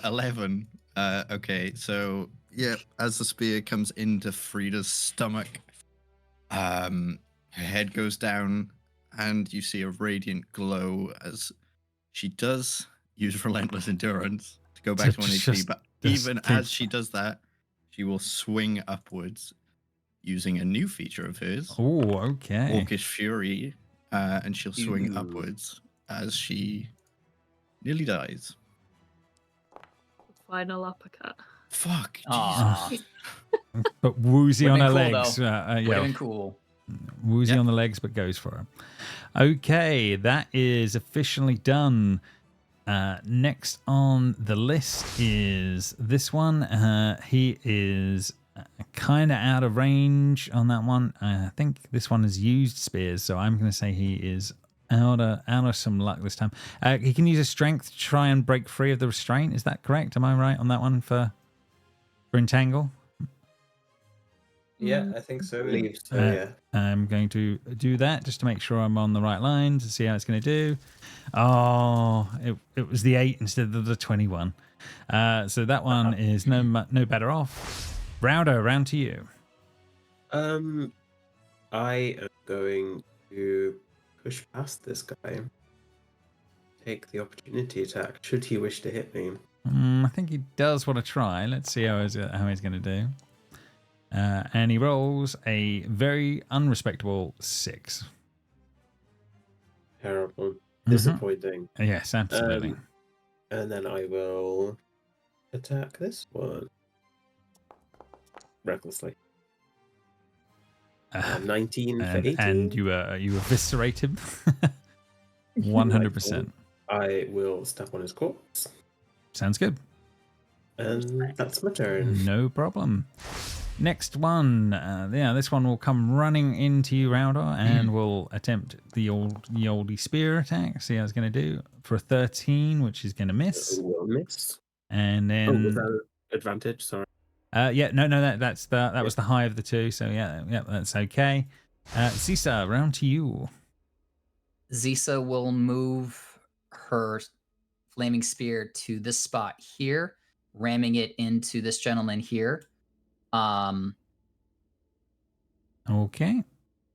Speaker 6: 11. Okay, so yeah, as the spear comes into Frida's stomach, her head goes down, and you see a radiant glow as she does use relentless endurance to go back to 1 HP. But even as she does that, she will swing upwards using a new feature of hers.
Speaker 1: Oh, okay.
Speaker 6: Orcish Fury, and she'll swing upwards as she nearly dies.
Speaker 2: Final uppercut.
Speaker 6: Fuck. Jesus.
Speaker 1: But woozy on her
Speaker 3: cool,
Speaker 1: legs.
Speaker 3: Would cool.
Speaker 1: Woozy on the legs, but goes for her. Okay, that is officially done. Next on the list is this one. He is kind of out of range on that one. I think this one has used spears, so I'm going to say he is out of some luck this time. He can use his strength to try and break free of the restraint. Is that correct? Am I right on that one for entangle?
Speaker 4: Yeah, I think so. Yeah.
Speaker 1: I'm going to do that just to make sure I'm on the right line to see how it's going to do. Oh, it was the 8 instead of the 21. So that one is no better off. Rowder, round to you.
Speaker 5: I am going to push past this guy. Take the opportunity attack should he wish to hit me.
Speaker 1: I think he does want to try. Let's see how he's going to do. And he rolls a very unrespectable 6.
Speaker 5: Terrible. Disappointing.
Speaker 1: Yes, absolutely.
Speaker 5: And then I will attack this one. Recklessly. 19 for 18.
Speaker 1: And you eviscerate him. 100%.
Speaker 5: I will step on his corpse.
Speaker 1: Sounds good.
Speaker 5: And that's my turn.
Speaker 1: No problem. Next one. This one will come running into you, Rowder, and will attempt the oldie spear attack. See how it's going to do for a 13, which is going to miss.
Speaker 5: Will miss.
Speaker 1: And then,
Speaker 5: Oh, was that advantage? Sorry.
Speaker 1: that was the high of the two. So yeah, that's okay. Zisa, round to you.
Speaker 3: Zisa will move her flaming spear to this spot here, ramming it into this gentleman here.
Speaker 1: Okay.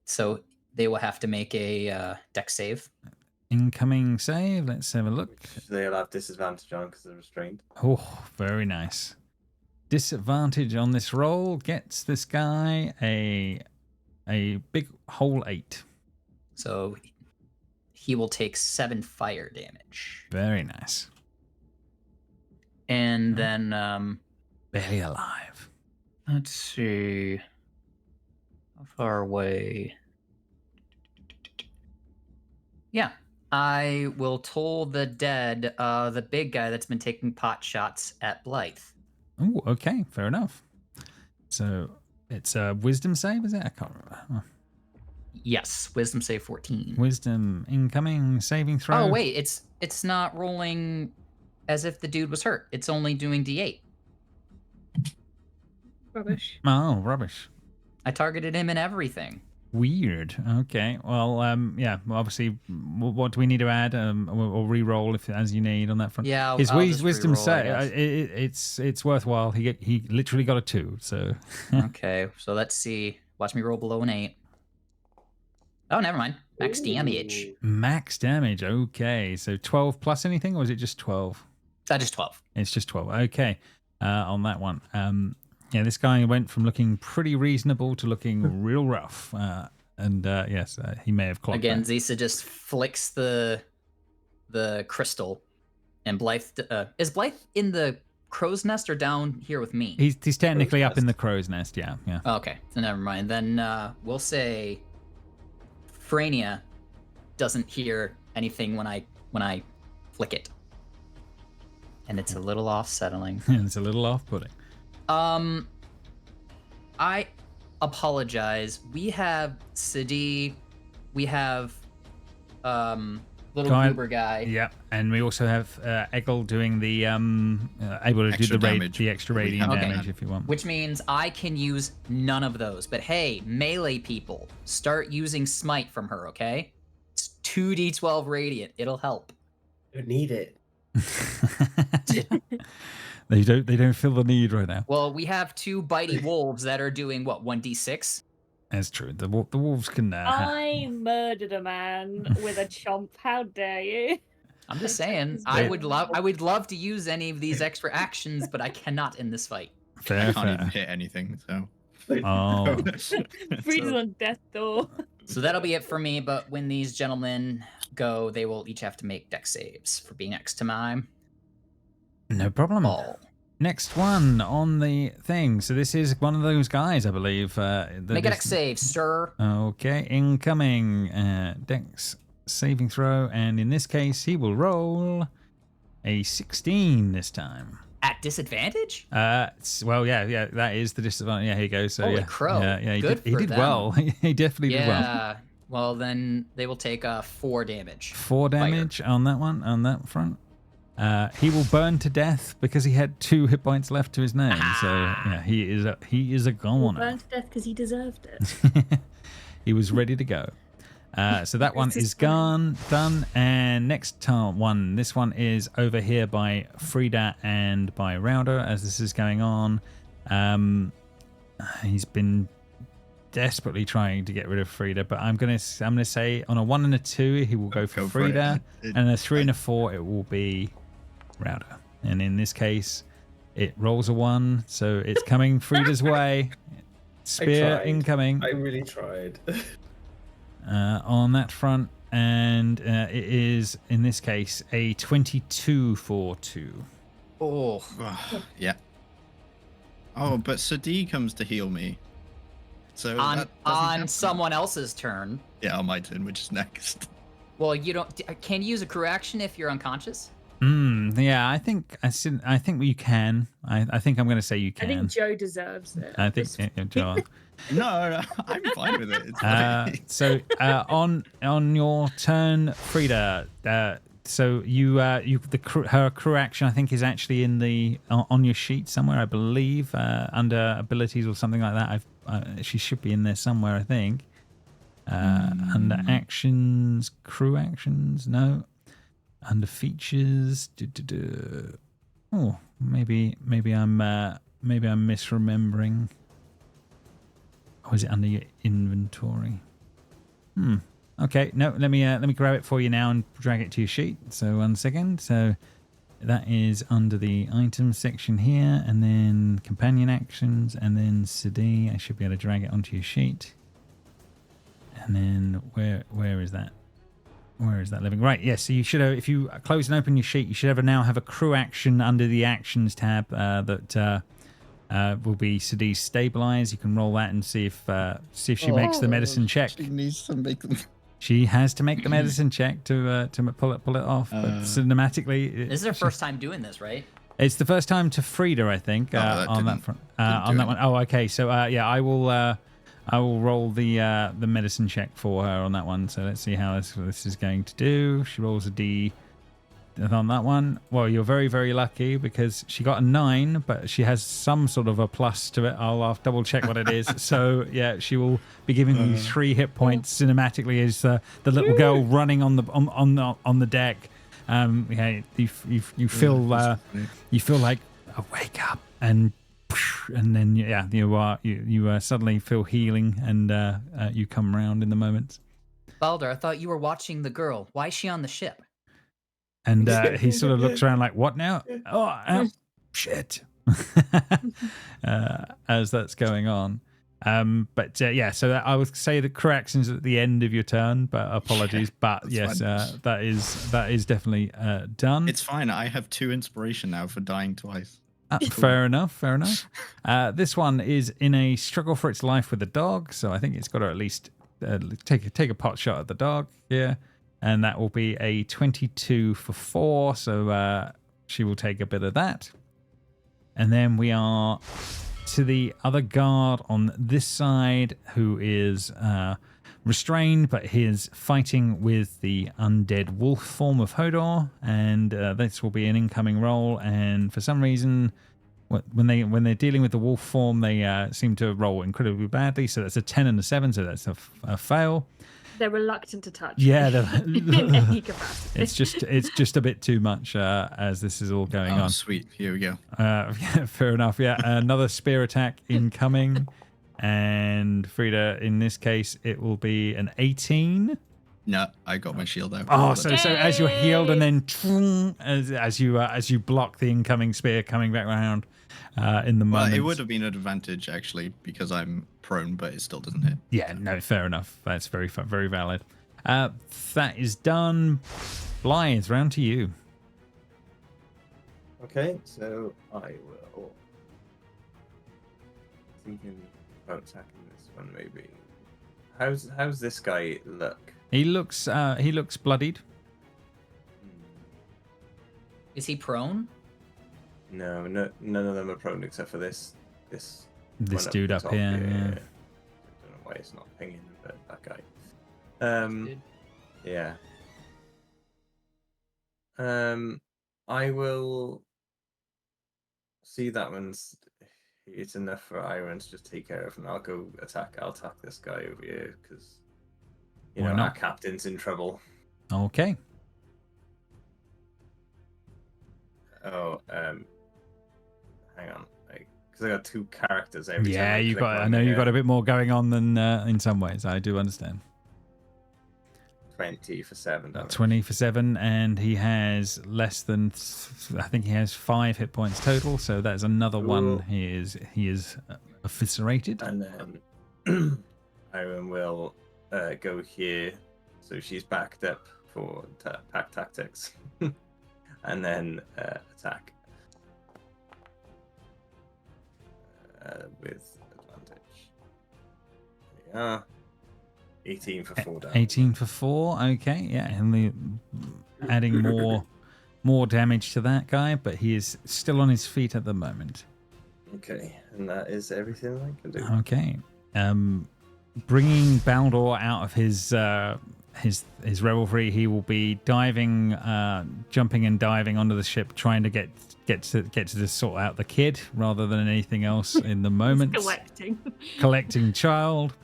Speaker 3: So they will have to make a dex save.
Speaker 1: Incoming save. Let's have a look.
Speaker 4: They'll have disadvantage on because they're restrained.
Speaker 1: Oh, very nice. Disadvantage on this roll gets this guy a big whole 8.
Speaker 3: So he will take 7 fire damage.
Speaker 1: Very nice.
Speaker 3: And then
Speaker 1: Barely alive.
Speaker 3: let's see. How far away? Yeah. I will toll the dead, the big guy that's been taking pot shots at Blythe.
Speaker 1: Oh, okay, fair enough. So it's a wisdom save, is it? I can't remember. Oh.
Speaker 3: Yes, wisdom save 14.
Speaker 1: Wisdom incoming saving throw.
Speaker 3: Oh wait, it's not rolling as if the dude was hurt. It's only doing D8.
Speaker 2: Rubbish.
Speaker 1: Oh, rubbish.
Speaker 3: I targeted him in everything.
Speaker 1: Weird. Okay. Well, obviously, what do we need to add? Or re-roll if as you need on that front.
Speaker 3: Yeah, I'll
Speaker 1: his
Speaker 3: just
Speaker 1: wisdom
Speaker 3: re-roll, I
Speaker 1: save. It's worthwhile. He literally got a 2. So.
Speaker 3: Okay, so let's see. Watch me roll below an 8. Oh, never mind. Max damage.
Speaker 1: Max damage. Okay. So 12 plus anything, or is it just 12?
Speaker 3: Just 12.
Speaker 1: It's just 12. Okay. On that one. This guy went from looking pretty reasonable to looking real rough. Yes, he may have clocked
Speaker 3: Again,
Speaker 1: that.
Speaker 3: Zisa just flicks the crystal, and Blythe is Blythe in the crow's nest or down here with me?
Speaker 1: He's technically
Speaker 5: Crow's
Speaker 1: up in the
Speaker 5: nest.
Speaker 1: crow's nest. Yeah.
Speaker 3: Okay, so never mind. Then we'll say Frania doesn't hear anything when I flick it, and it's a little off-settling.
Speaker 1: It's a little off-putting.
Speaker 3: I apologize. We have Sadi, we have little
Speaker 1: Guy-
Speaker 3: goober guy.
Speaker 1: Yeah, and we also have Eggle doing the able to
Speaker 6: Extra
Speaker 1: do
Speaker 6: damage.
Speaker 1: the extra
Speaker 6: We
Speaker 1: radiant
Speaker 6: have
Speaker 3: Okay.
Speaker 1: damage if you want.
Speaker 3: Which means I can use none of those. But hey, melee people, start using smite from her, okay? It's 2d12 radiant. It'll help.
Speaker 5: I don't need it.
Speaker 1: They don't feel the need right now.
Speaker 3: Well, we have 2 bitey wolves that are doing what, 1d6?
Speaker 1: That's true. The wolves can.
Speaker 2: I murdered a man with a chomp. How dare you?
Speaker 3: I'm just saying, I would love to use any of these extra actions, but I cannot in this fight.
Speaker 1: Fair,
Speaker 6: I can't even
Speaker 1: fair.
Speaker 6: hit anything, so.
Speaker 1: Oh,
Speaker 2: Freeze's on death door.
Speaker 3: So that'll be it for me, but when these gentlemen go, they will each have to make dex saves for being next to my
Speaker 1: no problem.
Speaker 3: ball.
Speaker 1: Next one on the thing. So this is one of those guys, I believe.
Speaker 3: Make a dex save, sir.
Speaker 1: Okay, incoming dex saving throw, and in this case, he will roll a 16 this time.
Speaker 3: At disadvantage?
Speaker 1: Well, yeah, that is the disadvantage. Yeah, here you go. So
Speaker 3: Holy
Speaker 1: yeah,
Speaker 3: crow.
Speaker 1: yeah, he
Speaker 3: Good
Speaker 1: did
Speaker 3: for them.
Speaker 1: well. He definitely did well.
Speaker 3: Yeah. Well, then they will take 4 damage.
Speaker 1: 4 damage on that one, on that front. He will burn to death because he had 2 hit points left to his name. So yeah, he is a goner.
Speaker 2: Burned to death because he deserved it.
Speaker 1: He was ready to go. So that one is done. And next one, this one is over here by Frida and by Rowder as this is going on. He's been desperately trying to get rid of Frida, but I'm gonna say on a 1 and a 2 he will go for
Speaker 6: Go for it.
Speaker 1: Frida, and a 3 and a 4 it will be Rowder. And in this case, it rolls a 1, so it's coming Frida's way. Spear
Speaker 5: tried.
Speaker 1: incoming.
Speaker 5: I really tried.
Speaker 1: On that front, and it is in this case a 22 for 2.
Speaker 3: Oh.
Speaker 6: Yeah. Oh, but Sadi comes to heal me. So
Speaker 3: On
Speaker 6: that doesn't happen.
Speaker 3: someone else's turn.
Speaker 6: Yeah, on my turn, which is next.
Speaker 3: Well, you don't. Can you use a crew action if you're unconscious?
Speaker 1: Yeah, I think you can. I think I'm going to say you
Speaker 2: I think
Speaker 1: can.
Speaker 2: Joe deserves it.
Speaker 1: I think Joe.
Speaker 6: No, I'm fine with it. It's fine.
Speaker 1: So on your turn, Frida. So her crew action I think is actually in the on your sheet somewhere, I believe, under abilities or something like that. She should be in there somewhere, I think. Under actions, crew actions, no. Under features, oh, maybe I'm misremembering. Or is it under your inventory? Okay, no, let me grab it for you now and drag it to your sheet. So 1 second. So that is under the item section here, and then companion actions, and then CD. I should be able to drag it onto your sheet. And then where is that? Where is that living? Right, yes. So you should have, if you close and open your sheet, you should now have a crew action under the actions tab that will be Sadi's stabilize. You can roll that and see if she makes the medicine check.
Speaker 6: She needs to make them.
Speaker 1: She has to make the medicine check to pull it off. But cinematically,
Speaker 3: This is her first time doing this, right?
Speaker 1: it's the first time to Frida, I think, on that front. On that one. Oh, okay. So yeah, I will roll the medicine check for her on that one. So let's see how this is going to do. She rolls a D on that one. Well, you're very, very lucky because she got a 9, but she has some sort of a plus to it. I'll have to double check what it is. So yeah, she will be giving you 3 hit points cinematically as the little girl running on the deck. Yeah, you feel like wake up and then yeah, you suddenly feel healing and you come around in the moment.
Speaker 3: Balder, I thought you were watching the girl. Why is she on the ship?
Speaker 1: And he sort of looks around like, what now? Oh, shit. As that's going on. But yeah, so I would say the crew action's at the end of your turn, but apologies. But yes, that is definitely done.
Speaker 6: It's fine. I have 2 inspiration now for dying twice.
Speaker 1: Fair enough. This one is in a struggle for its life with the dog, so I think it's got to at least take a pot shot at the dog. Yeah. And that will be a 22 for 4, so she will take a bit of that. And then we are to the other guard on this side, who is restrained, but he is fighting with the undead wolf form of Hodor, and this will be an incoming roll. And for some reason, when they're dealing with the wolf form, they seem to roll incredibly badly. So that's a 10 and a 7, so that's a fail.
Speaker 2: They're reluctant to touch.
Speaker 1: Yeah,
Speaker 2: in any capacity.
Speaker 1: it's just a bit too much as this is all going on.
Speaker 6: Sweet, here we go.
Speaker 1: Yeah, fair enough. Yeah, another spear attack incoming, and Frida, in this case, it will be an 18.
Speaker 6: No, I got my shield out.
Speaker 1: Oh, so as you're healed, and then as you block the incoming spear coming back around in the moment.
Speaker 6: Well, it would have been an advantage actually because I'm prone, but it still doesn't hit.
Speaker 1: Yeah, no, fair enough. That's very valid. That is done. Blythe, round to you.
Speaker 4: Okay, so I will thinking about attacking this one maybe. How's this guy look?
Speaker 1: He looks bloodied.
Speaker 3: Is he prone?
Speaker 4: No, none of them are prone except for this
Speaker 1: Dude up here.
Speaker 4: I
Speaker 1: Yeah.
Speaker 4: don't know why it's not pinging, but that guy. Yeah. I will see that one's it's enough for Iron to just take care of, and I'll attack this guy over here because
Speaker 1: Why
Speaker 4: our
Speaker 1: not?
Speaker 4: captain's in trouble.
Speaker 1: Okay.
Speaker 4: Oh, hang on, because I got 2 characters every time.
Speaker 1: Yeah, you
Speaker 4: click
Speaker 1: got. I
Speaker 4: one,
Speaker 1: know you
Speaker 4: yeah.
Speaker 1: got a bit more going on than in some ways. I do understand.
Speaker 4: 20 for 7 damage.
Speaker 1: 20 for 7, and he has less than. I think he has 5 hit points total. So that's another one. He is eviscerated.
Speaker 4: And then Iron will go here, so she's backed up for pack tactics, and then attack with advantage. There we are. 18 for 4 damage.
Speaker 1: 18 for 4. Okay, yeah, and adding more damage to that guy, but he is still on his feet at the moment.
Speaker 4: Okay, and that is everything I can do.
Speaker 1: Okay. Bringing Baldor out of his revelry, he will be diving, jumping and diving onto the ship, trying to get to sort out the kid rather than anything else in the moment. Collecting child.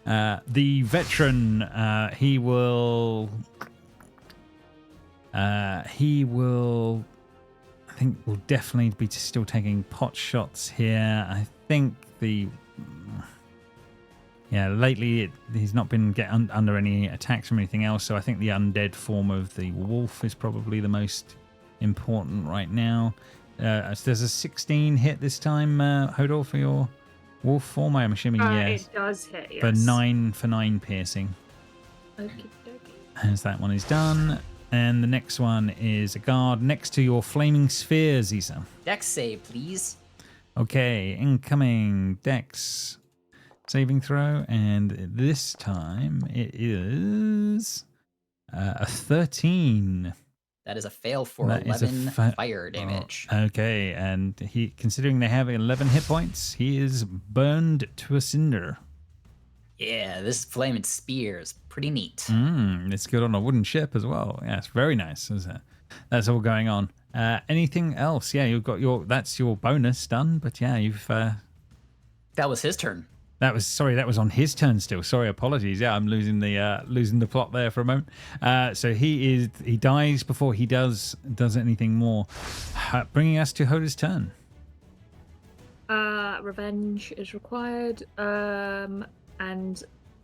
Speaker 1: The veteran, he will, I think, will definitely be still taking pot shots here. I think lately he's not been under any attacks from anything else, so I think the undead form of the wolf is probably the most important right now. There's a 16 hit this time, Hodor, for your wolf form, I'm assuming. Yes.
Speaker 2: It does hit, yes.
Speaker 1: For 9 piercing.
Speaker 2: Okay.
Speaker 1: As that one is done. And the next one is a guard next to your flaming sphere, Ziza.
Speaker 3: Dex save, please.
Speaker 1: Okay, incoming Dex saving throw, and this time it is a 13.
Speaker 3: That is a fail for
Speaker 1: That is
Speaker 3: 11 fire damage.
Speaker 1: Okay, and he, considering they have 11 hit points, he is burned to a cinder.
Speaker 3: Yeah, this flaming spear is pretty neat.
Speaker 1: It's good on a wooden ship as well. Yeah, it's very nice. That's all going on. Anything else? Yeah, you've got that's your bonus done, but yeah, you've
Speaker 3: That was his turn.
Speaker 1: That was on his turn still. Sorry, apologies. Yeah, I'm losing the plot there for a moment. So he dies before he does anything more, bringing us to Hoda's turn.
Speaker 2: Revenge is required, and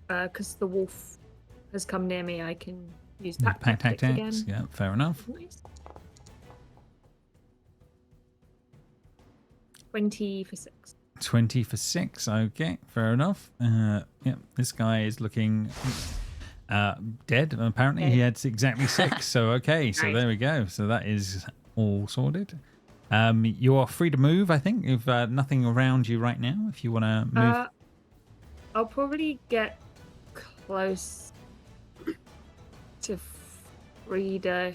Speaker 2: because the wolf has come near me, I can use pack tactics again.
Speaker 1: Yeah, fair enough.
Speaker 2: Nice. 20 for 6.
Speaker 1: 20 for 6. Okay, fair enough. This guy is looking dead. Apparently, he had exactly 6. So okay, so there we go. So that is all sorted. You are free to move. I think you've nothing around you right now. If you want to move,
Speaker 2: I'll probably get close to Frida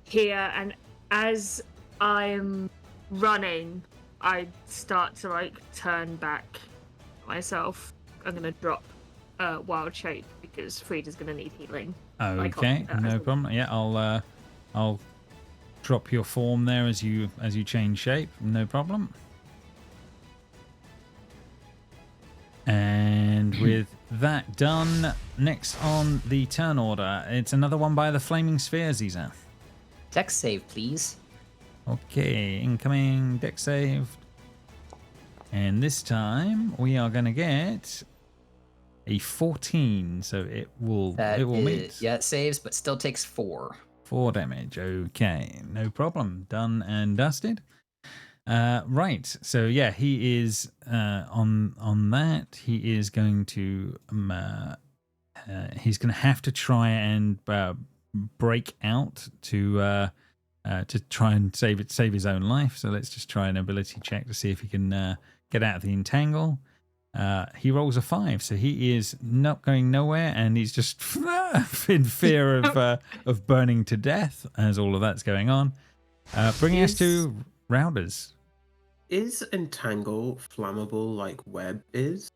Speaker 2: here, and as I'm running, I start to turn back myself. I'm gonna drop wild shape because Frida's gonna need healing.
Speaker 1: Okay, no problem. Yeah, I'll drop your form there as you change shape. No problem. And with that done, next on the turn order, it's another one by the flaming sphere, Ziza.
Speaker 3: Dex save, please.
Speaker 1: Okay, incoming dex save. And this time we are going to get a 14, so it will meet.
Speaker 3: Yeah, it saves, but still takes 4.
Speaker 1: 4 damage. Okay, no problem. Done and dusted. Right. So yeah, he is on that. He is going to he's going to have to try and break out to try and save his own life. So let's just try an ability check to see if he can get out of the entangle. He rolls a 5, so he is not going nowhere, and he's just in fear of burning to death as all of that's going on. Bringing us to Rounders.
Speaker 5: Is entangle flammable like web is?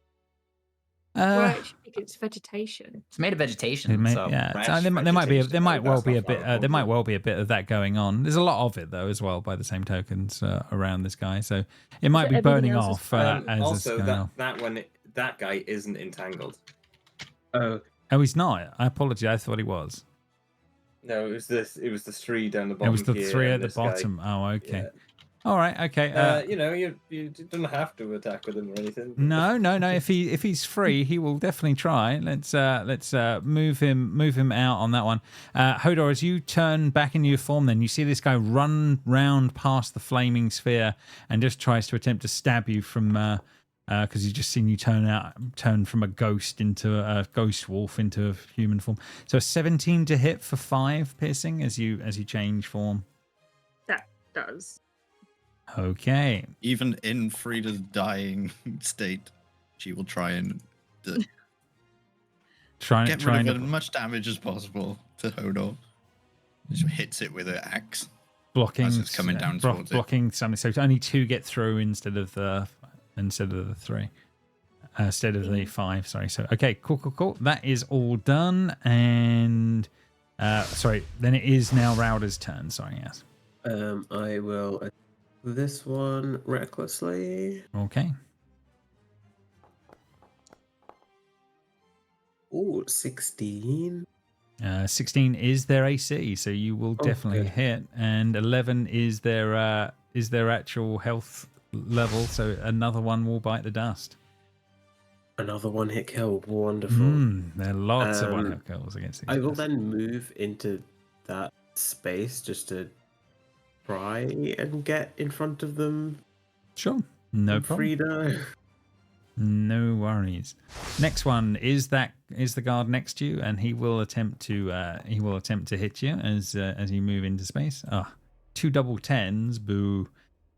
Speaker 2: Well, I think it's vegetation.
Speaker 3: It's made of vegetation. So.
Speaker 1: Yeah, so there might well be a bit of that going on. There's a lot of it though as well, by the same tokens, around this guy. So it might be burning off.
Speaker 4: Also, that guy isn't entangled.
Speaker 1: Oh, he's not. I apologize. I thought he was.
Speaker 4: No, it was this. It was the 3 down the bottom.
Speaker 1: It was the 3 at the
Speaker 4: guy.
Speaker 1: bottom. Oh, okay.
Speaker 4: Yeah.
Speaker 1: All right. Okay.
Speaker 4: You don't have to attack with him or anything.
Speaker 1: No. If he's free, he will definitely try. Let's move him out on that one. Hodor, as you turn back into your form, then you see this guy run round past the flaming sphere and just tries to attempt to stab you from because he's just seen you turn from a ghost into a ghost wolf into a human form. So 17 to hit for 5 piercing as you change form.
Speaker 2: That does.
Speaker 1: Okay.
Speaker 6: Even in Frida's dying state, she will try and
Speaker 1: Trying
Speaker 6: Get rid
Speaker 1: to
Speaker 6: of as much damage as possible to Hodor. Just hits it with an axe.
Speaker 1: blocking
Speaker 6: as it's coming down towards it.
Speaker 1: blocking something. So only 2 get through instead of the 3. Instead of the 5, sorry. So okay, cool. That is all done, and sorry. Then it is now Rowder's turn. Sorry, yes.
Speaker 5: I will attack this one recklessly.
Speaker 1: Okay.
Speaker 5: Ooh, 16.
Speaker 1: 16 is their AC, so you will definitely
Speaker 5: good.
Speaker 1: hit, and 11 is their actual health level. So another one will bite the dust.
Speaker 5: Another one hit kill. Wonderful.
Speaker 1: There are lots of one hit kills against these
Speaker 5: I will
Speaker 1: guys.
Speaker 5: then move into that space just to try and get in front of them.
Speaker 1: Sure, no problem.
Speaker 5: Frida.
Speaker 1: No worries. Next one is the guard next to you, and he will attempt to hit you as you move into space. 2 double 10s, boo.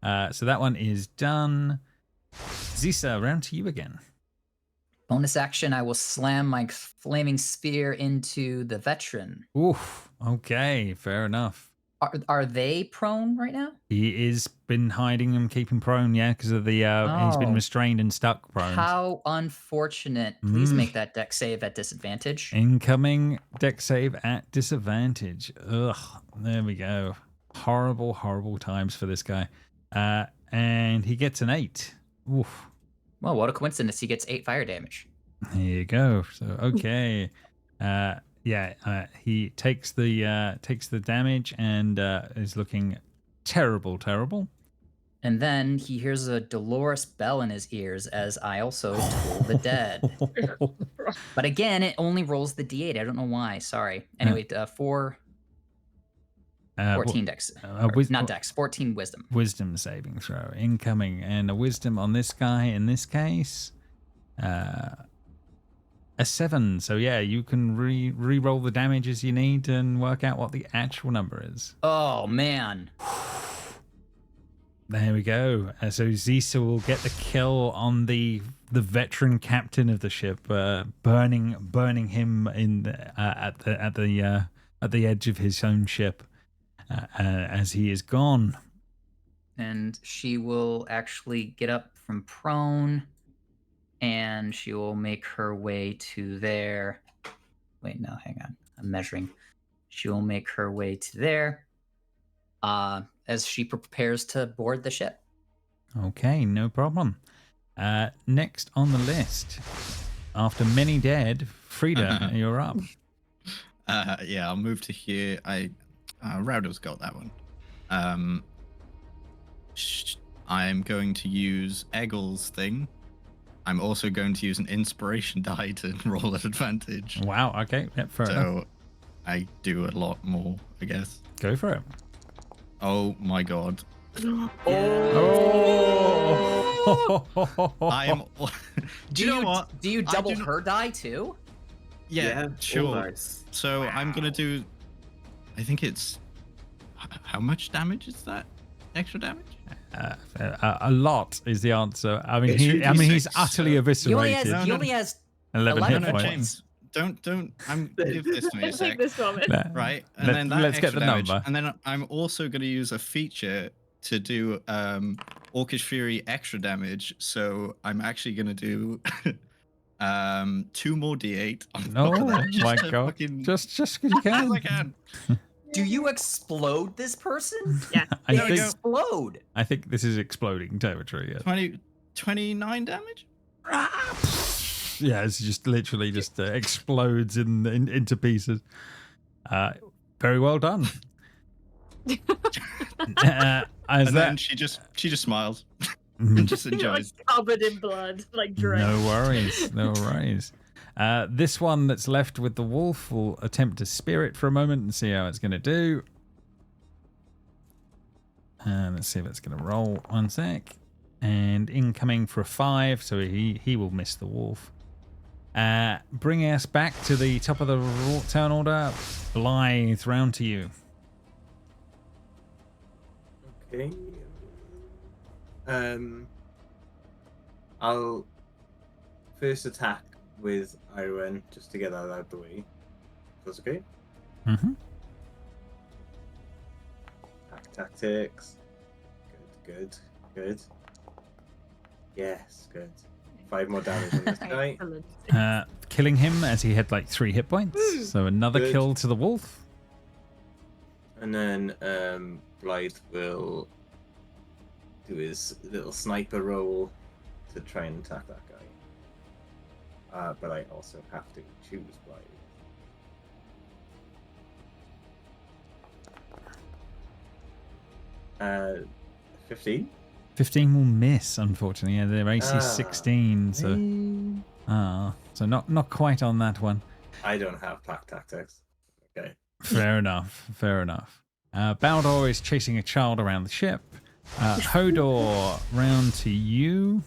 Speaker 1: So that one is done. Zisa, round to you again.
Speaker 3: Bonus action, I will slam my flaming spear into the veteran.
Speaker 1: Oof. Okay, fair enough.
Speaker 3: Are they prone right now?
Speaker 1: He is been hiding and keeping prone, yeah, because of the he's been
Speaker 3: Oh.
Speaker 1: restrained and stuck prone.
Speaker 3: How unfortunate. Please make that deck save at disadvantage.
Speaker 1: Incoming deck save at disadvantage. Ugh, there we go. Horrible times for this guy. And he gets an 8. Oof.
Speaker 3: Well, what a coincidence. He gets 8 fire damage.
Speaker 1: There you go. So okay. He takes the damage and is looking terrible.
Speaker 3: And then he hears a dolorous bell in his ears as I also toll the dead. But again, it only rolls the d8. I don't know why. Sorry. Anyway, 14 dex. Not dex, 14 wisdom.
Speaker 1: Wisdom saving throw incoming, and a wisdom on this guy in this case. A 7. So yeah, you can re-roll the damage as you need and work out what the actual number is.
Speaker 3: Oh, man.
Speaker 1: There we go. So Zisa will get the kill on the veteran captain of the ship, burning him in at the edge of his own ship as he is gone.
Speaker 3: And she will actually get up from prone, and she will make her way to there. Wait, no, hang on. I'm measuring. She will make her way to there as she prepares to board the ship.
Speaker 1: Okay, no problem. Next on the list, after many dead, Frida, you're up.
Speaker 6: Yeah, I'll move to here. Rowder's got that one. I'm going to use Eggel's thing. I'm also going to use an inspiration die to roll at advantage.
Speaker 1: Wow, okay, yep, fair enough.
Speaker 6: So I do a lot more, I guess.
Speaker 1: Go for it.
Speaker 6: Oh my god.
Speaker 1: Oh!
Speaker 6: I am. Do you know what?
Speaker 3: Do you double her die too?
Speaker 6: Yeah, sure.
Speaker 5: Nice.
Speaker 6: So I'm gonna do. I think it's. How much damage is that? Extra damage?
Speaker 1: A lot is the answer. I mean,
Speaker 6: It should be
Speaker 1: he's
Speaker 6: 6,
Speaker 1: utterly
Speaker 6: so-
Speaker 1: eviscerated.
Speaker 3: He only has
Speaker 1: 11
Speaker 3: 11
Speaker 1: hit
Speaker 3: points.
Speaker 1: points.
Speaker 6: Don't. I'm give this to me a
Speaker 2: Take
Speaker 6: sec.
Speaker 2: this from it.
Speaker 6: Right, and then that
Speaker 1: Let's get
Speaker 6: extra
Speaker 1: the
Speaker 6: damage,
Speaker 1: number.
Speaker 6: and then I'm also gonna use a feature to do Orcish Fury extra damage. So I'm actually gonna do 2 more D8 on
Speaker 1: Oh
Speaker 6: top of that,
Speaker 1: my
Speaker 6: to
Speaker 1: god!
Speaker 6: fucking-
Speaker 1: Just because you
Speaker 6: as
Speaker 1: can.
Speaker 6: I can.
Speaker 3: Do you explode this person?
Speaker 2: Yeah.
Speaker 1: I
Speaker 3: They
Speaker 1: think,
Speaker 3: explode.
Speaker 1: I think this is exploding territory. Yeah.
Speaker 6: 29 damage.
Speaker 1: Yeah, it's just literally just explodes into pieces. Very well done. As
Speaker 6: And then
Speaker 1: that,
Speaker 6: she just smiles and just enjoys.
Speaker 2: Like covered in blood, like drenched.
Speaker 1: no worries, no worries. This one that's left with the wolf will attempt to spear it for a moment and see how it's going to do. Let's see if it's going to roll. 1 sec. And incoming for a 5, so he will miss the wolf. Bringing us back to the top of the turn order. Blythe, round to you.
Speaker 4: Okay. I'll first attack with Irwin just to get that out of the way. That's okay.
Speaker 1: Mm-hmm.
Speaker 4: Tactics. Good. Yes, good. 5 more damage on this guy.
Speaker 2: Excellent.
Speaker 1: Killing him as he had like 3 hit points. So another
Speaker 4: Good.
Speaker 1: kill to the wolf.
Speaker 4: And then Blythe will do his little sniper roll to try and attack that guy. But I also have to choose Blythe. 15?
Speaker 1: 15 will miss, unfortunately. Yeah, their AC
Speaker 4: Ah.
Speaker 1: 16, so so not quite on that one.
Speaker 4: I don't have pack tactics. Okay.
Speaker 1: Fair enough. Baldor is chasing a child around the ship. Hodor, round to you.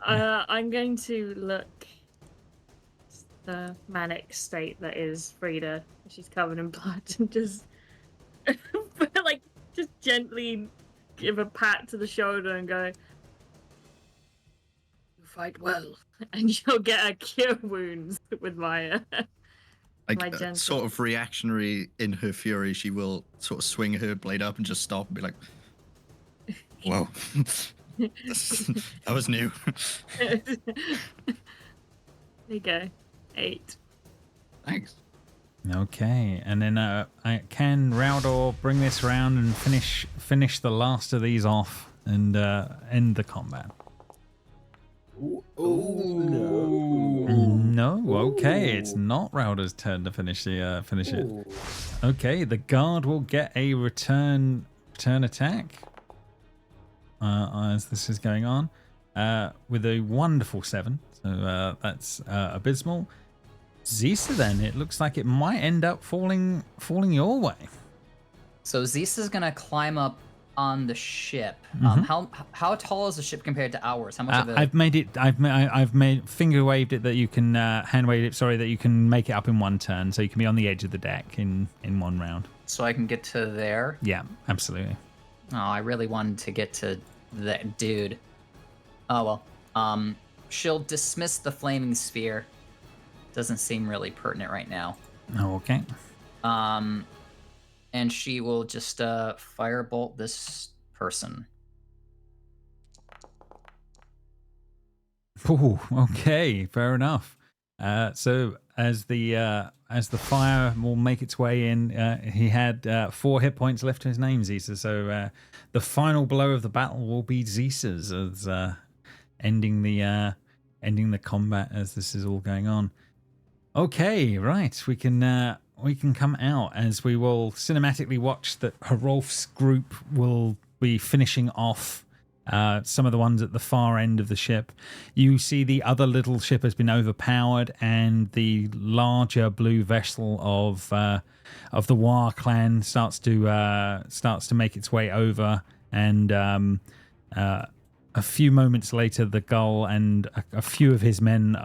Speaker 2: I'm going to look the manic state that is Frida. She's covered in blood, and just like just gently give a pat to the shoulder and go, "You fight well," and you'll get a cure wounds with my
Speaker 6: Like
Speaker 2: my gentle.
Speaker 6: sort of reactionary in her fury, she will sort of swing her blade up and just stop and be like, "Whoa, that was new."
Speaker 2: There you go. 8.
Speaker 6: Thanks.
Speaker 1: Okay, and then can Raudor bring this round and finish the last of these off and end the combat? No. Okay, it's not Raudor's turn to finish it. Okay, the guard will get a return attack as this is going on with a wonderful 7. So that's abysmal. Zisa, then it looks like it might end up falling your way.
Speaker 3: So Zisa's gonna climb up on the ship.
Speaker 1: Mhm.
Speaker 3: How tall is the ship compared to ours? How much of it?
Speaker 1: I've made finger waved it that you can hand waved it. Sorry, that you can make it up in one turn, so you can be on the edge of the deck in one round.
Speaker 3: So I can get to there.
Speaker 1: Yeah, absolutely.
Speaker 3: Oh, I really wanted to get to that dude. Oh well. She'll dismiss the flaming sphere. Doesn't seem really pertinent right now.
Speaker 1: Okay.
Speaker 3: And she will just firebolt this person.
Speaker 1: Ooh, okay, fair enough. So as the fire will make its way in, he had 4 hit points left to his name, Zisa. So the final blow of the battle will be Zisa's as ending the combat as this is all going on. Okay, right. We can come out as we will cinematically watch that Hrolf's group will be finishing off some of the ones at the far end of the ship. You see the other little ship has been overpowered, and the larger blue vessel of the War clan starts to make its way over, and a few moments later, the Gull and a few of his men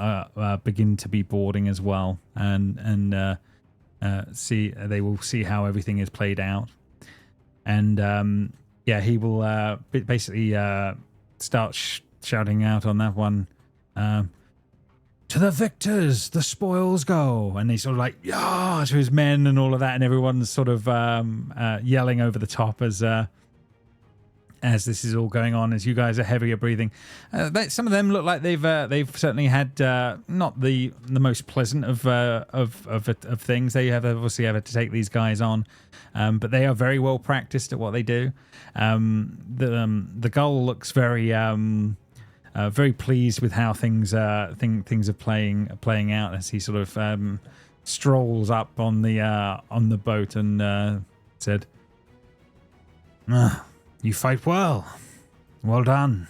Speaker 1: begin to be boarding as well, and they will see how everything is played out, and he will basically start shouting out on that one, "To the victors, the spoils go!" And he's sort of like, "Yeah!" to his men and all of that, and everyone's sort of yelling over the top as this is all going on, as you guys are heavier breathing. Some of them look like they've certainly had not the most pleasant of things. They have obviously had to take these guys on, but they are very well practiced at what they do. The Gull looks very pleased with how things are playing out as he sort of strolls up on the boat and said, "You fight well. Well done."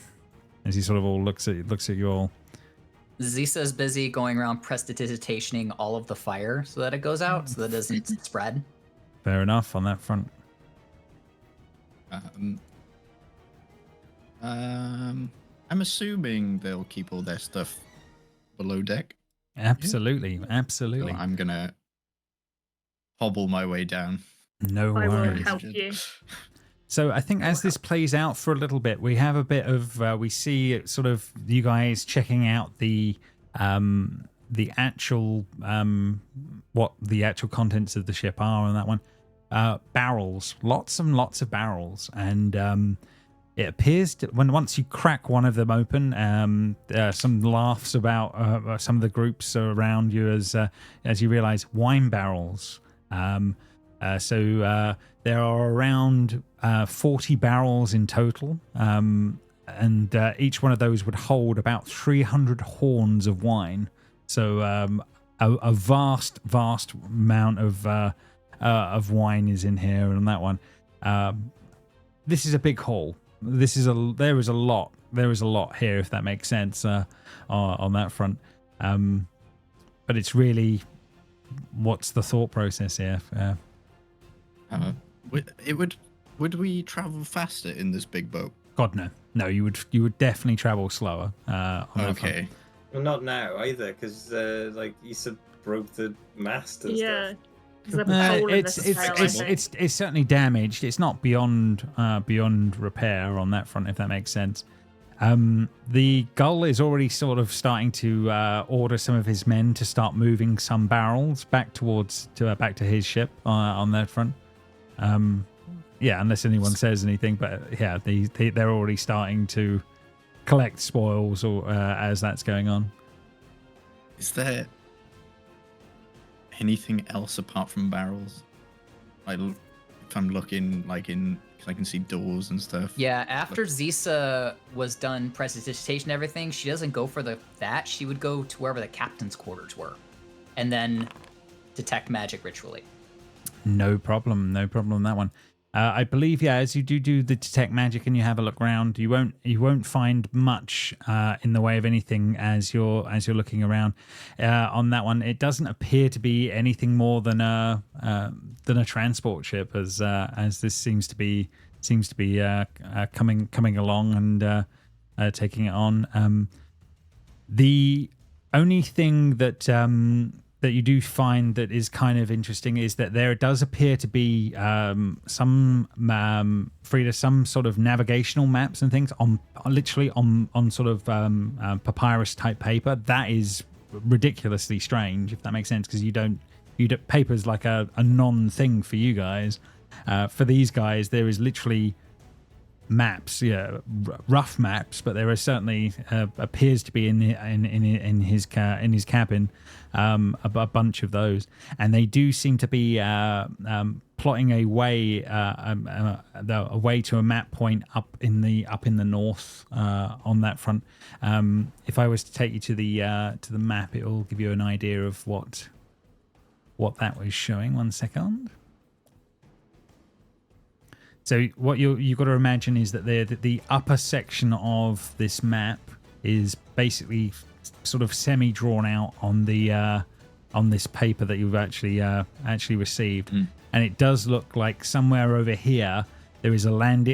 Speaker 1: As he sort of all looks at you all.
Speaker 3: Zisa's busy going around prestidigitationing all of the fire so that it goes out, so that it doesn't spread.
Speaker 1: Fair enough on that front.
Speaker 6: I'm assuming they'll keep all their stuff below deck.
Speaker 1: Absolutely.
Speaker 6: So I'm gonna hobble my way down.
Speaker 1: No
Speaker 2: I will
Speaker 1: worries.
Speaker 2: help you.
Speaker 1: So I think as this plays out for a little bit, we have a bit of we see sort of you guys checking out the the actual what the actual contents of the ship are on that one. Barrels, lots and lots of barrels, and it appears once you crack one of them open, some laughs about some of the groups around you as you realize wine barrels. So there are around 40 barrels in total, and each one of those would hold about 300 horns of wine. So a vast amount of wine is in here on that one. This is a big haul. There is a lot here, if that makes sense, on that front. But it's really, what's the thought process here?
Speaker 6: Would we travel faster in this big boat?
Speaker 1: God, no. No, you would definitely travel slower. On that front.
Speaker 6: Okay.
Speaker 4: Well, not now either, because like Issa broke the mast and
Speaker 2: Yeah.
Speaker 4: stuff.
Speaker 2: There's a hole in the sail, I think.
Speaker 1: It's certainly damaged. It's not beyond repair on that front, if that makes sense. The Gull is already sort of starting to order some of his men to start moving some barrels back back to his ship on that front. Yeah, unless anyone says anything, but yeah, they're already starting to collect spoils or as that's going on.
Speaker 6: Is there anything else apart from barrels? If I'm looking, because I can see doors and stuff.
Speaker 3: Yeah, after Zisa was done prestidigitation and everything, she doesn't go for that. She would go to wherever the captain's quarters were, and then detect magic ritually.
Speaker 1: No problem on that one. I believe, yeah, as you do the detect magic and you have a look around, you won't find much in the way of anything as you're looking around on that one. It doesn't appear to be anything more than a transport ship, as this seems to be coming along and taking it on. The only thing that you do find that is kind of interesting is that there does appear to be some sort of navigational maps and things on sort of papyrus type paper. That is ridiculously strange, if that makes sense, because paper's like a non-thing for you guys. For these guys, there is literally maps, rough maps, but there is certainly appears to be in his cabin a bunch of those, and they do seem to be plotting a way to a map point up in the north on that front. If I was to take you to the map, it will give you an idea of what that was showing. 1 second. So what you've got to imagine is that the upper section of this map is basically sort of semi-drawn out on this paper that you've actually received, and it does look like somewhere over here there is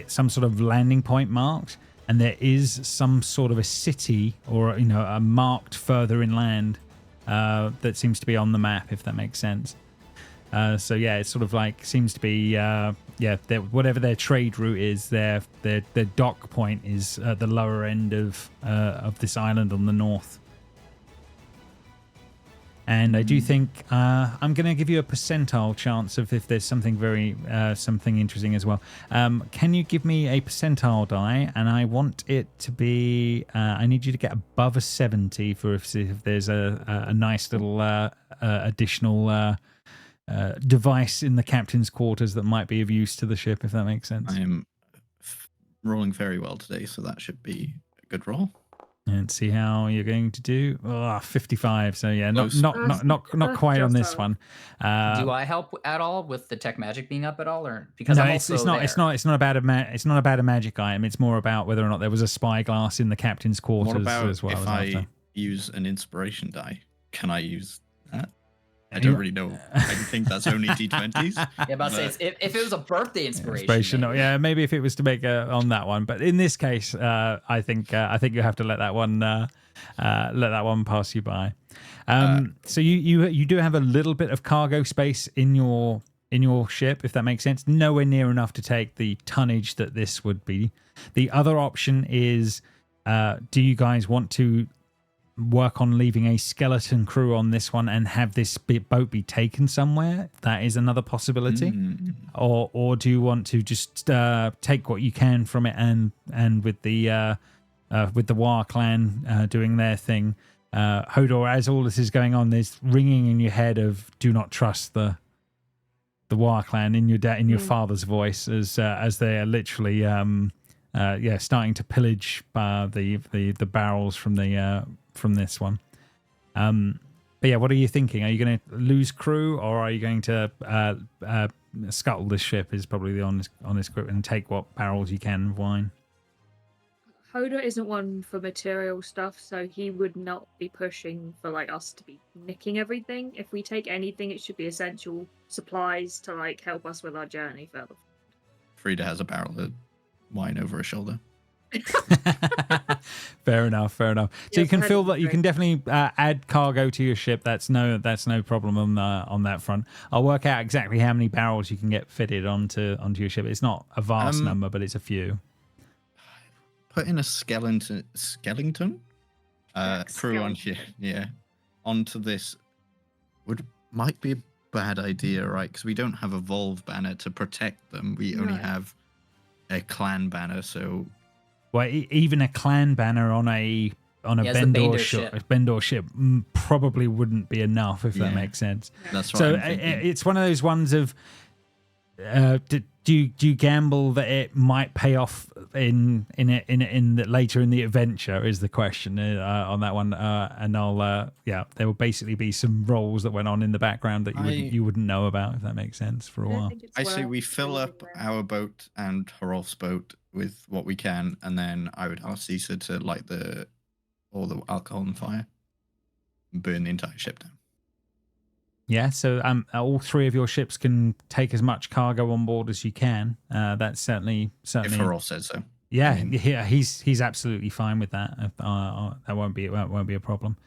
Speaker 1: some sort of landing point marked, and there is some sort of a city or a marked further inland that seems to be on the map, if that makes sense. So yeah, it sort of like seems to be whatever their trade route is, their dock point is at the lower end of this island on the north. And I do think I'm going to give you a percentile chance of if there's something something interesting as well. Can you give me a percentile die? And I want it to be. I need you to get above a 70 for if there's a nice little additional device in the captain's quarters that might be of use to the ship, if that makes sense.
Speaker 6: I am rolling very well today, so that should be a good roll.
Speaker 1: And see how you're going to do. 55. So yeah, not quite on this one.
Speaker 3: Do I help at all with the tech magic being up at all, or because
Speaker 1: it's not about a magic item. It's more about whether or not there was a spyglass in the captain's quarters.
Speaker 6: What about
Speaker 1: as well
Speaker 6: if
Speaker 1: as
Speaker 6: I
Speaker 1: after.
Speaker 6: use an inspiration die? Can I use that? I don't really know. I think that's only D20s.
Speaker 3: Yeah, about to say if it was a birthday inspiration.
Speaker 1: Maybe if it was to make on that one, but in this case, I think you have to let that one pass you by. So you do have a little bit of cargo space in your ship, if that makes sense. Nowhere near enough to take the tonnage that this would be. The other option is, do you guys want to work on leaving a skeleton crew on this one and have this boat be taken somewhere? That is another possibility. Or do you want to just take what you can from it and with the War clan doing their thing, Hodor, as all this is going on, there's ringing in your head of do not trust the War clan in your father's voice as they are literally starting to pillage the barrels from this one. But yeah, what are you thinking? Are you going to lose crew, or are you going to scuttle this ship? Is probably the honest quote, and take what barrels you can of wine.
Speaker 2: Hodor isn't one for material stuff, so he would not be pushing for like us to be nicking everything. If we take anything, it should be essential supplies to like help us with our journey further.
Speaker 6: Frida has a barrel of wine over her shoulder.
Speaker 1: Fair enough. So you can feel that you can definitely add cargo to your ship. That's no problem on that front. I'll work out exactly how many barrels you can get fitted onto your ship. It's not a vast number, but it's a few.
Speaker 6: Put in a skeleton crew onto this might be a bad idea, right? Because we don't have a Volve banner to protect them. We only have a clan banner, so
Speaker 1: well, even a clan banner on a Bendor ship probably wouldn't be enough, if that makes sense.
Speaker 6: That's what
Speaker 1: so
Speaker 6: I'm thinking.
Speaker 1: It's one of those ones of do you gamble that it might pay off in later in the adventure is the question on that one, and I'll there will basically be some roles that went on in the background that you wouldn't know about, if that makes sense, for a while.
Speaker 6: I say we fill up our boat and Hrolf's boat with what we can, and then I would ask Caesar to light all the alcohol on fire and burn the entire ship down.
Speaker 1: Yeah, so all three of your ships can take as much cargo on board as you can. That's certainly. If
Speaker 6: Hrolf says so.
Speaker 1: Yeah, he's absolutely fine with that. That won't be a problem.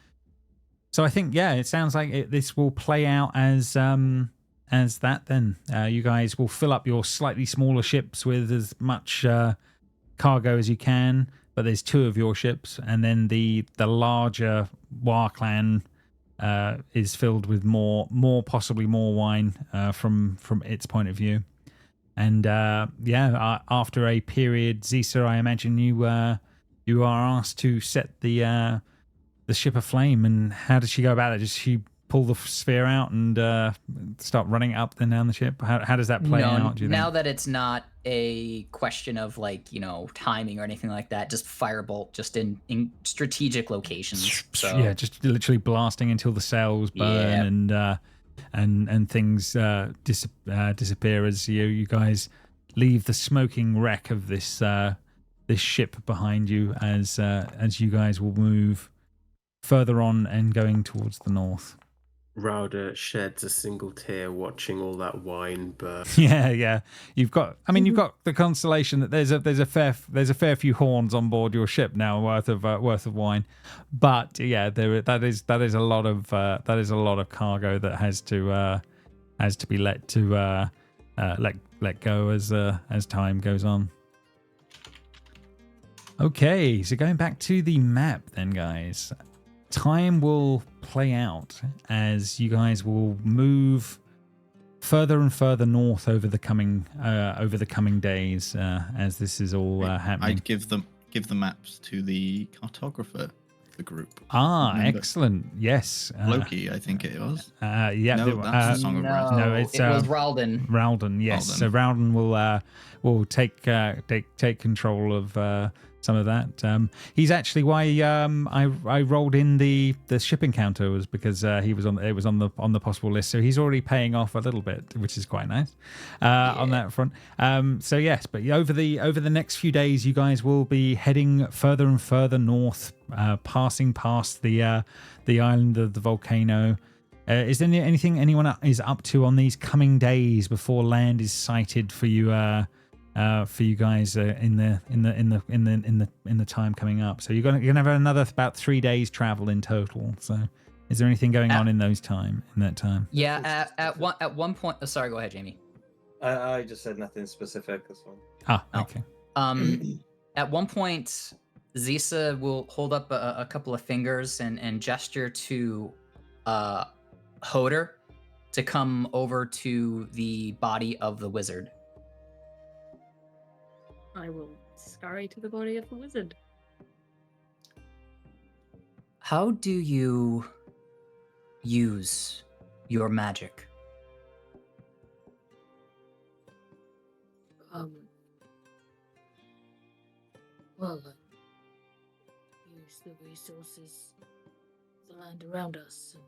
Speaker 1: So I think it sounds like this will play out as that. Then you guys will fill up your slightly smaller ships with as much cargo as you can. But there's two of your ships, and then the larger War clan is filled with possibly more wine from its point of view. And after a period, Zisa, I imagine you are asked to set the ship aflame. And how does she go about it? Does she pull the sphere out and start running up and down the ship? How does that play out? Do you
Speaker 3: now
Speaker 1: think?
Speaker 3: that it's not a question of timing or anything like that, just firebolt just in strategic locations. So.
Speaker 1: Yeah, just literally blasting until the sails burn and things disappear as you guys leave the smoking wreck of this ship behind you as you guys will move further on and going towards the north.
Speaker 5: Rauda sheds a single tear watching all that wine burn.
Speaker 1: Yeah. You've got the consolation that there's a fair few horns on board your ship now worth of wine, but that is a lot of cargo that has to be let go as time goes on. Okay, so going back to the map then, guys. Time will play out as you guys will move further and further north over the coming days as this is all happening.
Speaker 6: I'd give the maps to the cartographer, the group.
Speaker 1: Remember? Excellent. Yes,
Speaker 6: Loki, I think it was.
Speaker 1: No,
Speaker 6: that's the Song of Wrath.
Speaker 1: No,
Speaker 3: it was Ralden.
Speaker 1: Ralden, yes.
Speaker 6: Ralden.
Speaker 1: So Ralden will take control of some of that. He's actually why I rolled in the ship encounter was because it was on the possible list. So he's already paying off a little bit, which is quite nice on that front. So yes, but over the next few days, you guys will be heading further and further north, passing past the island of the volcano. Is there anything anyone is up to on these coming days before land is sighted for you? For you guys in the time coming up, so you're gonna have another about 3 days travel in total. So, is there anything going on in that time?
Speaker 3: Yeah, at one point. Oh, sorry, go ahead, Jamie.
Speaker 4: I just said nothing specific. This one.
Speaker 1: Okay.
Speaker 3: At one point, Zisa will hold up a couple of fingers and gesture to Hoder to come over to the body of the wizard.
Speaker 2: I will scurry to the body of the wizard.
Speaker 3: How do you use your magic?
Speaker 7: Well, use the resources of the land around us, and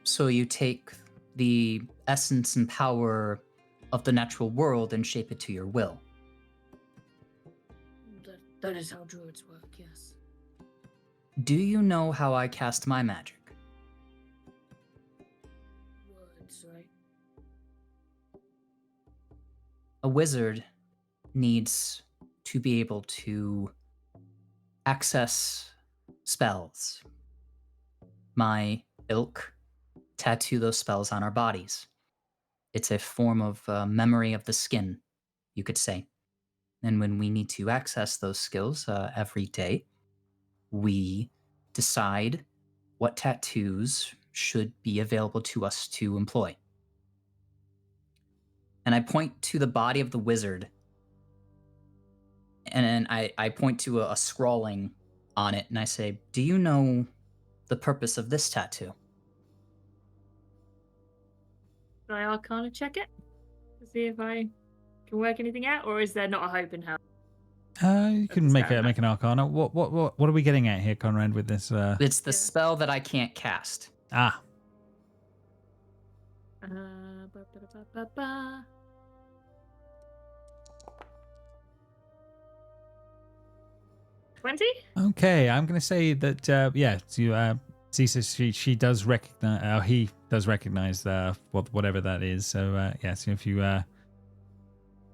Speaker 3: So you take the essence and power of the natural world and shape it to your will.
Speaker 7: that is how druids work. Yes.
Speaker 3: Do you know how I cast my magic?
Speaker 7: Words, right?
Speaker 3: A wizard needs to be able to access spells. My ilk tattoo those spells on our bodies. It's a form of memory of the skin, you could say. And when we need to access those skills every day, we decide what tattoos should be available to us to employ. And I point to the body of the wizard, and I point to a scrawling on it, and I say, do you know the purpose of this tattoo?
Speaker 2: Can I Arcana check it to see if I can work anything out, or is there not a hope in hell?
Speaker 1: You can make
Speaker 2: Experiment.
Speaker 1: an Arcana. What are we getting at here, Conrad? With this?
Speaker 3: It's the
Speaker 2: Yeah.
Speaker 3: spell that I can't cast.
Speaker 1: Ah,
Speaker 2: Ba, ba, ba, ba, ba, ba. 20?
Speaker 1: okay. I'm going to say that. Yeah, Zisa, she does recognize. He does recognize whatever that is. So yeah. So if you have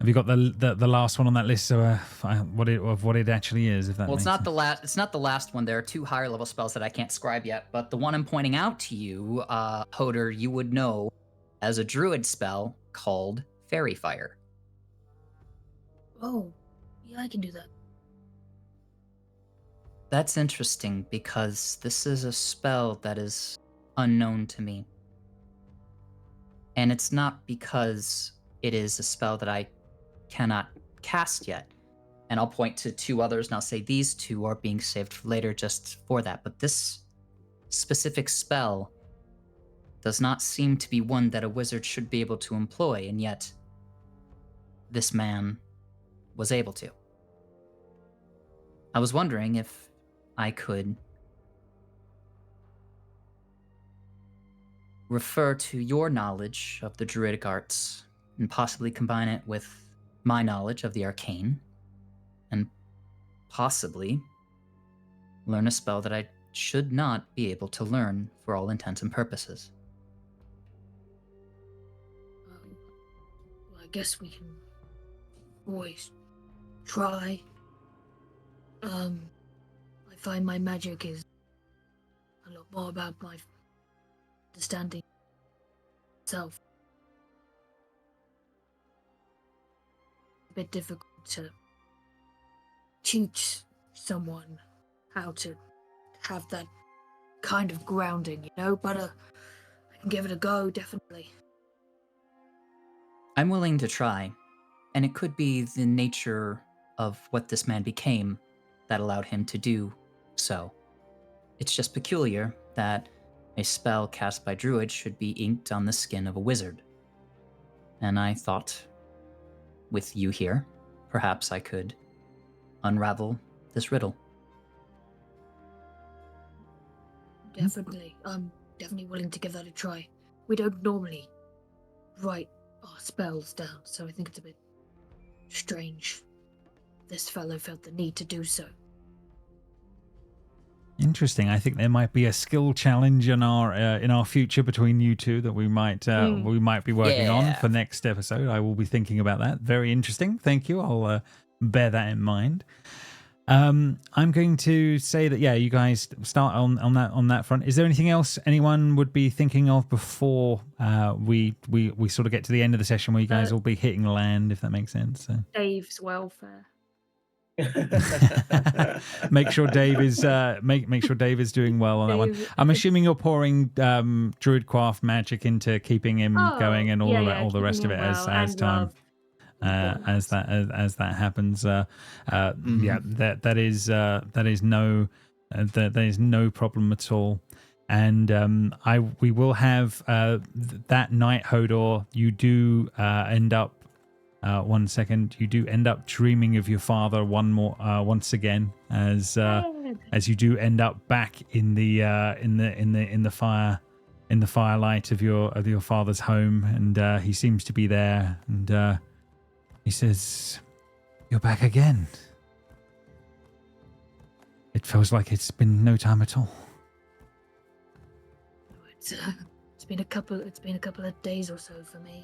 Speaker 1: you got the last one on that list? So what it actually is? If that
Speaker 3: Well, it's
Speaker 1: makes
Speaker 3: not
Speaker 1: sense.
Speaker 3: the last. It's not the last one. There are two higher level spells that I can't scribe yet. But the one I'm pointing out to you, Hoder, you would know as a druid spell called Fairy Fire.
Speaker 7: Oh, yeah, I can do that.
Speaker 3: That's interesting because this is a spell that is unknown to me. And it's not because it is a spell that I cannot cast yet. And I'll point to two others and I'll say these two are being saved for later just for that. But this specific spell does not seem to be one that a wizard should be able to employ, and yet this man was able to. I was wondering if I could refer to your knowledge of the druidic arts and possibly combine it with my knowledge of the arcane and possibly learn a spell that I should not be able to learn for all intents and purposes.
Speaker 7: Well, I guess we can always try. I find my magic is a lot more about my understanding itself. A bit difficult to teach someone how to have that kind of grounding, but I can give it a go, definitely.
Speaker 3: I'm willing to try, and it could be the nature of what this man became that allowed him to do so. It's just peculiar that a spell cast by druids should be inked on the skin of a wizard. And I thought, with you here, perhaps I could unravel this riddle.
Speaker 7: Definitely. I'm definitely willing to give that a try. We don't normally write our spells down, so I think it's a bit strange. This fellow felt the need to do so.
Speaker 1: Interesting. I think there might be a skill challenge in our future between you two that we might be working on
Speaker 3: Yeah.
Speaker 1: for next episode. I will be thinking about that. Very interesting. Thank you. I'll bear that in mind. I'm going to say that you guys start on that front. Is there anything else anyone would be thinking of before we sort of get to the end of the session where you guys will be hitting land, if that makes sense? So.
Speaker 2: Dave's welfare.
Speaker 1: make sure Dave is make sure Dave is doing well on that one. I'm assuming you're pouring Druidcraft magic into keeping him going and all the rest of it as time. As that happens, that is no problem at all. And we will have that night, Hodor. You do end up 1 second. You do end up dreaming of your father once again, as you do end up back in the firelight of your father's home, and he seems to be there, and he says, "You're back again. It feels like it's been no time at all."
Speaker 7: It's been a couple of days or so for me.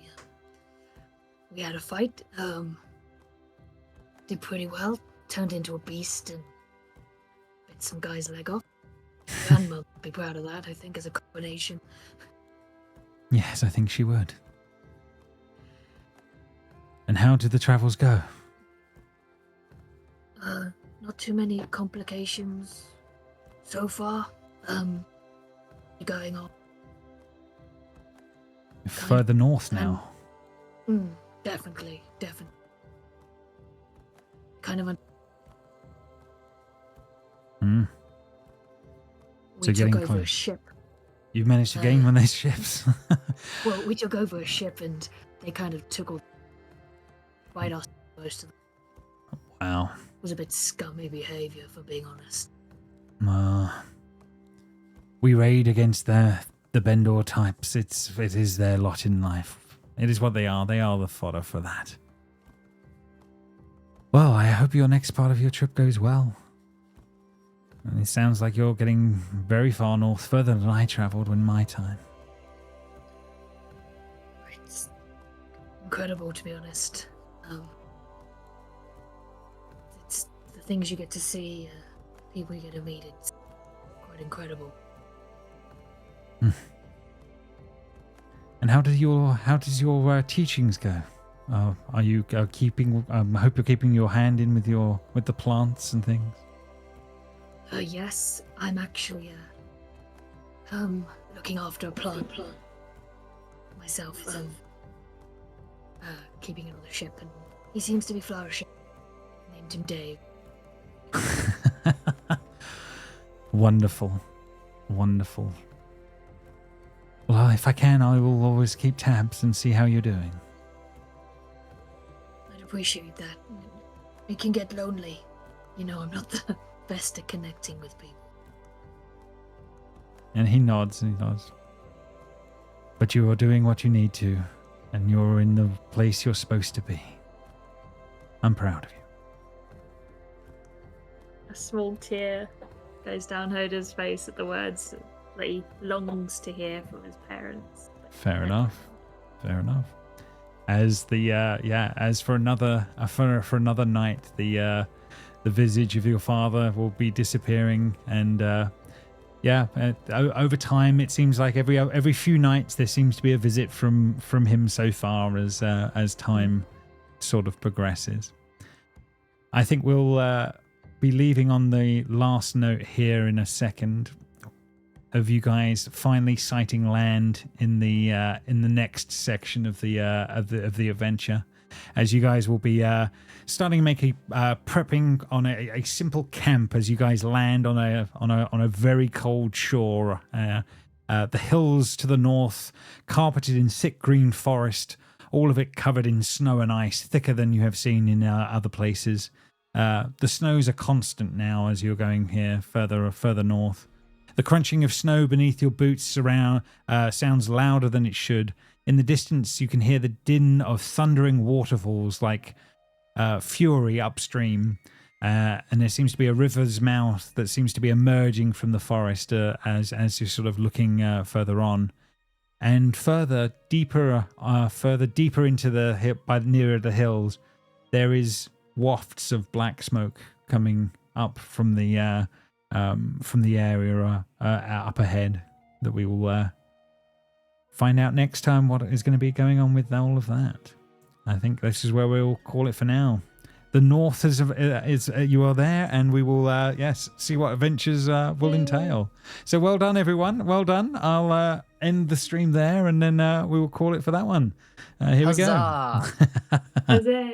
Speaker 7: We had a fight. Did pretty well. Turned into a beast and bit some guy's leg off. Grandma would be proud of that, I think, as a combination.
Speaker 1: Yes, I think she would. And how did the travels go?
Speaker 7: Not too many complications so far. Going on.
Speaker 1: Further north now.
Speaker 7: Definitely. Kind of
Speaker 1: So
Speaker 7: we took over
Speaker 1: close.
Speaker 7: a ship.
Speaker 1: You've managed to gain one of those ships.
Speaker 7: Well, we took over a ship and they kind of took all right us most of them.
Speaker 1: Wow.
Speaker 7: It was a bit scummy behavior, for being honest.
Speaker 1: We raid against the Bendor types. It is their lot in life. It is what they are. They are the fodder for that. Well, I hope your next part of your trip goes well. And it sounds like you're getting very far north, further than I travelled in my time.
Speaker 7: It's incredible, to be honest. It's the things you get to see, people you get to meet. It's quite incredible.
Speaker 1: And how does your teachings go? Are you keeping? I hope you're keeping your hand in with the plants and things.
Speaker 7: Yes, I'm actually looking after a plant myself. Keeping it on the ship, and he seems to be flourishing. Named him Dave.
Speaker 1: Wonderful. Well, if I can, I will always keep tabs and see how you're doing.
Speaker 7: I'd appreciate that. It can get lonely. I'm not the best at connecting with people.
Speaker 1: And he nods. But you are doing what you need to, and you're in the place you're supposed to be. I'm proud of you.
Speaker 2: A small tear goes down Hodor's face at the words that he longs to hear from his parents.
Speaker 1: Fair enough. As as for another night, the visage of your father will be disappearing, and over time it seems like every few nights there seems to be a visit from him so far as time sort of progresses. I think we'll be leaving on the last note here in a second of you guys finally sighting land in the next section of the adventure, as you guys will be starting to make prepping on a simple camp as you guys land on a very cold shore. The hills to the north, carpeted in thick green forest, all of it covered in snow and ice, thicker than you have seen in other places. The snows are constant now as you're going here further north. The crunching of snow beneath your boots around sounds louder than it should. In the distance, you can hear the din of thundering waterfalls like fury upstream. And there seems to be a river's mouth that seems to be emerging from the forest as you're sort of looking further on. And further deeper into the nearer the hills, there is wafts of black smoke coming up from the area up ahead that we will find out next time what is going to be going on with all of that. I think this is where we'll call it for now. The north is you are there, and we will see what adventures will entail. So well done, everyone. Well done. I'll end the stream there, and then we will call it for that one. Here
Speaker 3: Huzzah!
Speaker 1: we go.
Speaker 2: Huzzah.